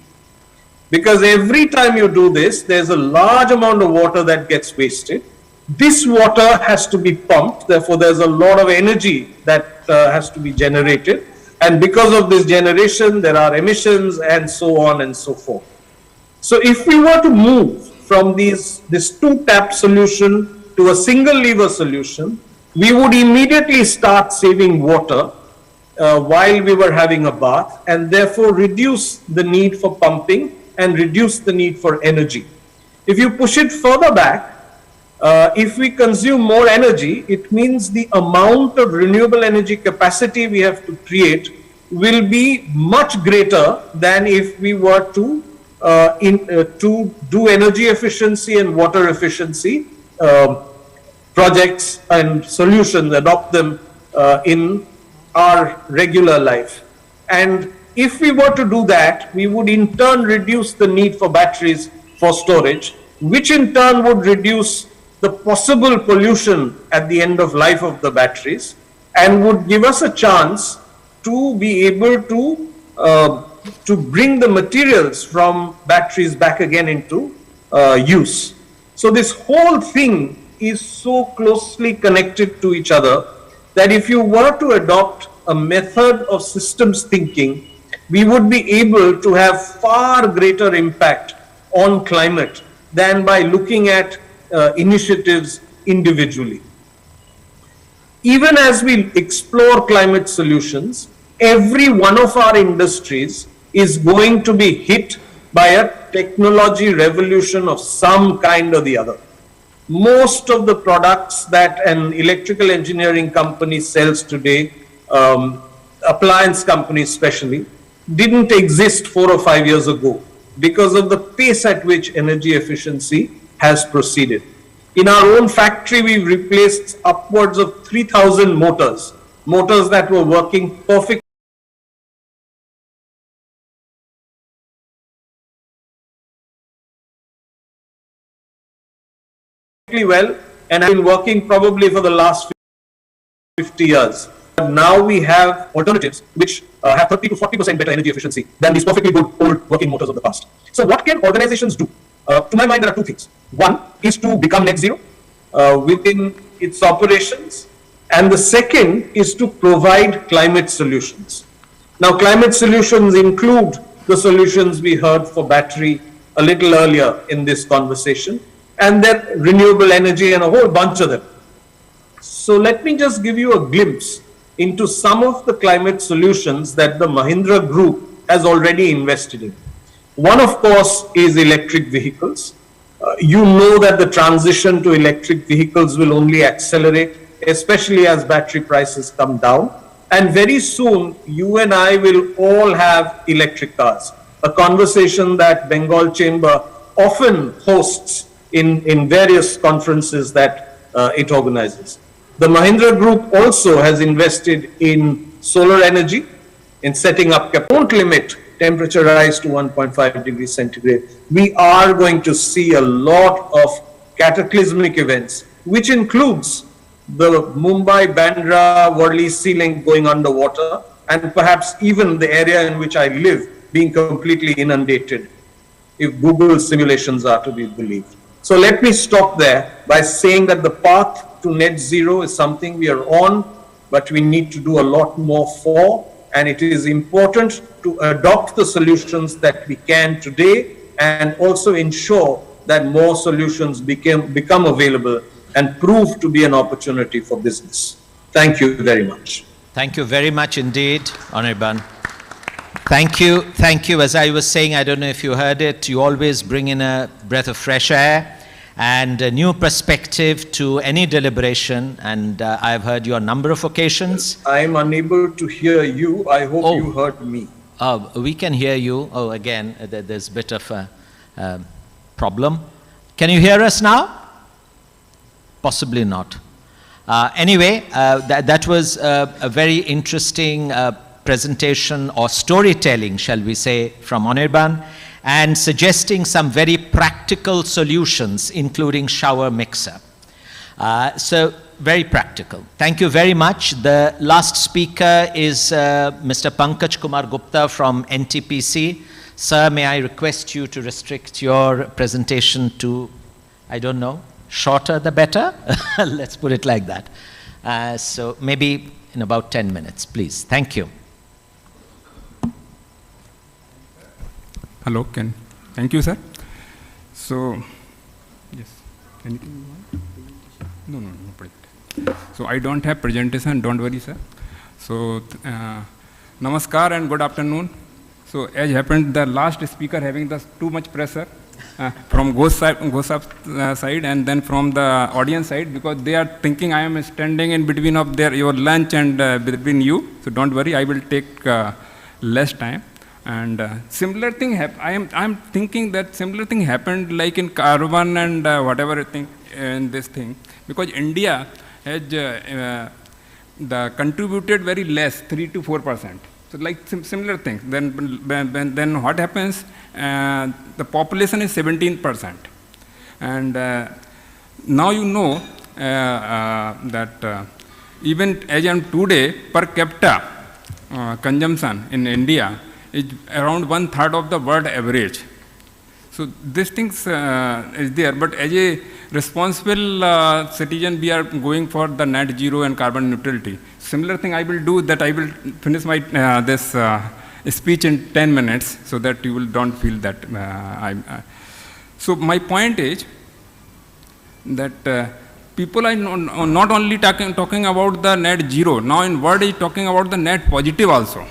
Because every time you do this, there's a large amount of water that gets wasted. This water has to be pumped, therefore there's a lot of energy that has to be generated. And because of this generation, there are emissions and so on and so forth. So if we were to move from this two-tap solution to a single lever solution, we would immediately start saving water while we were having a bath, and therefore reduce the need for pumping and reduce the need for energy. If you push it further back, if we consume more energy, it means the amount of renewable energy capacity we have to create will be much greater than if we were to do energy efficiency and water efficiency projects and solutions, adopt them in our regular life. And if we were to do that, we would in turn reduce the need for batteries for storage, which in turn would reduce the possible pollution at the end of life of the batteries and would give us a chance to be able to bring the materials from batteries back again into use. So this whole thing is so closely connected to each other that if you were to adopt a method of systems thinking, we would be able to have far greater impact on climate than by looking at initiatives individually. Even as we explore climate solutions, every one of our industries is going to be hit by a technology revolution of some kind or the other. Most of the products that an electrical engineering company sells today, appliance companies especially, didn't exist 4 or 5 years ago because of the pace at which energy efficiency has proceeded. In our own factory, we've replaced upwards of 3,000 motors that were working perfectly well and have been working probably for the last 50 years. Now we have alternatives which have 30 to 40% better energy efficiency than these perfectly good old working motors of the past. So what can organizations do? To my mind, there are two things. One is to become net zero within its operations, and the second is to provide climate solutions. Now, climate solutions include the solutions we heard for battery a little earlier in this conversation, and then renewable energy and a whole bunch of them. So let me just give you a glimpse into some of the climate solutions that the Mahindra Group has already invested in. One, of course, is electric vehicles. You know that the transition to electric vehicles will only accelerate, especially as battery prices come down. And very soon, you and I will all have electric cars, a conversation that Bengal Chamber often hosts in various conferences that it organizes. The Mahindra Group also has invested in solar energy, in setting up won't limit temperature rise to 1.5 degrees centigrade. We are going to see a lot of cataclysmic events, which includes the Mumbai-Bandra Worli sea link going underwater, and perhaps even the area in which I live being completely inundated, if Google simulations are to be believed. So let me stop there by saying that the path to net zero is something we are on, but we need to do a lot more for, and it is important to adopt the solutions that we can today and also ensure that more solutions become available and prove to be an opportunity for business. Thank you very much. Thank you very much indeed, Anirban. Thank you. Thank you. As I was saying, I don't know if you heard it, you always bring in a breath of fresh air and a new perspective to any deliberation, and I've heard you on a number of occasions. I'm unable to hear you. I hope you heard me. We can hear you. Oh, again, there's a bit of a problem. Can you hear us now? Possibly not. Anyway, that was a very interesting presentation or storytelling, shall we say, from Anirban, and suggesting some very practical solutions, including shower mixer. So very practical. Thank you very much. The last speaker is Mr. Pankaj Kumar Gupta from NTPC. Sir, may I request you to restrict your presentation to, I don't know, shorter the better? Let's put it like that. So maybe in about 10 minutes, please. Thank you. Hello, thank you, sir. So, yes, anything you want? No, no, no. So I don't have presentation, don't worry, sir. So Namaskar and good afternoon. So as happened, the last speaker having the too much pressure from Ghosh side and then from the audience side, because they are thinking I am standing in between of your lunch and between you. So don't worry, I will take less time. And similar thing, I am thinking that similar thing happened like in carbon and whatever thing in this thing, because India has the contributed very less, 3 to 4%. So like similar things. Then what happens? The population is 17%, and now you know that even as on today, per capita consumption in India is around 1/3 of the world average. So these things is there, but as a responsible citizen, we are going for the net zero and carbon neutrality. Similar thing I will do, that I will finish my this speech in 10 minutes, so that you will don't feel that So my point is that people are not only talking about the net zero. Now in world is talking about the net positive also.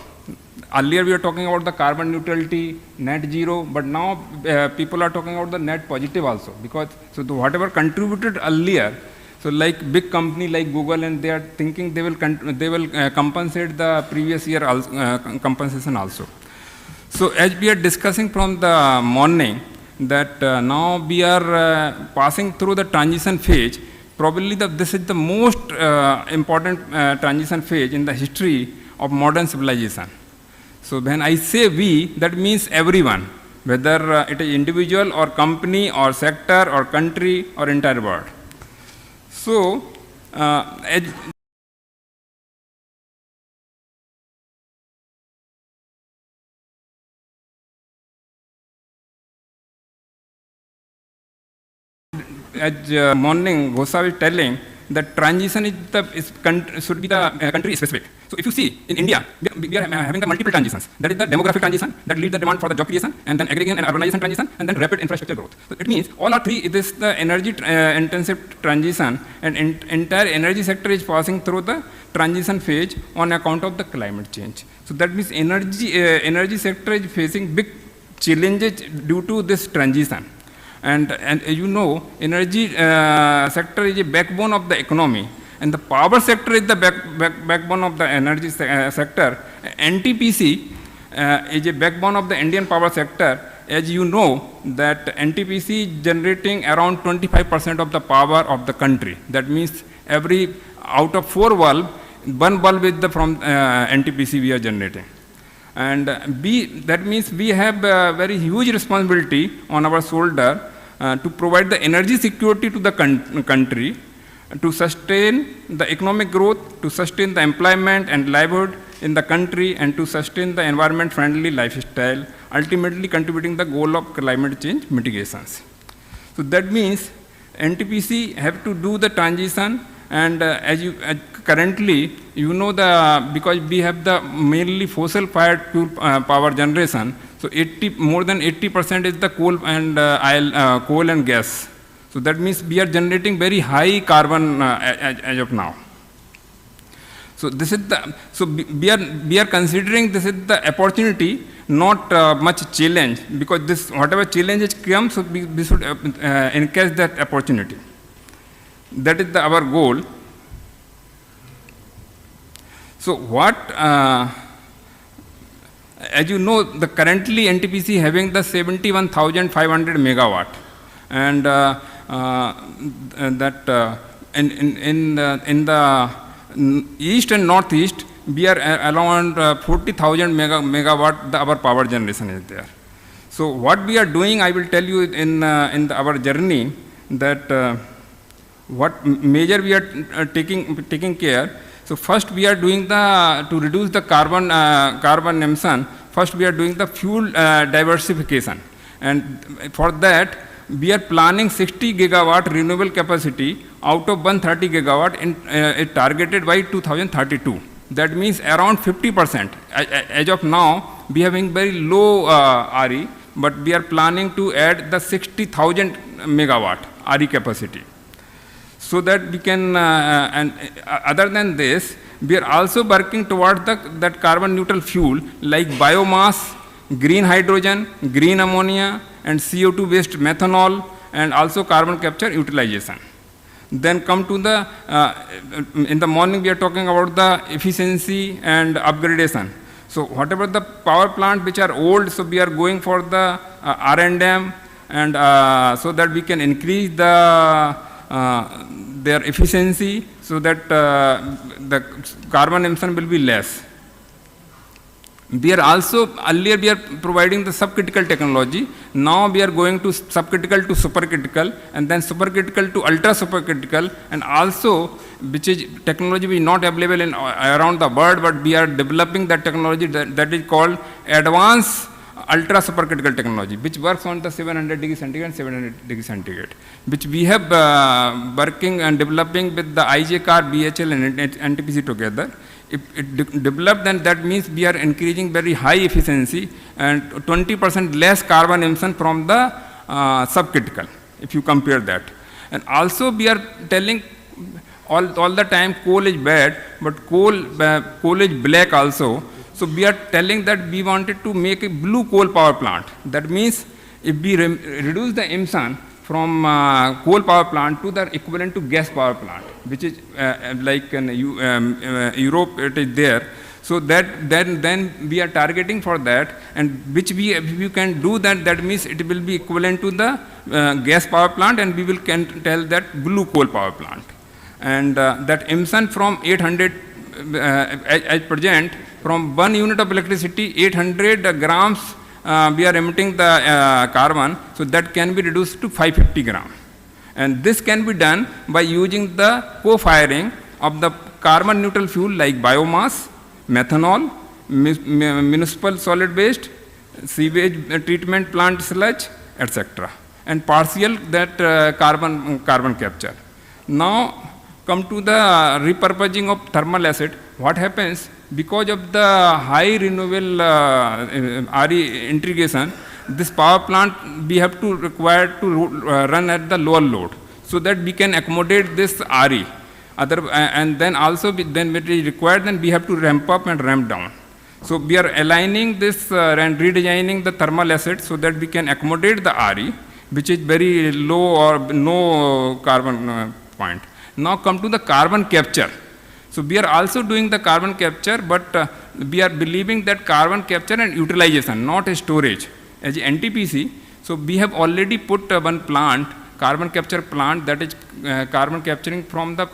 Earlier we were talking about the carbon neutrality, net zero, but now people are talking about the net positive also, because so whatever contributed earlier, so like big company like Google, and they are thinking they will compensate the previous year compensation also. So as we are discussing from the morning, that now we are passing through the transition phase. Probably this is the most important transition phase in the history of modern civilization. So when I say we, that means everyone, whether it is individual or company or sector or country or entire world. So as morning Ghosh is telling, that transition should be the country specific. So if you see in India, we are having the multiple transitions. That is the demographic transition that leads the demand for the job creation, and then agrarian and urbanization transition, and then rapid infrastructure growth. So it means all are three. It is the energy intensive transition, and entire energy sector is passing through the transition phase on account of the climate change. So that means energy sector is facing big challenges due to this transition. And you know, energy sector is a backbone of the economy, and the power sector is the backbone of the energy sector. NTPC is a backbone of the Indian power sector. As you know, that NTPC is generating around 25% of the power of the country. That means every out of 4 bulbs, 1 bulb is from NTPC we are generating. And that means we have a very huge responsibility on our shoulder to provide the energy security to the country, to sustain the economic growth, to sustain the employment and livelihood in the country, and to sustain the environment-friendly lifestyle, ultimately contributing the goal of climate change mitigations. So that means NTPC have to do the transition, and currently, you know, because we have the mainly fossil-fired fuel power generation, so more than 80% is the coal and gas. So that means we are generating very high carbon as of now. So this is we are considering this is the opportunity, not much challenge, because whatever challenges come, so we should encash that opportunity. That is our goal. So what, as you know, currently NTPC having the 71,500 megawatt, and that in the east and northeast, we are around 40,000 megawatt. Our power generation is there. So what we are doing, I will tell you in our journey, that what measure we are taking care. So first we are doing to reduce the carbon emission. First we are doing the fuel diversification, and for that we are planning 60 gigawatt renewable capacity out of 130 gigawatt targeted by 2032. That means around 50%. As of now, we are having very low RE, but we are planning to add the 60,000 megawatt RE capacity. So that we can, and other than this, we are also working towards that carbon neutral fuel like biomass, green hydrogen, green ammonia, and CO2 based methanol, and also carbon capture utilization. Then come to the, in the morning we are talking about the efficiency and upgradation. So whatever the power plant which are old, so we are going for the R&M, and so that we can increase the their efficiency, so that the carbon emission will be less. We are also, earlier we are providing the subcritical technology, now we are going to subcritical to supercritical, and then supercritical to ultra supercritical, and also which is technology which is not available in around the world, but we are developing that technology that is called advanced ultra supercritical technology, which works on the 700 degree centigrade and 700 degree centigrade, which we have working and developing with the IJCAR, BHL and NTPC together. If it developed, then that means we are increasing very high efficiency and 20% less carbon emission from the subcritical, if you compare that. And also we are telling all the time coal is bad, but coal is black also. So we are telling that we wanted to make a blue coal power plant. That means if we reduce the emission from coal power plant to the equivalent to gas power plant, which is like in Europe it is there. So that then we are targeting for that, and which if you can do that, that means it will be equivalent to the gas power plant, and we will can tell that blue coal power plant. And that emission from 800 at present, from 1 unit of electricity, 800 grams we are emitting the carbon, so that can be reduced to 550 grams. And this can be done by using the co-firing of the carbon neutral fuel like biomass, methanol, municipal solid waste, sewage treatment plant sludge, etc. And partial that carbon capture. Now come to the repurposing of thermal acid. What happens? Because of the high renewable RE integration, this power plant we have to require to run at the lower load, so that we can accommodate this RE. And then also then when it is required, then we have to ramp up and ramp down. So we are aligning this and redesigning the thermal acid so that we can accommodate the RE, which is very low or no carbon point. Now come to the carbon capture. So we are also doing the carbon capture, but we are believing that carbon capture and utilization, not storage. As NTPC, so we have already put one plant, carbon capture plant, that is carbon capturing from the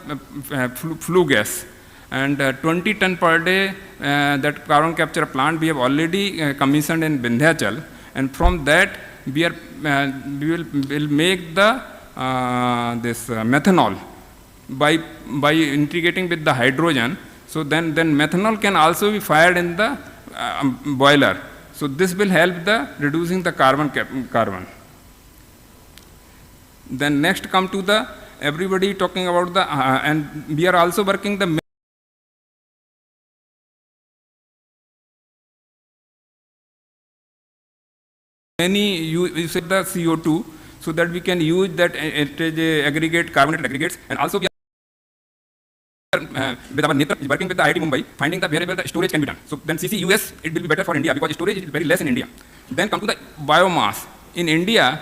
flue gas. And 20 ton per day, that carbon capture plant we have already commissioned in Vindhyachal. And from that, we will make the this methanol by integrating with the hydrogen. So then methanol can also be fired in the boiler. So this will help the reducing the carbon. Then next come to the, everybody talking about the, and we are also working the many use the CO2, so that we can use that it is aggregate, carbonated aggregates. And also we are with our NITR working with the IIT Mumbai, finding the wherever the storage can be done. So then CCUS, it will be better for India, because storage is very less in India. Then come to the biomass. In India,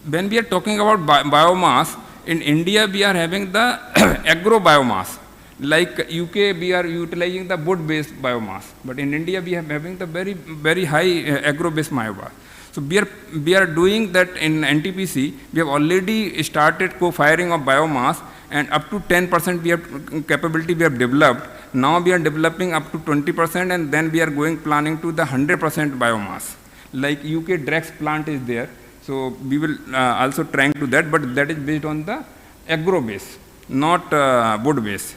when we are talking about biomass, in India we are having the agro biomass. Like UK, we are utilizing the wood-based biomass, but in India we are having the very high agro-based biomass. So we are doing that in NTPC. We have already started co-firing of biomass, and up to 10% we have capability we have developed. Now we are developing up to 20%, and then we are planning to the 100% biomass. Like UK Drex plant is there, so we will also trying to that, but that is based on the agro base, not wood base.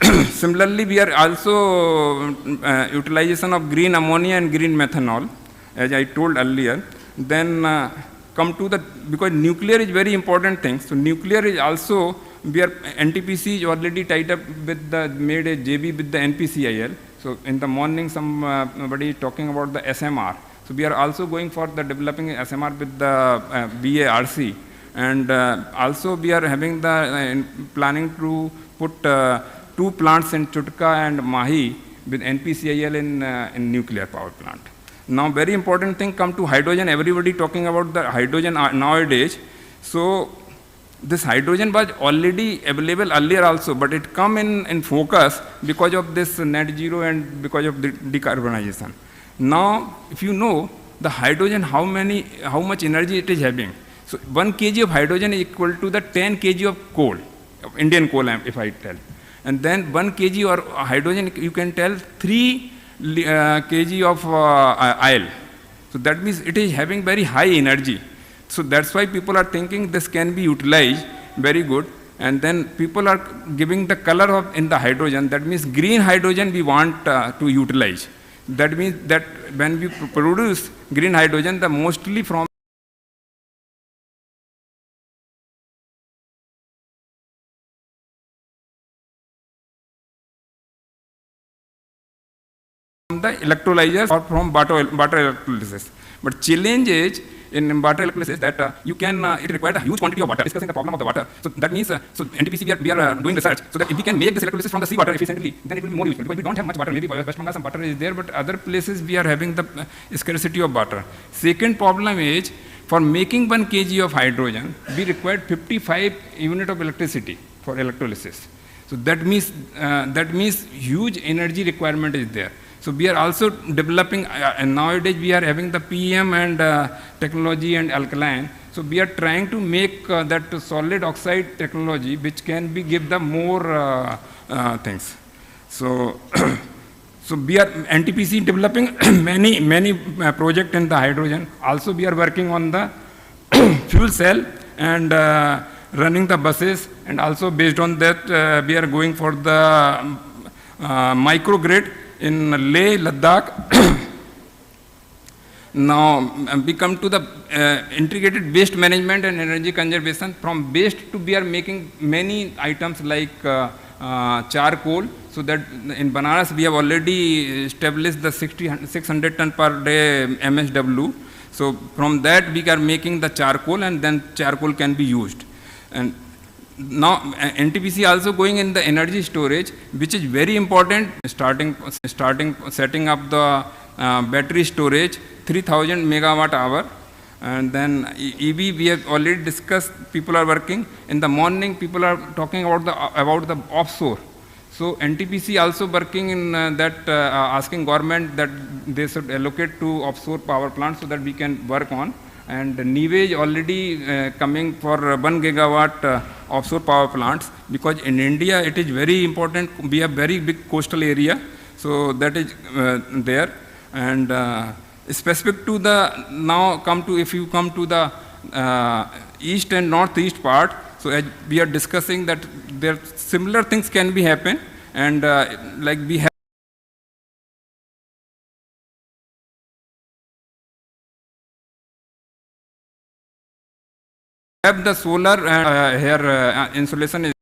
Similarly, we are also utilization of green ammonia and green methanol, as I told earlier. Then come to the, because nuclear is very important thing. So nuclear is also, we are, NTPC is already tied up with made a JV with the NPCIL. So in the morning, somebody is talking about the SMR. So we are also going for the developing SMR with the BARC. And also we are having the planning to put 2 plants in Chutka and Mahi with NPCIL in nuclear power plant. Now, very important thing come to hydrogen. Everybody talking about the hydrogen nowadays. So, this hydrogen was already available earlier also, but it come in focus because of this net zero and because of the decarbonization. Now, if you know the hydrogen, how much energy it is having. So 1 kg of hydrogen is equal to the 10 kg of coal, Indian coal, if I tell. And then 1 kg or hydrogen, you can tell 3 kg of oil. So that means it is having very high energy. So that's why people are thinking this can be utilized very good. And then people are giving the color of in the hydrogen. That means green hydrogen we want to utilize. That means that when we produce green hydrogen, the mostly from the electrolyzers or from water electrolysis. But challenge is in water electrolysis that you can, it requires a huge quantity of water, discussing the problem of the water. So that means, so NTPC we are doing research so that if we can make this electrolysis from the seawater efficiently, then it will be more useful. Because we don't have much water, maybe West Bengal some water is there, but other places we are having the scarcity of water. Second problem is, for making 1 kg of hydrogen, we require 55 unit of electricity for electrolysis. So that means huge energy requirement is there. So we are also developing, and nowadays we are having the PEM and technology and alkaline. So we are trying to make that solid oxide technology which can be give the more things. So, so we are NTPC developing many projects in the hydrogen. Also we are working on the fuel cell and running the buses, and also based on that we are going for the microgrid in Leh, Ladakh. Now we come to the integrated waste management and energy conservation. From waste to we are making many items like charcoal. So that in Banaras we have already established the 600 ton per day MSW. So from that we are making the charcoal, and then charcoal can be used. And now NTPC also going in the energy storage, which is very important. Setting up the battery storage 3000 megawatt hour, and then EV we have already discussed. People are working in the morning. People are talking about the offshore. So NTPC also working in that, asking government that they should allocate to offshore power plants so that we can work on. And Nivej already coming for 1 gigawatt offshore power plants, because in India it is very important. We have very big coastal area, so that is there. And specific to the, now if you come to the east and northeast part, so as we are discussing that there similar things can be happen, and like we have the solar here insulation is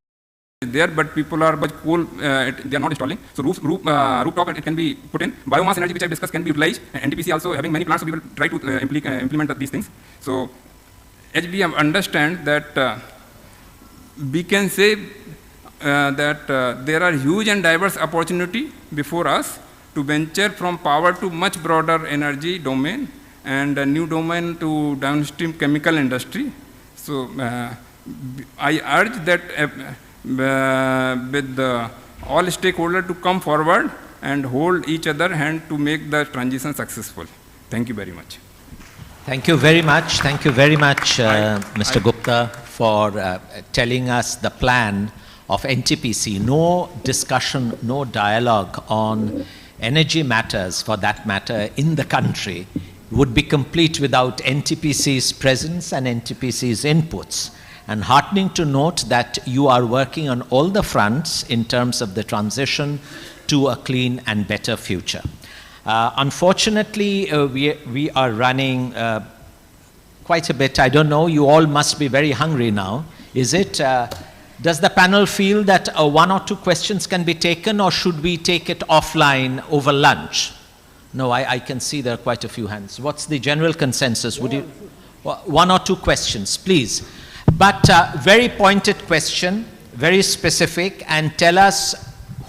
there, but people are coal, they are not installing. So rooftop it can be put in. Biomass energy, which I discussed, can be utilized. And NTPC also having many plants, so we will try to implement these things. So as we understand that we can say that there are huge and diverse opportunity before us to venture from power to much broader energy domain, and a new domain to downstream chemical industry. So I urge that with all stakeholders to come forward and hold each other hand to make the transition successful. Thank you very much. Thank you very much. Thank you very much, Mr. Gupta, for telling us the plan of NTPC. No discussion, no dialogue on energy matters, for that matter, in the country would be complete without NTPC's presence and NTPC's inputs. And heartening to note that you are working on all the fronts in terms of the transition to a clean and better future. Unfortunately, we are running quite a bit. I don't know, you all must be very hungry now. Is it? Does the panel feel that 1 or 2 questions can be taken, or should we take it offline over lunch? No, I can see there are quite a few hands. What's the general consensus? Would you? 1 or 2 questions, please. But very pointed question, very specific, and tell us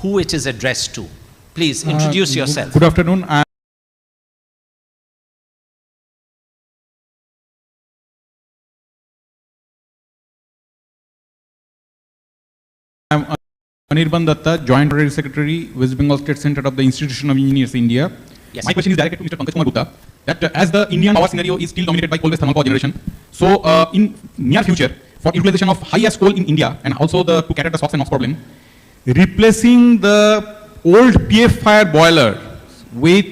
who it is addressed to. Please introduce yourself. Good afternoon. I'm Anirban Datta, Joint Honorary Secretary, West Bengal State Center of the Institution of Engineers, India. Yes. My question is directed to Mr. Pankaj Kumar Gupta, that as the Indian power scenario is still dominated by coal-based thermal power generation, so in near future, for utilization of high-ash coal in India and also to cater the SOx and NOx problem, replacing the old PF fire boiler with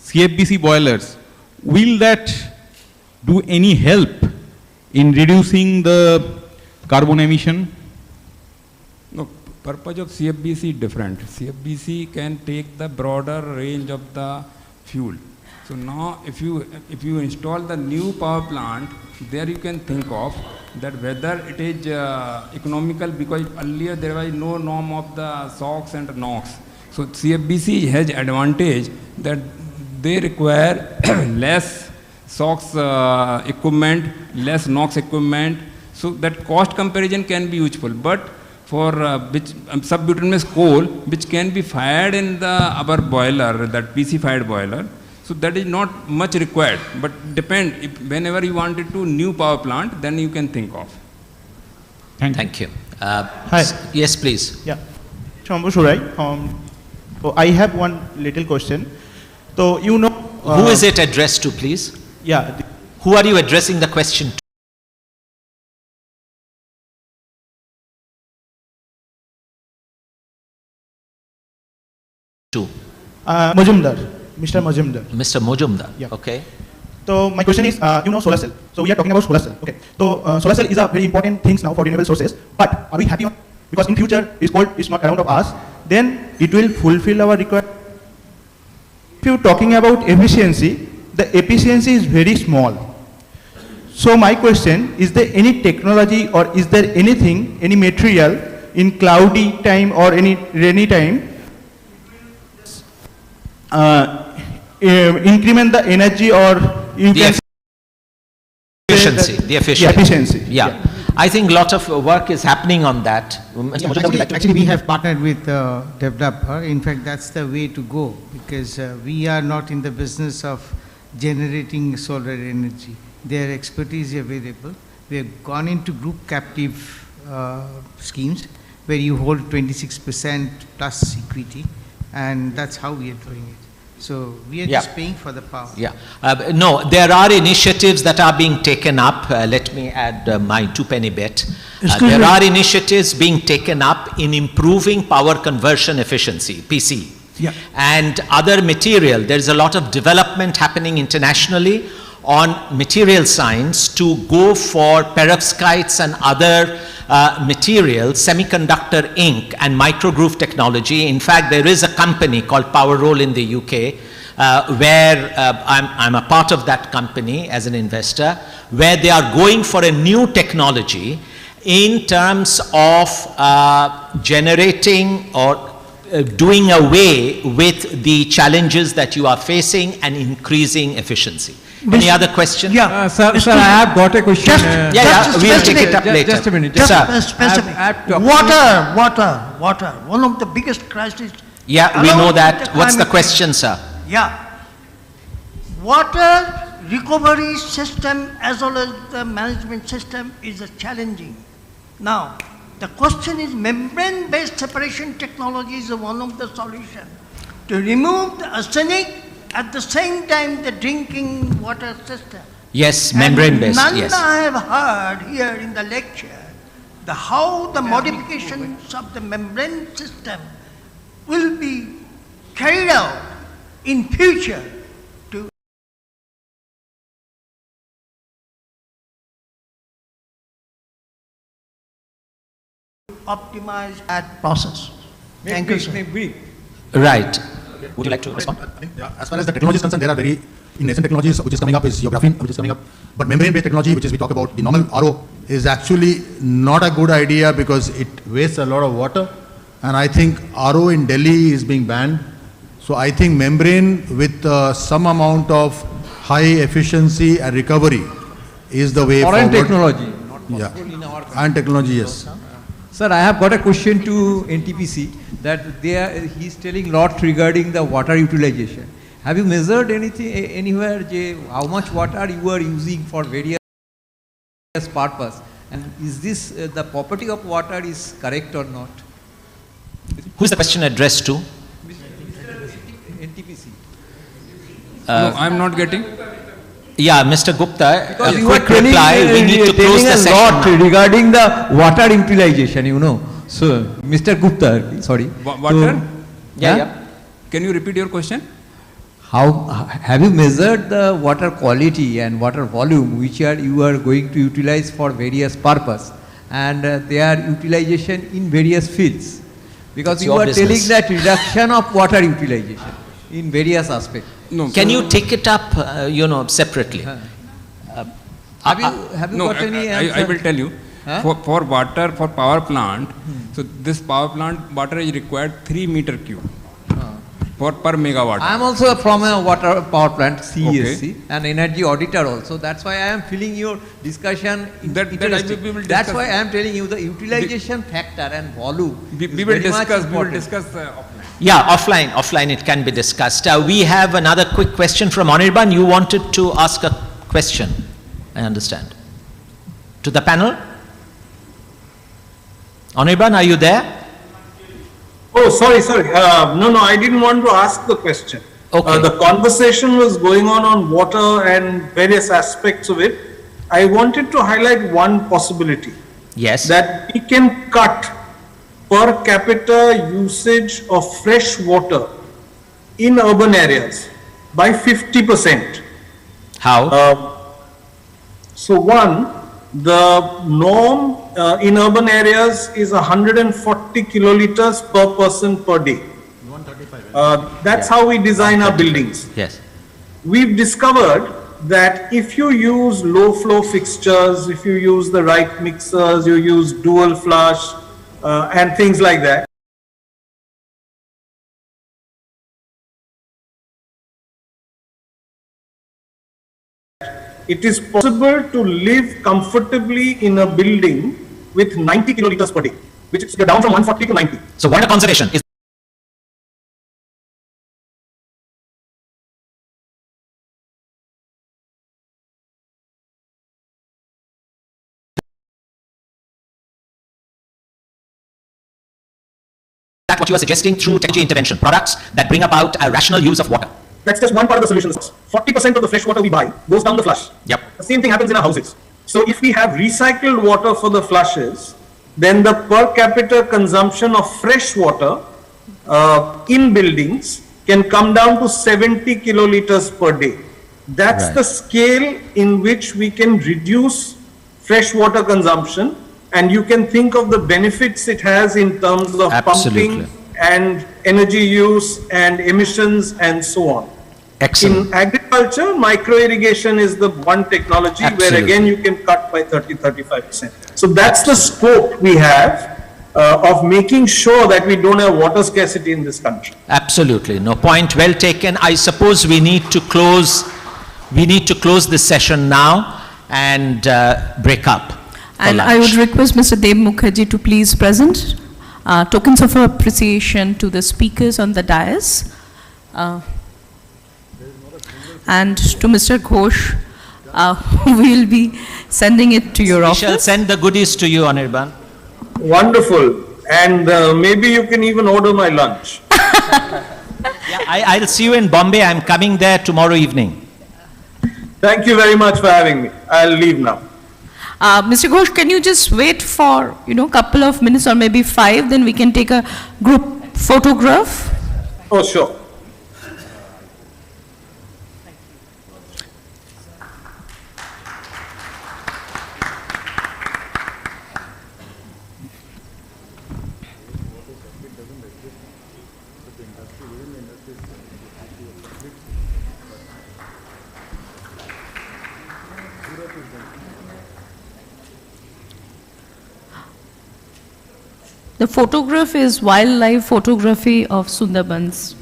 CFBC boilers, will that do any help in reducing the carbon emission? No, purpose of CFBC is different. CFBC can take the broader range of the fuel. So now if you install the new power plant, there you can think of that whether it is economical, because earlier there was no norm of the SOx and NOx. So CFBC has advantage that they require less SOx equipment, less NOx equipment, so that cost comparison can be useful. But for subbituminous coal, which can be fired in the our boiler, that PC fired boiler, so that is not much required. But depend, if whenever you wanted to new power plant, then you can think of. Thank you. Hi. Yes, please. Yeah. Chambu Shurai. So I have one little question. So you know. Who is it addressed to, please? Yeah. Who are you addressing the question to? Majumdar. Mr. Majumdar. Mr. Majumdar. Yeah. Okay. So my question is, you know, solar cell. So we are talking about solar cell. Okay. So solar cell is a very important thing now for renewable sources. But are we happy? Because in future, if coal is not around of us, then it will fulfill our requirement. If you're talking about efficiency, the efficiency is very small. So my question, is there any technology or is there anything, any material in cloudy time or any rainy time increment the energy or you can efficiency, the efficiency. Yeah, efficiency. Yeah. I think a lot of work is happening on that. Actually, we have partnered with a developer. In fact, that's the way to go, because we are not in the business of generating solar energy. Their expertise is available. We have gone into group captive schemes where you hold 26% plus equity, and that's how we are doing it. So we are just paying for the power. Yeah. No, there are initiatives that are being taken up. Let me add my two-penny bit. There are initiatives being taken up in improving power conversion efficiency, PC. Yeah. And other material. There is a lot of development happening internationally on material science to go for perovskites and other materials, semiconductor ink and microgroove technology. In fact, there is a company called PowerRoll in the UK where I'm a part of that company as an investor, where they are going for a new technology in terms of generating or doing away with the challenges that you are facing and increasing efficiency. Any other question? Yeah, sir, I have got a question. We'll take it up later. Just a minute. Just specific. Water. One of the biggest crises. Yeah, we know that. What's the question, sir? Yeah. Water recovery system as well as the management system is challenging. Now, the question is membrane-based separation technology is one of the solutions to remove the arsenic at the same time the drinking water system. Yes, membrane-based, yes. None I have heard here in the lecture how the modifications of the membrane system will be carried out in future to optimize that process. Thank you, sir. Right. Would you like to respond? As far as the technology is concerned, there are very nascent technologies which is coming up is your graphene, which is coming up. But membrane-based technology, which is we talk about, the normal RO, is actually not a good idea because it wastes a lot of water. And I think RO in Delhi is being banned. So I think membrane with some amount of high efficiency and recovery is the way forward. Foreign technology. Yeah. And technology, yes. Sir, I have got a question to NTPC that he is telling lot regarding the water utilization. Have you measured anything anywhere how much water you are using for various purpose? And is this the property of water is correct or not? Who is the question addressed to? NTPC. No, I'm not getting. Yeah, Mr. Gupta, Because a you quick are telling, reply. We need to close the a session lot now. regarding the water utilization, you know. So, Mr. Gupta, sorry. Water? Yeah. Can you repeat your question? How have you measured the water quality and water volume which you are going to utilize for various purpose, and their utilization in various fields? Because It's you your are telling business. that reduction of water utilization in various aspects. No. Can you take it up, separately? Have you No, got any I answer? will tell you. Huh? For water, for power plant, so this power plant water is required 3 meter cube per megawatt. I am also from a water power plant, CESC, an energy auditor also. That's why I am feeling your discussion interesting. we will That's discuss. why I am telling you the utilization factor and volume. We is will very much discuss. We will important. discuss offline. Yeah, offline it can be discussed. We have another quick question from Anirban. You wanted to ask a question, I understand. To the panel? Anirban, are you there? Oh, sorry. No, I didn't want to ask the question. Okay. The conversation was going on water and various aspects of it. I wanted to highlight one possibility. Yes. That we can cut per capita usage of fresh water in urban areas by 50%. How? So one, the norm in urban areas is 140 kiloliters per person per day. That's how we design our buildings. Yes. We've discovered that if you use low flow fixtures, if you use the right mixers, you use dual flush and things like that, it is possible to live comfortably in a building with 90 kiloliters per day, which is down from 140 to 90. So water conservation is that what you are suggesting through technology intervention, products that bring about a rational use of water. That's just one part of the solution. 40% of the fresh water we buy goes down the flush. Yep. The same thing happens in our houses. So if we have recycled water for the flushes, then the per capita consumption of fresh water in buildings can come down to 70 kiloliters per day. That's Right. the scale in which we can reduce fresh water consumption, and you can think of the benefits it has in terms of Absolutely. pumping and energy use and emissions and so on. Excellent. In agriculture, micro irrigation is the one technology where Absolutely. again you can cut by 30-35%. So that's the scope we have of making sure that we don't have water scarcity in this country. Absolutely. No, point well taken. I suppose we need to close this session now and break up. for And I lunch. would request Mr. Dev Mukherjee to please present tokens of appreciation to the speakers on the dais. And to Mr. Ghosh, we will be sending it to your We office. shall send the goodies to you, Anirban. Wonderful. And maybe you can even order my lunch. I'll see you in Bombay. I'm coming there tomorrow evening. Thank you very much for having me. I'll leave now. Mr. Ghosh, can you just wait for, couple of minutes or maybe 5, then we can take a group photograph? Oh, sure. The photograph is wildlife photography of Sundarbans.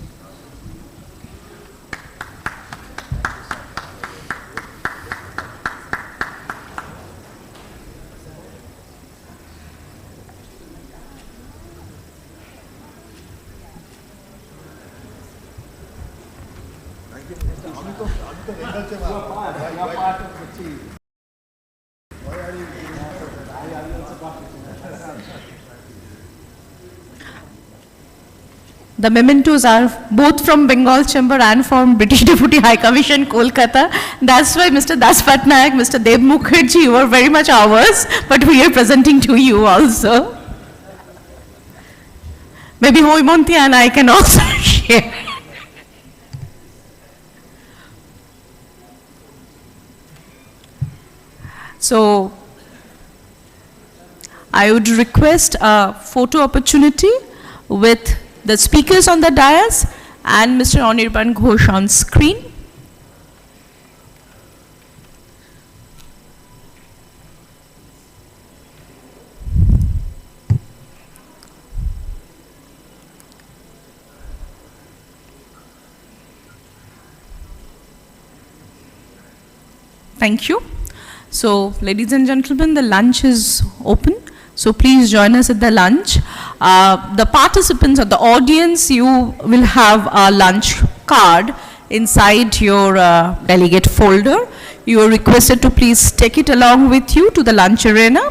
The mementos are both from Bengal Chamber and from British Deputy High Commission, Kolkata. That's why Mr. Das Patnaik, Mr. Deb Mukherjee, you are very much ours, but we are presenting to you also. Maybe Hoimonti and I can also share. So, I would request a photo opportunity with the speakers on the dais and Mr. Anirban Ghosh on screen. Thank you. So, ladies and gentlemen, the lunch is open. So please join us at the lunch. The participants or the audience, you will have a lunch card inside your delegate folder. You are requested to please take it along with you to the lunch arena.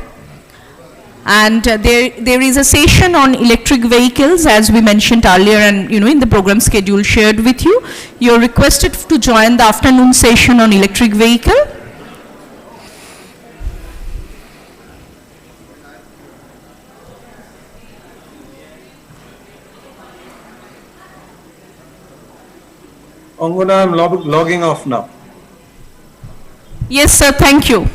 And there is a session on electric vehicles, as we mentioned earlier, and in the program schedule shared with you. You are requested to join the afternoon session on electric vehicle. Angana, I'm logging off now. Yes, sir. Thank you.